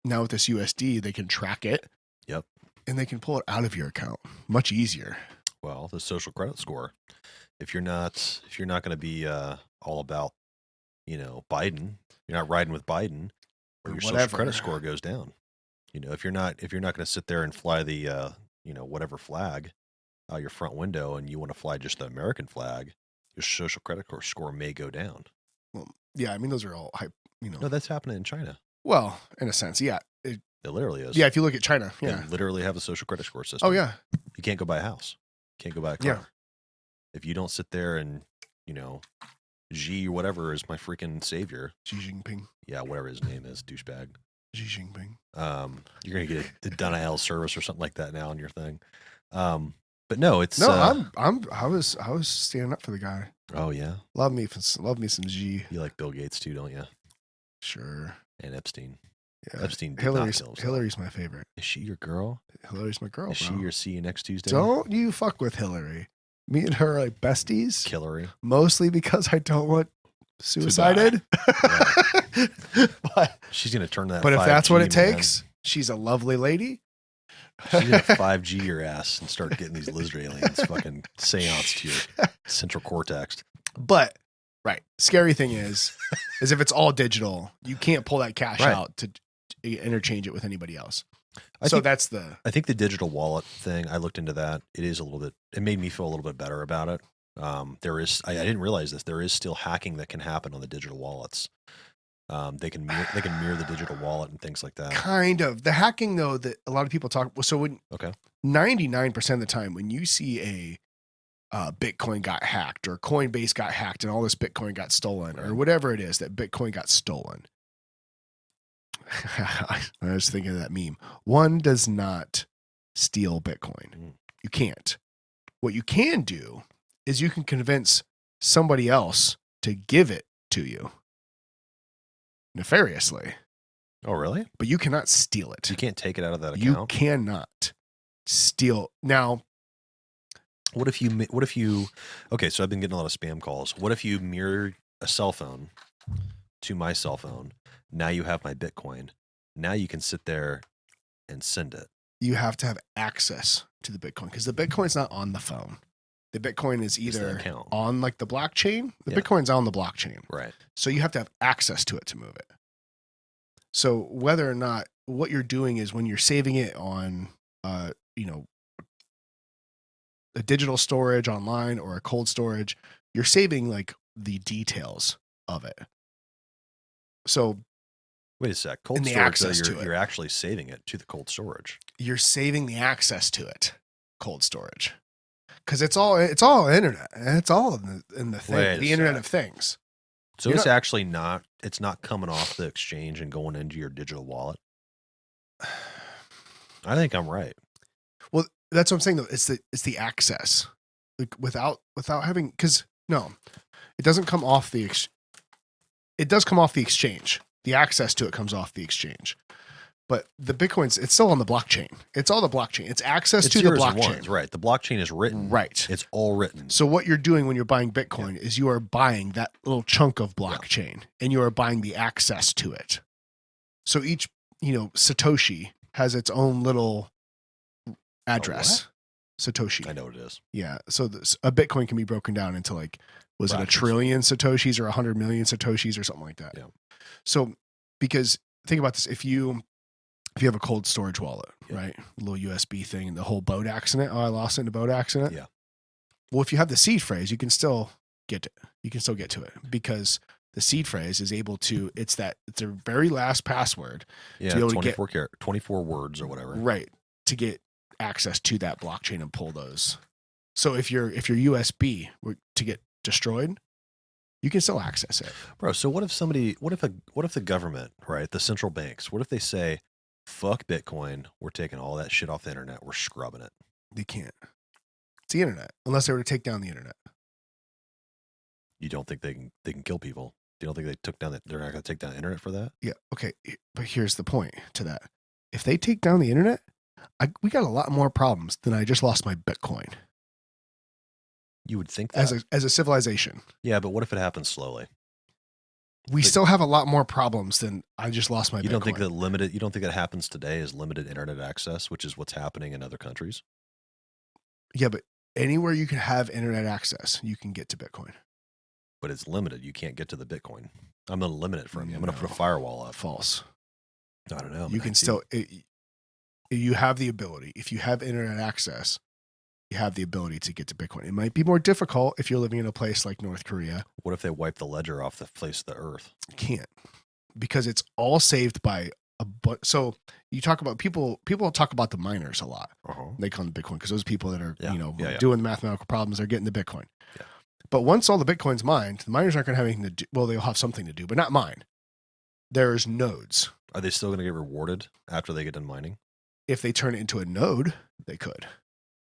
now with this USD, they can track it. Yep. And they can pull it out of your account much easier. Well, the social credit score. If you're not going to be all about, Biden, you're not riding with Biden, or your social credit score goes down. If you're not going to sit there and fly the whatever flag out your front window, and you want to fly just the American flag, your social credit score may go down. Well, yeah, I mean those are all hype. No, that's happening in China. Well, in a sense, yeah. It literally is. Yeah, if you look at China, yeah. They literally have a social credit score system. Oh, yeah. You can't go buy a house. You can't go buy a car. Yeah. If you don't sit there and, Xi whatever is my freaking savior. Xi Jinping. Yeah, whatever his name is, douchebag. Xi Jinping. You're going to get a denial service or something like that now on your thing. But no, it's... No, I was standing up for the guy. Oh, yeah? Love me some Xi. You like Bill Gates too, don't you? Sure. And Epstein. Yeah. Epstein. Hillary's my favorite. Is she your girl? Hillary's my girl. Is she your see you next Tuesday? Don't you fuck with Hillary. Me and her are like besties. Hillary. Mostly because I don't want suicided. But she's gonna turn that. But if 5G, that's what it takes, she's a lovely lady. She's gonna 5G your ass and start getting these lizard aliens fucking seance to your central cortex. But right, scary thing is if it's all digital, you can't pull that cash out to interchange it with anybody else. I think the digital wallet thing, I looked into that. It made me feel a little bit better about it. I didn't realize this. There is still hacking that can happen on the digital wallets. They can mirror the digital wallet and things like that. Kind of. The hacking though that a lot of people talk. So when 99% of the time when you see a Bitcoin got hacked or Coinbase got hacked and all this Bitcoin got stolen or whatever it is that Bitcoin got stolen, I was thinking of that meme. One does not steal Bitcoin. You can't. What you can do is you can convince somebody else to give it to you nefariously. Oh, really? But you cannot steal it. You can't take it out of that account? You cannot steal. Now, what if you, okay, so I've been getting a lot of spam calls. What if you mirror a cell phone to my cell phone? Now you have my Bitcoin. Now you can sit there and send it. You have to have access to the Bitcoin because the Bitcoin's not on the phone. The Bitcoin is either on like the blockchain. The Bitcoin's on the blockchain. Right. So you have to have access to it to move it. So whether or not what you're doing is when you're saving it on, a digital storage online or a cold storage, you're saving like the details of it. So wait a sec. Cold storage, you're actually saving it to the cold storage. You're saving the access to it. Cold storage. Because it's all internet. It's all in the thing, the Internet of Things. So it's actually not. It's not coming off the exchange and going into your digital wallet. I think I'm right. Well, that's what I'm saying though. It's the access, like without having, because no, it doesn't come off the. It does come off the exchange. The access to it comes off the exchange. But the Bitcoin's, it's still on the blockchain. It's all the blockchain. It's access to the blockchain. Right. The blockchain is written. Right. It's all written. So what you're doing when you're buying Bitcoin is you are buying that little chunk of blockchain and you are buying the access to it. So each, Satoshi has its own little address. Satoshi. I know what it is. Yeah. So a Bitcoin can be broken down into like, was it 1 trillion Satoshis or 100 million Satoshis or something like that? Yeah. So because think about this, if you have a cold storage wallet, right? A little USB thing and the whole boat accident. Oh, I lost it in a boat accident. Yeah. Well, if you have the seed phrase, you can still get to it because the seed phrase is able to, it's their very last password. Yeah. To be able 24 24 words or whatever. Right. To get access to that blockchain and pull those. So if your USB were to get destroyed, you can still access it. Bro, so what if the government, right, the central banks, what if they say, fuck Bitcoin, we're taking all that shit off the internet, we're scrubbing it? They can't. It's the internet, unless they were to take down the internet. You don't think they can kill people? You don't think they're not going to take down the internet for that? Yeah, okay, but here's the point to that. If they take down the internet, we got a lot more problems than I just lost my Bitcoin. You would think that. As a civilization. Yeah, but what if it happens slowly? We still have a lot more problems than I just lost my Bitcoin. You don't think that happens today is limited internet access, which is what's happening in other countries? Yeah, but anywhere you can have internet access, you can get to Bitcoin. But it's limited. You can't get to the Bitcoin. I'm going to limit it from you. I'm going to put a firewall up. False. I don't know. You can still, you have the ability. If you have internet access, you have the ability to get to Bitcoin. It might be more difficult if you're living in a place like North Korea. What if they wipe the ledger off the face of the earth? You can't, because it's all saved by so you talk about people talk about the miners a lot. They call them Bitcoin because those people that are doing the mathematical problems are getting the Bitcoin. Yeah. But once all the Bitcoin's mined, the miners aren't going to have anything to do. Well, they'll have something to do, but not mine. There's nodes. Are they still going to get rewarded after they get done mining? If they turn it into a node, they could.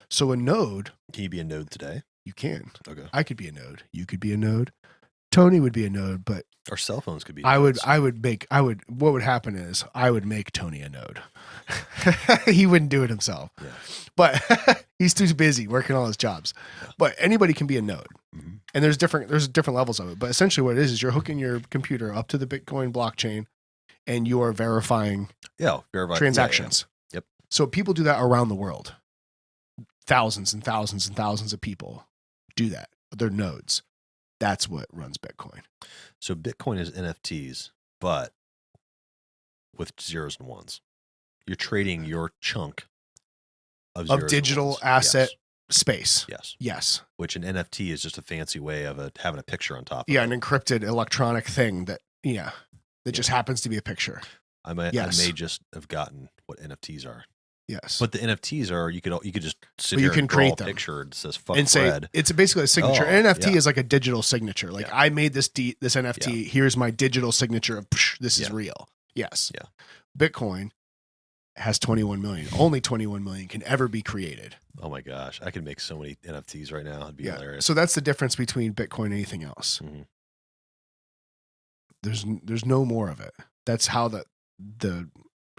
So a node. Can you be a node today? You can. Okay. I could be a node. You could be a node. Tony would be a node, but our cell phones could be. What would happen is I would make Tony a node. He wouldn't do it himself, but he's too busy working all his jobs. Yeah. But anybody can be a node, and there's different levels of it. But essentially, what it is you're hooking your computer up to the Bitcoin blockchain, and you are verifying transactions. Yeah. Yep. So people do that around the world. Thousands and thousands and thousands of people do that. They're nodes. That's what runs Bitcoin. So Bitcoin is NFTs, but with zeros and ones. You're trading your chunk of digital asset space. Yes. Yes. Which an NFT is just a fancy way of having a picture on top of it. Yeah, an encrypted electronic thing that just happens to be a picture. I may just have gotten what NFTs are. Yes. But the NFTs are you could just sit here and draw a picture that says fuck and Fred. Say it's basically a signature. An NFT is like a digital signature. Like I made this NFT. Here's my digital signature of this is real. Yes. Yeah. Bitcoin has 21 million. Only 21 million can ever be created. Oh my gosh. I could make so many NFTs right now. It'd be hilarious. So that's the difference between Bitcoin and anything else. Mhm. There's no more of it. That's how the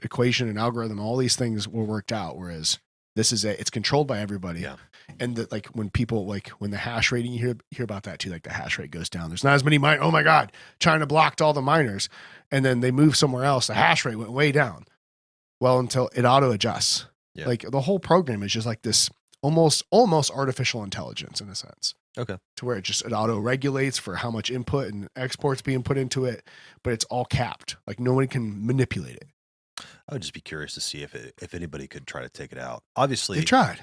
equation and algorithm, all these things were worked out. Whereas this is it's controlled by everybody. Yeah. And that, like, when people, like, when the hash rate, and you hear about that too, like the hash rate goes down. There's not as many oh my God, China blocked all the miners, and then they moved somewhere else. The hash rate went way down. Well, until it auto adjusts. Yeah. Like, the whole program is just like this almost artificial intelligence in a sense. Okay. To where it auto regulates for how much input and exports being put into it, but it's all capped. Like, nobody can manipulate it. I would just be curious to see if anybody could try to take it out. Obviously, They tried.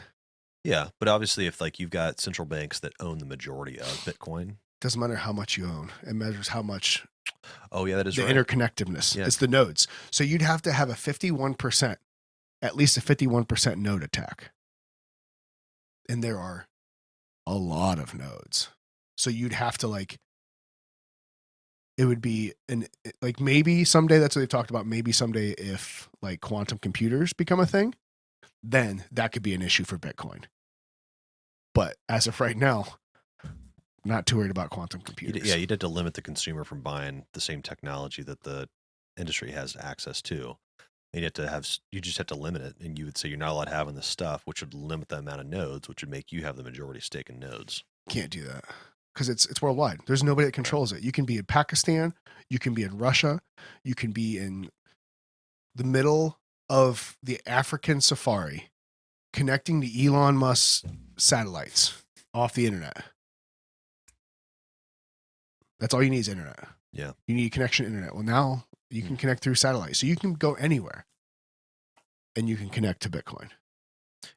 Yeah, but obviously, if like you've got central banks that own the majority of Bitcoin, Doesn't matter how much you own. It measures how much. Oh yeah, that is the right. interconnectedness. Yeah. It's the nodes. So you'd have to have a 51%, at least a 51% node attack. And there are a lot of nodes. So you'd have to, like, it would be like, maybe someday, that's what they've talked about. Maybe someday, if like quantum computers become a thing, then that could be an issue for Bitcoin. But as of right now, not too worried about quantum computers. You'd have to limit the consumer from buying the same technology that the industry has access to. And you just have to limit it, and you would say you're not allowed having this stuff, which would limit the amount of nodes, which would make you have the majority stake in nodes. Can't do that because it's worldwide. There's nobody that controls it. You can be in Pakistan, you can be in Russia, you can be in the middle of the African safari, connecting to Elon Musk's satellites off the internet. That's all you need is internet. Yeah. You need a connection to internet. Well, now you can connect through satellite. So you can go anywhere and you can connect to Bitcoin.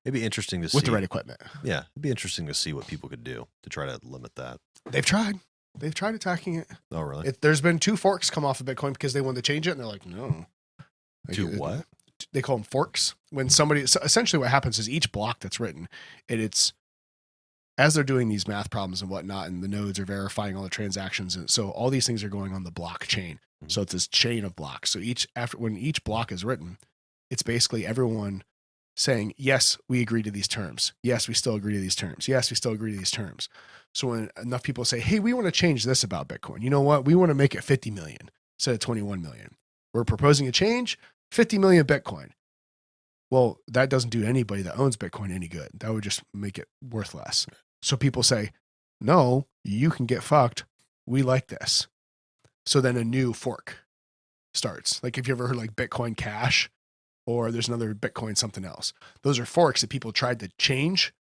It'd be interesting to see. With the right equipment. Yeah. It'd be interesting to see what people could do to try to limit that. They've tried attacking it. Oh, really? There's been 2 forks come off of Bitcoin because they wanted to change it. And they're like, no. To what? They call them forks. When somebody, so essentially what happens is each block that's written, it's, as they're doing these math problems and whatnot, and the nodes are verifying all the transactions. And so all these things are going on the blockchain. Mm-hmm. So it's this chain of blocks. So when each block is written, it's basically everyone saying, yes, we agree to these terms. Yes, we still agree to these terms. Yes, we still agree to these terms. So when enough people say, hey, we want to change this about Bitcoin. You know what? We want to make it 50 million instead of 21 million. We're proposing a change, 50 million Bitcoin. Well, that doesn't do anybody that owns Bitcoin any good. That would just make it worth less. So people say, no, you can get fucked. We like this. So then a new fork starts. Like, if you ever heard like Bitcoin Cash, or there's another Bitcoin something else. Those are forks that people tried to change,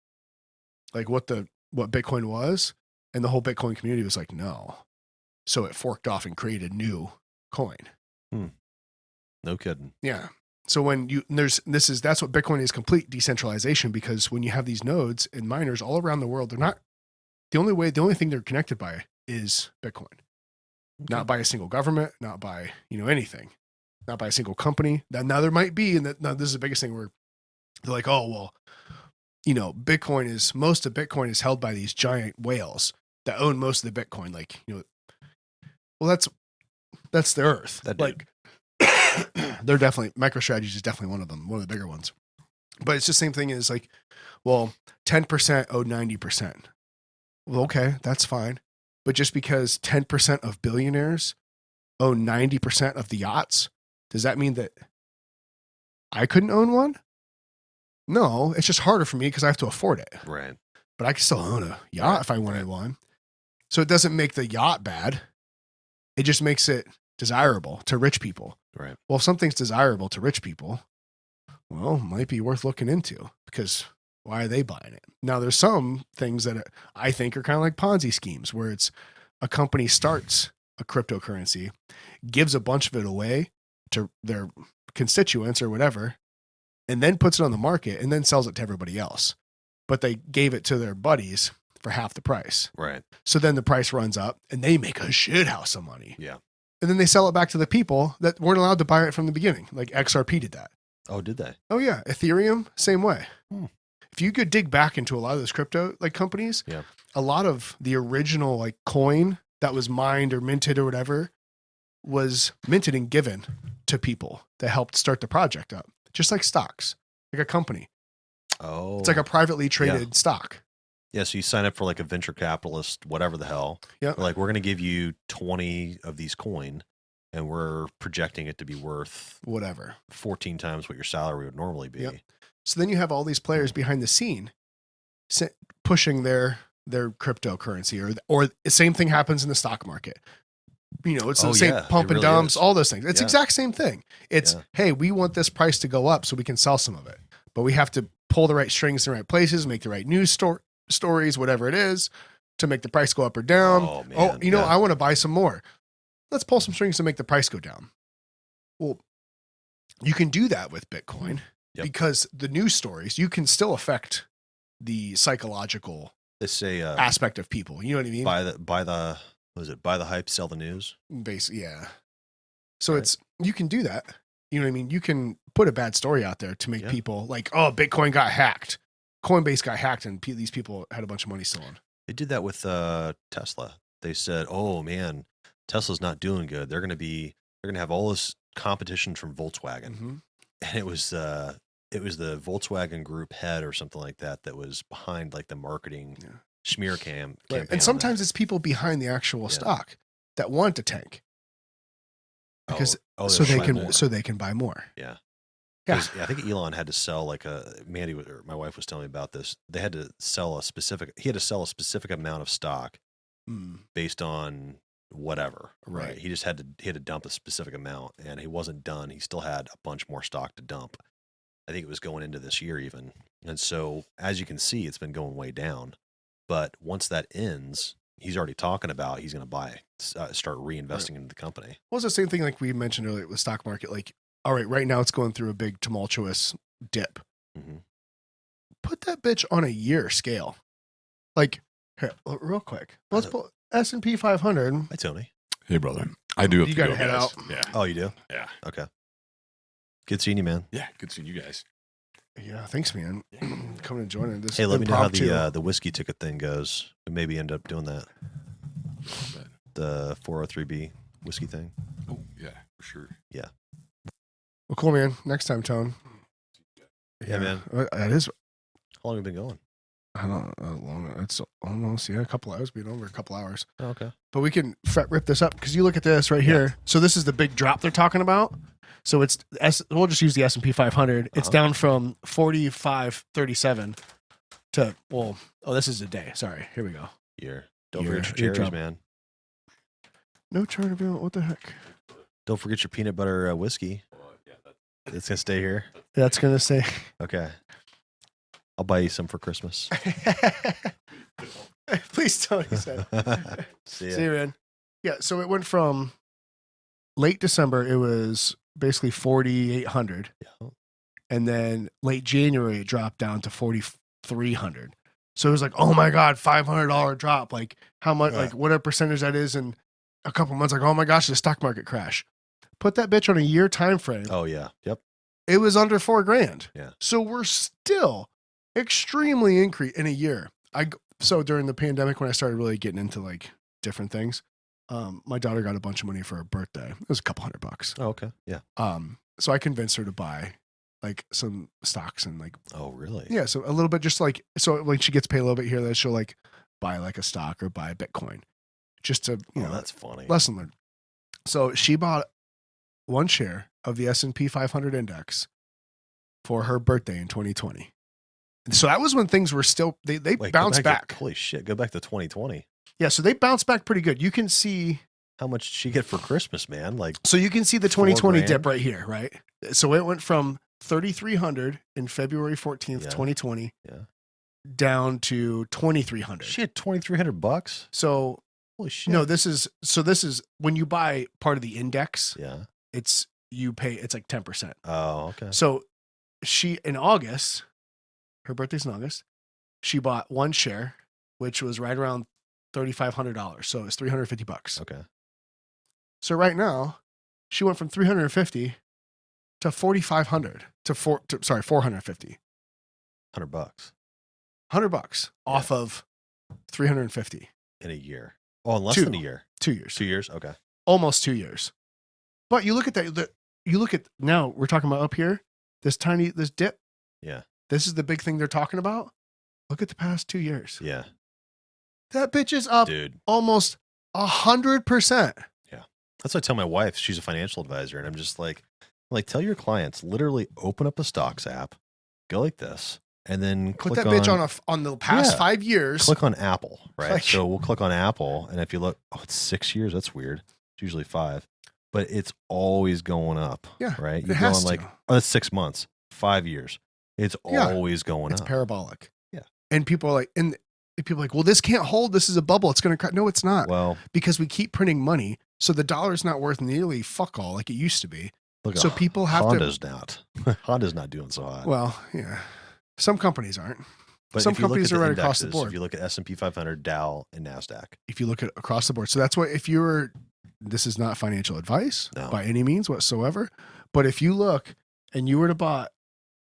like what Bitcoin was, and the whole Bitcoin community was like, no. So it forked off and created a new coin. No kidding. Yeah. So that's what Bitcoin is, complete decentralization, because when you have these nodes and miners all around the world, they're not the only thing they're connected by is Bitcoin. Okay. Not by a single government, not by, anything, not by a single company. Now there might be, now this is the biggest thing where they're like, oh, well, most of Bitcoin is held by these giant whales that own most of the Bitcoin. Like, well, that's the earth. Like, they're definitely, MicroStrategy is definitely one of them, one of the bigger ones. But it's the same thing as like, well, 10% owed 90%. Well, okay, that's fine. But just because 10% of billionaires own 90% of the yachts, does that mean that I couldn't own one? No, it's just harder for me because I have to afford it. Right. But I can still own a yacht if I wanted one. So it doesn't make the yacht bad. It just makes it desirable to rich people. Right. Well, if something's desirable to rich people, well, it might be worth looking into, because why are they buying it? Now, there's some things that I think are kind of like Ponzi schemes, where it's a company starts a cryptocurrency, gives a bunch of it away to their constituents or whatever, and then puts it on the market and then sells it to everybody else. But they gave it to their buddies for half the price. Right. So then the price runs up and they make a shit house of money. Yeah. And then they sell it back to the people that weren't allowed to buy it from the beginning. Like XRP did that. Oh, did they? Oh yeah. Ethereum, same way. If you could dig back into a lot of those crypto like companies, a lot of the original like coin that was mined or minted or whatever, was minted and given to people that helped start the project up, just like stocks, like a company. Oh, It's like a privately traded stock. Yeah, so you sign up for like a venture capitalist, whatever the hell. Yeah. Like, we're going to give you 20 of these coin, and we're projecting it to be worth Whatever. 14 times what your salary would normally be. Yep. So then you have all these players behind the scene pushing their cryptocurrency, or the same thing happens in the stock market. You know, it's the same pump and dumps, all those things. It's the exact same thing. It's, hey, we want this price to go up so we can sell some of it, but we have to pull the right strings in the right places, make the right news stories, whatever it is, to make the price go up or down. Oh, man. I want to buy some more. Let's pull some strings to make the price go down. Well, you can do that with Bitcoin because the news stories, you can still affect the psychological aspect of people. You know what I mean? Buy the hype, sell the news. Basically, yeah. So you can do that. You know what I mean? You can put a bad story out there to make people like, oh, Bitcoin got hacked. Coinbase got hacked and these people had a bunch of money stolen. They did that with Tesla. They said, oh man, Tesla's not doing good. They're going to have all this competition from Volkswagen. Mm-hmm. And it was the Volkswagen Group head or something like that was behind like the marketing smear campaign. And sometimes it's people behind the actual stock that want to tank because so they can buy more. Yeah. Yeah. I think Elon had to sell my wife was telling me about this. He had to sell a specific amount of stock based on whatever. Right. He just had to dump a specific amount, and he wasn't done. He still had a bunch more stock to dump. I think it was going into this year even. And so as you can see, it's been going way down. But once that ends, he's already talking about he's going to start reinvesting into the company. Well, it's the same thing like we mentioned earlier with the stock market. Like, all right now it's going through a big tumultuous dip. Mm-hmm. Put that bitch on a year scale. Like, here, real quick. Let's pull S&P 500. Hi, Tony. Hey, brother. I do have you to go, gotta head guys. out. Yeah. Oh, you do? Yeah. Okay. Good seeing you, man. Yeah, good seeing you guys. Yeah, thanks, man. Coming and joining this. Hey, let me know how the whiskey ticket thing goes. We maybe end up doing that. The 403B whiskey thing. Oh, yeah, for sure. Yeah. Well, cool, man. Next time, Tone. Yeah, man. That is. How long have you been going? I don't know how long. It's almost, a couple hours. Been over a couple hours. Oh, okay. But we can rip this up because you look at this right here. So this is the big drop they're talking about. So we'll just use the S&P 500. It's down from 45.37 to, this is a day. Sorry. Here we go. Year. Don't forget your cherries, man. No chart available. What the heck? Don't forget your peanut butter whiskey. It's going to stay here. That's going to stay. Okay. I'll buy you some for Christmas. Please, Tony said. See you, man. Yeah, so it went from late December, it was basically 4,800. Yeah. And then late January, it dropped down to 4,300. So it was like, oh my God, $500 drop. Like, how much, like, what a percentage that is in a couple months. Like, oh my gosh, the stock market crash. Put that bitch on a year time frame. Oh, yeah. Yep. It was under $4,000. Yeah. So we're still extremely increased in a year. So during the pandemic, when I started really getting into like different things, my daughter got a bunch of money for her birthday. It was a couple $100. Oh, okay. Yeah. So I convinced her to buy like some stocks and like. Oh, really? Yeah. So a little bit, just like, so when she gets paid a little bit here, that she'll like buy like a stock or buy a Bitcoin, just to that's funny. Lesson learned. So she bought one share of the S&P 500 index for her birthday in 2020. So that was when things were still, they bounced back. Holy shit. Go back to 2020. Yeah. So they bounced back pretty good. You can see. How much did she get for Christmas, man? Like, so you can see the 2020 dip right here, right? So it went from 3,300 in February 14th, 2020 down to 2,300. She had $2,300. So holy shit. No, this is when you buy part of the index. Yeah. It's like 10%. Oh, okay. So in August, her birthday's in August, she bought one share, which was right around $3,500. So it's $350. Okay. So right now, she went from 350 to 4,500 to 450. $100. $100 off of 350 in a year. Oh, in less than a year. 2 years. 2 years. Okay. Almost 2 years. But you look at you look at now we're talking about up here, this dip. Yeah. This is the big thing they're talking about. Look at the past 2 years. Yeah. That bitch is up Dude. almost 100%. Yeah. That's what I tell my wife. She's a financial advisor. And I'm just like, tell your clients, literally open up a stocks app, go like this, and then Put click that bitch on the past 5 years. Click on Apple, right? Like, so we'll click on Apple. And if you look, it's 6 years. That's weird. It's usually 5. But it's always going up. Yeah. Right? It You go has on to. that's 6 months, 5 years. It's always going it's up. parabolic. Yeah. And people are like, well, this can't hold. This is a bubble. It's going to crack. No, it's not. Well, because we keep printing money. So the dollar's not worth nearly fuck all like it used to be. look, So people have Honda's not. Honda's not doing so hot. Well, yeah. Some companies aren't. But some if you look companies at are the right across the indexes, board. If you look at S&P 500, Dow, and NASDAQ. If you look at across the board. So that's why this is not financial advice by any means whatsoever. But if you look and you were to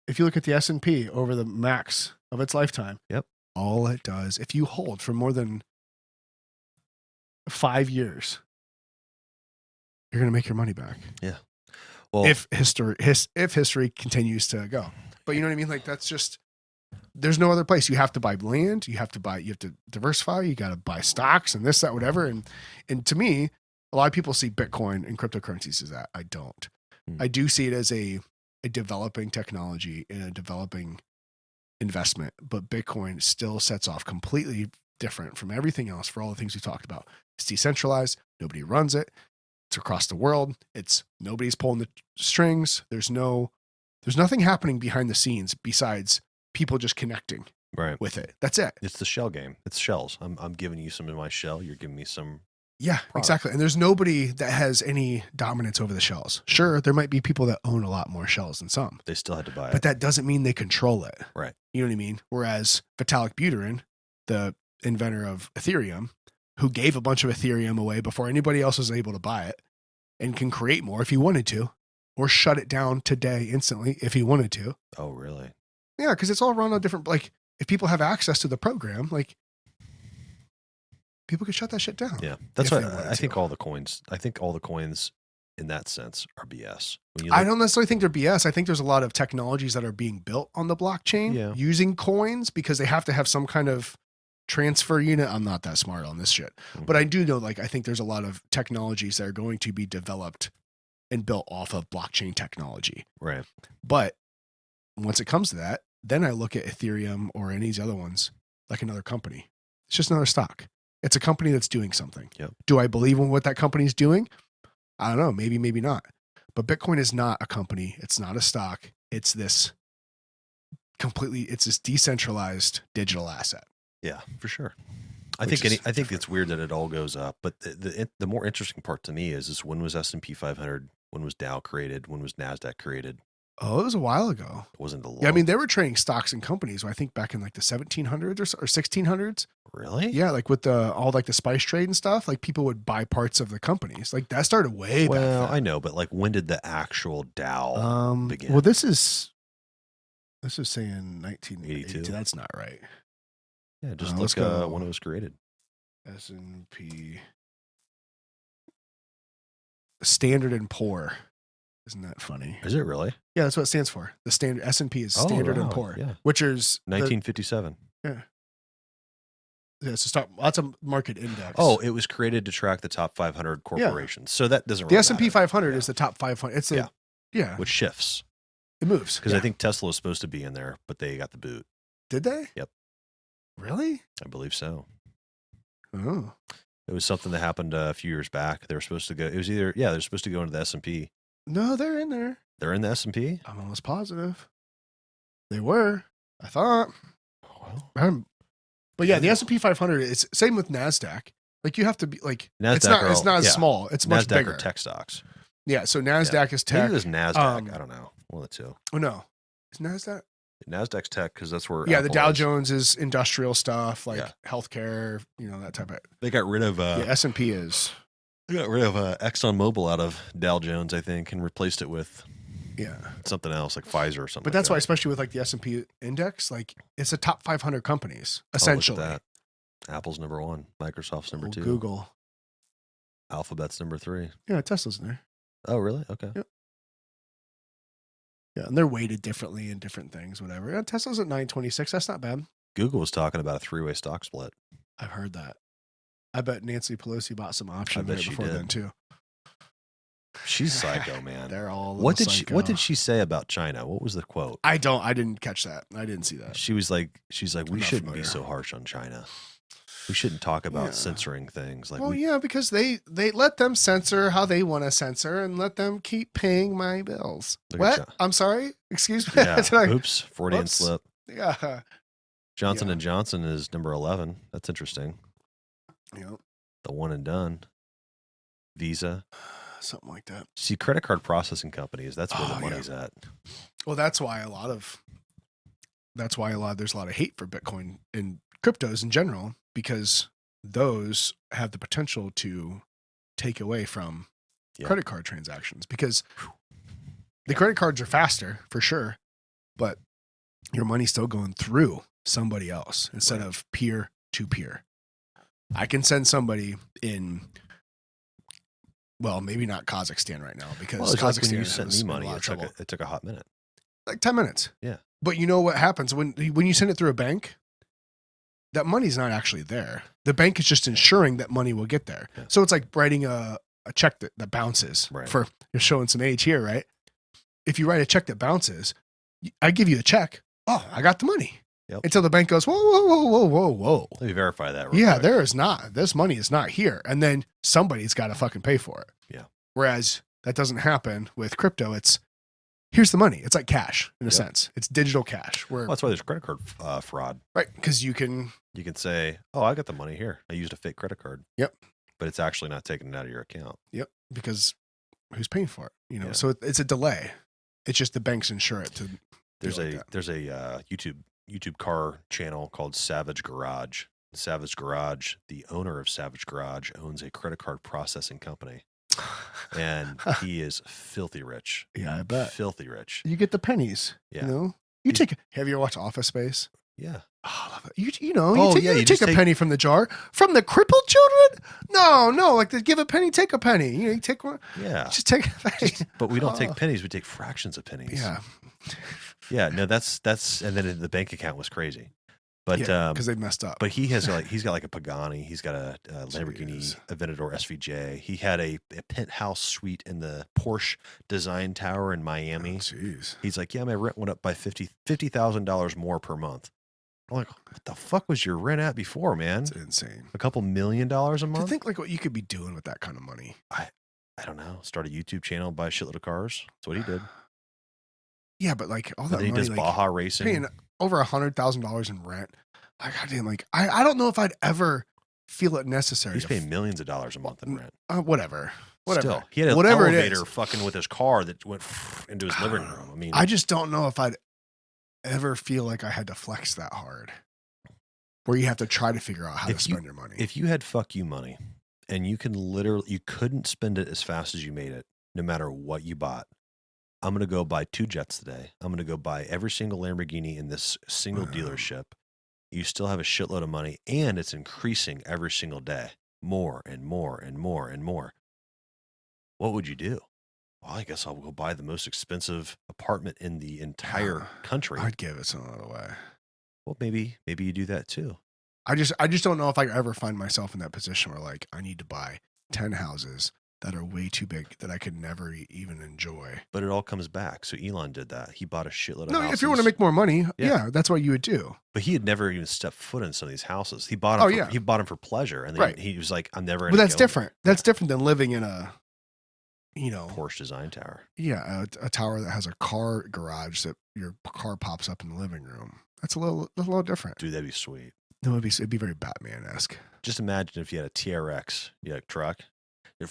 if you look at the S&P over the max of its lifetime, yep. All it does, if you hold for more than 5 years, you're going to make your money back. Yeah. Well, if history continues to go. But you know what I mean? Like that's just, there's no other place. You have to buy land. You have to diversify. You got to buy stocks and this, that, whatever. And to me, a lot of people see Bitcoin and cryptocurrencies as that. I don't. I do see it as a developing technology and a developing investment, but Bitcoin still sets off completely different from everything else for all the things we talked about. It's decentralized. Nobody runs it. It's across the world. Nobody's pulling the strings. There's nothing happening behind the scenes besides people just connecting with it. That's it. It's the shell game. It's shells. I'm giving you some of my shell. You're giving me some. Yeah, product. Exactly. And there's nobody that has any dominance over the shells. Sure, there might be people that own a lot more shells than some. They still had to buy it. But that doesn't mean they control it. Right. You know what I mean? Whereas Vitalik Buterin, the inventor of Ethereum, who gave a bunch of Ethereum away before anybody else was able to buy it and can create more if he wanted to, or shut it down today instantly if he wanted to. Oh, really? Yeah, because it's all run on different, like if people have access to the program, like people could shut that shit down. Yeah. That's why I think all the coins in that sense are BS. I don't necessarily think they're BS. I think there's a lot of technologies that are being built on the blockchain using coins because they have to have some kind of transfer unit. I'm not that smart on this shit, but I do know, like, I think there's a lot of technologies that are going to be developed and built off of blockchain technology. Right. But once it comes to that, then I look at Ethereum or any of these other ones like another company. It's just another stock. It's a company that's doing something. Yep. Do I believe in what that company's doing? I don't know. Maybe, maybe not. But Bitcoin is not a company. It's not a stock. It's this decentralized digital asset. Yeah, for sure. I think it's weird that it all goes up, but the more interesting part to me is when was S&P 500, when was Dow created, when was NASDAQ created? Oh, it was a while ago. It wasn't a long. Yeah, I mean, they were trading stocks and companies, I think back in like the 1700s or 1600s. Really? Yeah, like with all like the spice trade and stuff, like people would buy parts of the companies. Like that started way back then. I know, but like when did the actual Dow begin? Well, this is saying 1982. That's not right. Yeah, just look when it was created. S&P Standard & Poor. Isn't that funny? Is it really? Yeah, that's what it stands for. The standard S&P is Standard & Poor, which is 1957. Yeah, so that's a market index. Oh, it was created to track the top 500 corporations. So that doesn't. The S&P 500 is the top 500. It's which shifts. It moves because I think Tesla was supposed to be in there, but they got the boot. Did they? Yep. Really? I believe so. Oh. It was something that happened a few years back. They were supposed to go. It was either they're supposed to go into the S&P. No, they're in there. They're in the S&P? I'm almost positive. They were. I thought. Well, but yeah, the S&P 500 is same with NASDAQ. Like you have to be like NASDAQ it's not as small. It's much NASDAQ bigger. Are tech stocks. Yeah, so NASDAQ is tech. Maybe it was NASDAQ. I don't know. One of the two. Oh no, is NASDAQ? NASDAQ's tech because that's where. Yeah, the Dow Jones is industrial stuff like healthcare. That type of. They got rid of. S&P is. They got rid of ExxonMobil out of Dow Jones, I think, and replaced it with something else like Pfizer or something. But that's why, especially with like the S&P index, like it's the top 500 companies essentially. Look at that. Apple's number 1, Microsoft's number 2, Google, Alphabet's number 3. Yeah, Tesla's in there. Oh, really? Okay. Yep. Yeah, and they're weighted differently in different things, whatever. Yeah, Tesla's at 926. That's not bad. Google was talking about a three-way stock split. I've heard that. I bet Nancy Pelosi bought some options bet right she before did. then too. She's psycho, man. They're all What did psycho. What did she say about China? What was the quote? I didn't catch that. I didn't see that. She's like, we not shouldn't be familiar. so harsh on China. We shouldn't talk about Yeah. censoring things. Like, Well, yeah, because they let them censor how they want to censor and let them keep paying my bills. Look at What? I'm sorry. Excuse me. Yeah. Did I- Oops. Freudian Whoops. slip. Yeah. Johnson Yeah. and Johnson is number 11. That's interesting. Yep. The one and done. Visa. Something like that. See, credit card processing companies. That's where the Oh, money's at. Well, there's a lot of hate for Bitcoin and cryptos in general, because those have the potential to take away from Yeah. credit card transactions, because the credit cards are faster for sure, but your money's still going through somebody else instead Right. of peer to peer. I can send somebody in, well, maybe not Kazakhstan right now, because Well, it's like when Kazakhstan you sent is me in a money, lot of trouble. it took a hot minute. Like 10 minutes. Yeah. But you know what happens when you send it through a bank? That money's not actually there. The bank is just ensuring that money will get there. Yeah. So it's like writing a check that bounces. Right. For you're showing some age here, right? If you write a check that bounces, I give you a check. Oh, I got the money. Yep. Until the bank goes, whoa, whoa, whoa, whoa, whoa, whoa. Let me verify that. Real Yeah, quick. there is not. This money is not here. And then somebody's got to fucking pay for it. Yeah. Whereas that doesn't happen with crypto. It's here's the money. It's like cash in a Yep. sense. It's digital cash. Where Well, that's why there's credit card fraud. right, because you can. You can say, "Oh, I got the money here. I used a fake credit card." Yep. But it's actually not taking it out of your account. Yep, because who's paying for it? You know, Yeah. so it's a delay. It's just the banks insure it to. There's like a that. there's a YouTube car channel called Savage Garage. Savage Garage, the owner of Savage Garage, owns a credit card processing company, and he is filthy rich. Yeah, I bet. Filthy rich. You get the pennies. Yeah. You know, have you ever watched Office Space? Yeah. Oh, I love it. You Oh, yeah, you you take just a take- penny from the jar from the crippled children. No, like they give a penny, take a penny. You take one, Yeah. just take a penny. But we don't Oh. take pennies. We take fractions of pennies. Yeah, Yeah. No, that's and then the bank account was crazy. But because they messed up. But he's got like a Pagani. He's got a Lamborghini Jeez. Aventador SVJ. He had a penthouse suite in the Porsche Design Tower in Miami. Jeez. He's like, yeah, my rent went up by $50,000 more per month. I'm like, what the fuck was your rent at before, man? It's insane. A couple $1 million a To month? think like what you could be doing with that kind of money. I don't know. Start a YouTube channel, buy a shitload of cars. That's what he did. Yeah, but like all And that then he money, does like Baja racing. paying over $100,000 in rent. Like I didn't like. I don't know if I'd ever feel it necessary. He's to paying millions of dollars a month in rent. whatever. Still, he had an Whatever it elevator is. fucking with his car that went into his living room. I mean, I just don't know if I'd ever feel like I had to flex that hard. Where you have to try to figure out how to spend your money. if you had fuck you money and you couldn't spend it as fast as you made it, no matter what you bought. I'm going to go buy 2 jets today. I'm going to go buy every single Lamborghini in this single dealership. You still have a shitload of money, and it's increasing every single day. More and more and more and more. What would you do? Well, I guess I'll go buy the most expensive apartment in the entire country. I'd give it some other way. Well, maybe you do that too. I just don't know if I ever find myself in that position where like I need to buy 10 houses that are way too big that I could never even enjoy. But it all comes back. So Elon did that. He bought a shitload of No, houses. if you want to make more money, Yeah. yeah, that's what you would do. But he had never even stepped foot in some of these houses. He bought them. Oh, yeah. He bought them for pleasure, and then Right. he was like, "I'm never." But gonna that's go different. That's different than living in a, Porsche Design Tower. yeah, a tower that has a car garage that your car pops up in the living room. That's a little different. Dude, that'd be sweet. No, it'd be very Batman-esque. Just imagine if you had a TRX, you had a truck, you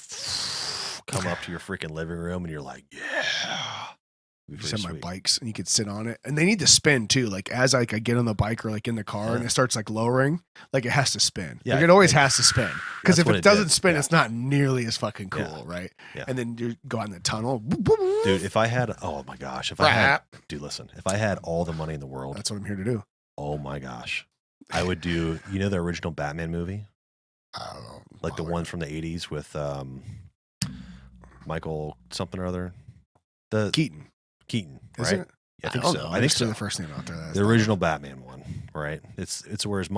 come up to your freaking living room, and you're like, "Yeah." You just have my bikes and you could sit on it, and they need to spin too. Like as I get on the bike or like in the car and it starts like lowering, like it has to spin. Yeah, Like it always has to spin because That's if what it it doesn't did. spin, Yeah. it's not nearly as fucking cool, Yeah. right? Yeah. And then you go out in the tunnel, Dude, if I had, oh my gosh, if I had, dude, listen, if I had all the money in the world, That's what I'm here to do. oh my gosh, I would do, the original Batman movie, I don't know, like the one from the 80s with, Michael something or other. Keaton, right? it? Yeah, I think don't so. know. I think so. so. The first name out there. The original Batman one, right? It's where his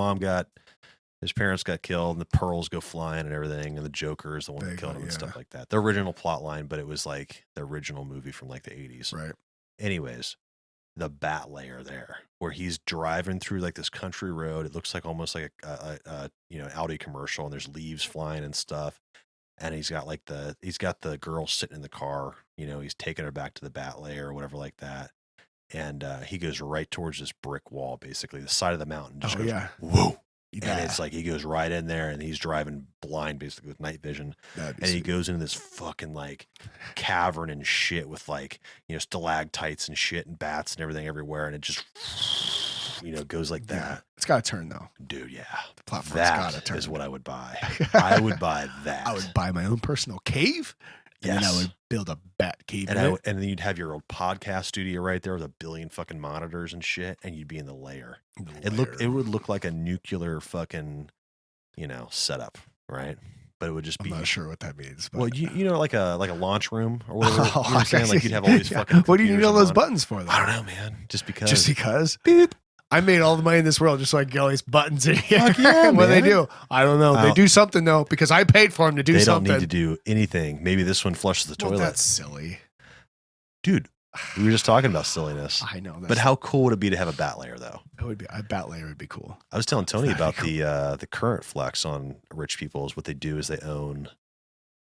parents got killed, and the pearls go flying and everything, and the Joker is the one that killed him and stuff like that. The original plot line, but it was like the original movie from like the 80s. Right. Anyways, the bat layer there, where he's driving through like this country road. It looks like almost like a Audi commercial, and there's leaves flying and stuff. And he's got the girl sitting in the car. He's taking her back to the bat layer or whatever like that. And he goes right towards this brick wall, basically the side of the mountain. Just goes, whoa. Yeah. And it's like he goes right in there, and he's driving blind basically with night vision. And he goes into this fucking like cavern and shit with like, stalactites and shit and bats and everything everywhere. And it just, goes like that. It's got to turn though. Dude, yeah. The platform's that got to turn. Is what I would buy. I would buy that. I would buy my own personal cave. And then I would build a bat cave. And then you'd have your old podcast studio right there with a billion fucking monitors and shit, and you'd be in the lair. It would look like a nuclear fucking, setup, right? But it would just be. I'm not sure what that means. But. Well, like a launch room or whatever. You know what I'm saying? Like you'd have all these fucking. What do you need all those buttons for? Though? I don't know, man. Just because. Just because. Beep. I made all the money in this world just so I can get all these buttons in here. Fuck yeah, what do they do? I don't know. They do something though because I paid for them to do something. They don't need to do anything. Maybe this one flushes the toilet. That's silly, dude. We were just talking about silliness. I know. But how cool would it be to have a bat layer though? It would be a bat layer. Would be cool. I was telling Tony about the current flex on rich people. Is what they do is they own.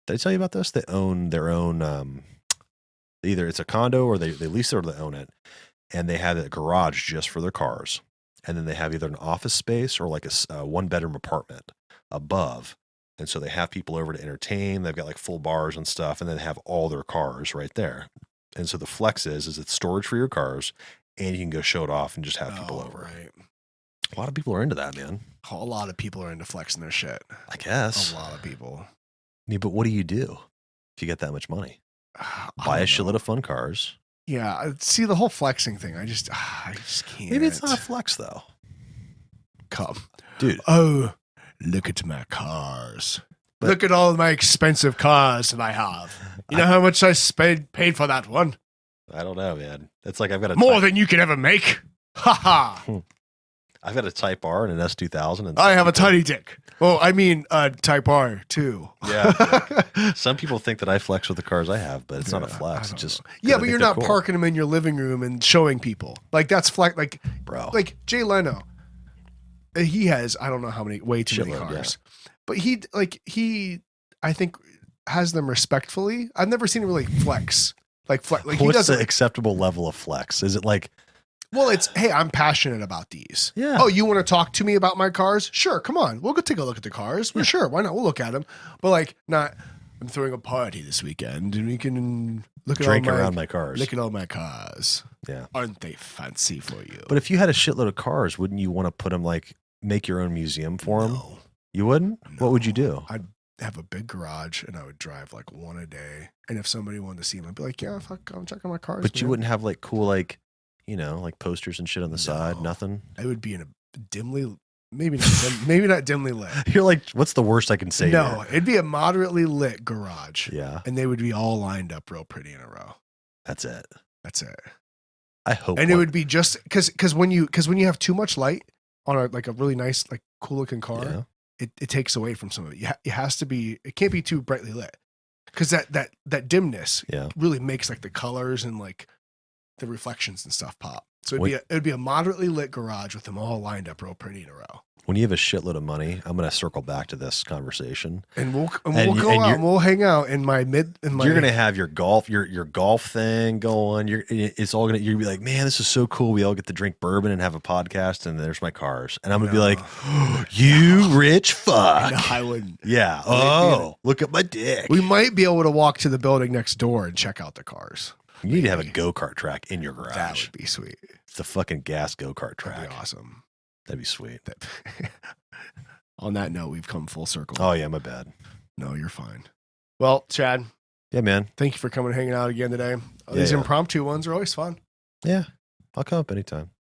Did I tell you about this? They own their own. Either it's a condo or they lease it or they own it. And they have a garage just for their cars. And then they have either an office space or like a one-bedroom apartment above. And so they have people over to entertain. They've got like full bars and stuff. And then they have all their cars right there. And so the flex is it's storage for your cars. And you can go show it off and just have people over. Right. A lot of people are into that, man. A lot of people are into flexing their shit. I guess. A lot of people. Yeah, but what do you do if you get that much money? Buy a shitload of fun cars. Yeah, see the whole flexing thing. I just can't. Maybe it's not a flex though. Come, dude. Oh, look at my cars. Look at all my expensive cars that I have. You know how much I paid for that one? I don't know, man. It's like I've got more than you could ever make. Ha ha. I've got a Type R and an S2000. And I have a tiny dick. Well, I mean, Type R too. Yeah. Some people think that I flex with the cars I have, but it's not a flex. It's just but you're not parking them in your living room and showing people. Like that's flex. Like, bro, like Jay Leno. He has I don't know how many, way too many cars, but he I think has them respectfully. I've never seen him really flex. Like what's he doesn't. The acceptable level of flex? Is it like? Well, it's, hey, I'm passionate about these. Yeah. Oh, you want to talk to me about my cars? Sure, come on. We'll go take a look at the cars. Well, sure, why not? We'll look at them. But like, not, I'm throwing a party this weekend and we can look at drink around my cars. Look at all my cars. Yeah. Aren't they fancy for you? But if you had a shitload of cars, wouldn't you want to put them like, make your own museum for them? No. You wouldn't? No. What would you do? I'd have a big garage and I would drive like one a day. And if somebody wanted to see them, I'd be like, yeah, fuck, I'm checking my cars. But you wouldn't have like cool, like, like posters and shit on the side, nothing. I would be in a dimly, maybe not dimly lit. You're like, what's the worst I can say? No, it'd be a moderately lit garage. Yeah, and they would be all lined up real pretty in a row. That's it. I hope, and it would be just because when you have too much light on a really nice cool looking car, it takes away from some of it. It has to be. It can't be too brightly lit because that dimness really makes the colors and the reflections and stuff pop. So it'd be a moderately lit garage with them all lined up real pretty in a row. When you have a shitload of money, I'm going to circle back to this conversation, and we'll go out and we'll hang out in my. You're going to have your golf thing going. It's all going to. You're gonna be like, man, this is so cool. We all get to drink bourbon and have a podcast, and there's my cars, and I'm going to be like, you rich fuck. No, I wouldn't. Yeah. Oh, look at my dick. We might be able to walk to the building next door and check out the cars. You need to have a go-kart track in your garage. That would be sweet. It's a fucking gas go-kart track. That'd be awesome. That'd be sweet. On that note, we've come full circle. Oh, yeah, my bad. No, you're fine. Well, Chad. Yeah, man. Thank you for coming and hanging out again today. These impromptu ones are always fun. Yeah. I'll come up anytime.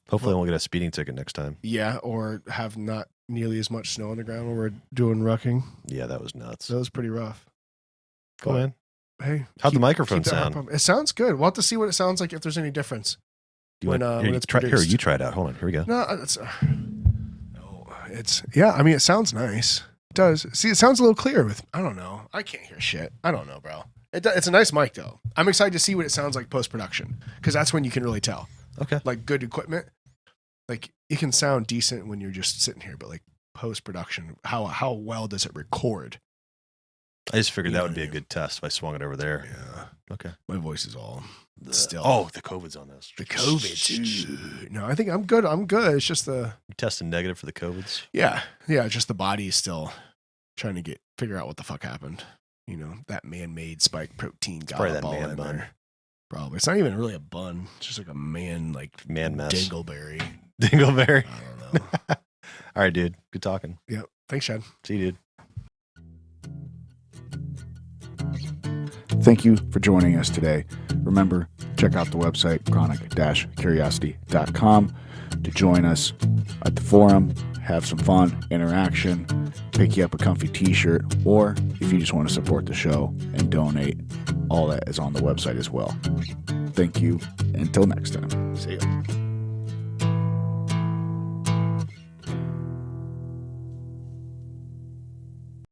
Hopefully I won't get a speeding ticket next time. Yeah, or have not nearly as much snow on the ground when we're doing rucking. Yeah, that was nuts. That was pretty rough. Cool, man. hey, how'd the microphone keep that sound? up. It sounds good. We'll have to see what it sounds like if there's any difference. When it's here, produced. you try it out. Hold on. Here we go. No, it's yeah. I mean, it sounds nice. It does. See, it sounds a little clearer with. I don't know. I can't hear shit. I don't know, bro. It's a nice mic though. I'm excited to see what it sounds like post production because that's when you can really tell. Okay. Like good equipment, like it can sound decent when you're just sitting here, but like post production, how well does it record? I just figured that would be a good test if I swung it over there. Yeah. Okay. My voice is all still. Oh, the COVID's on this. The COVID. No, I think I'm good. I'm good. It's just You testing negative for the COVIDs? yeah. Just the body is still trying to figure out what the fuck happened. You know, that man-made spike protein got probably up that all man in bun. there. Probably. It's not even really a bun. It's just like a man mess. dingleberry. Dingleberry. I don't know. All right, dude. Good talking. Yep. Thanks, Chad. See you, dude. Thank you for joining us today. Remember, check out the website, chronic-curiosity.com, to join us at the forum, have some fun, interaction, pick you up a comfy t-shirt, or if you just want to support the show and donate, all that is on the website as well. Thank you. Until next time. See you.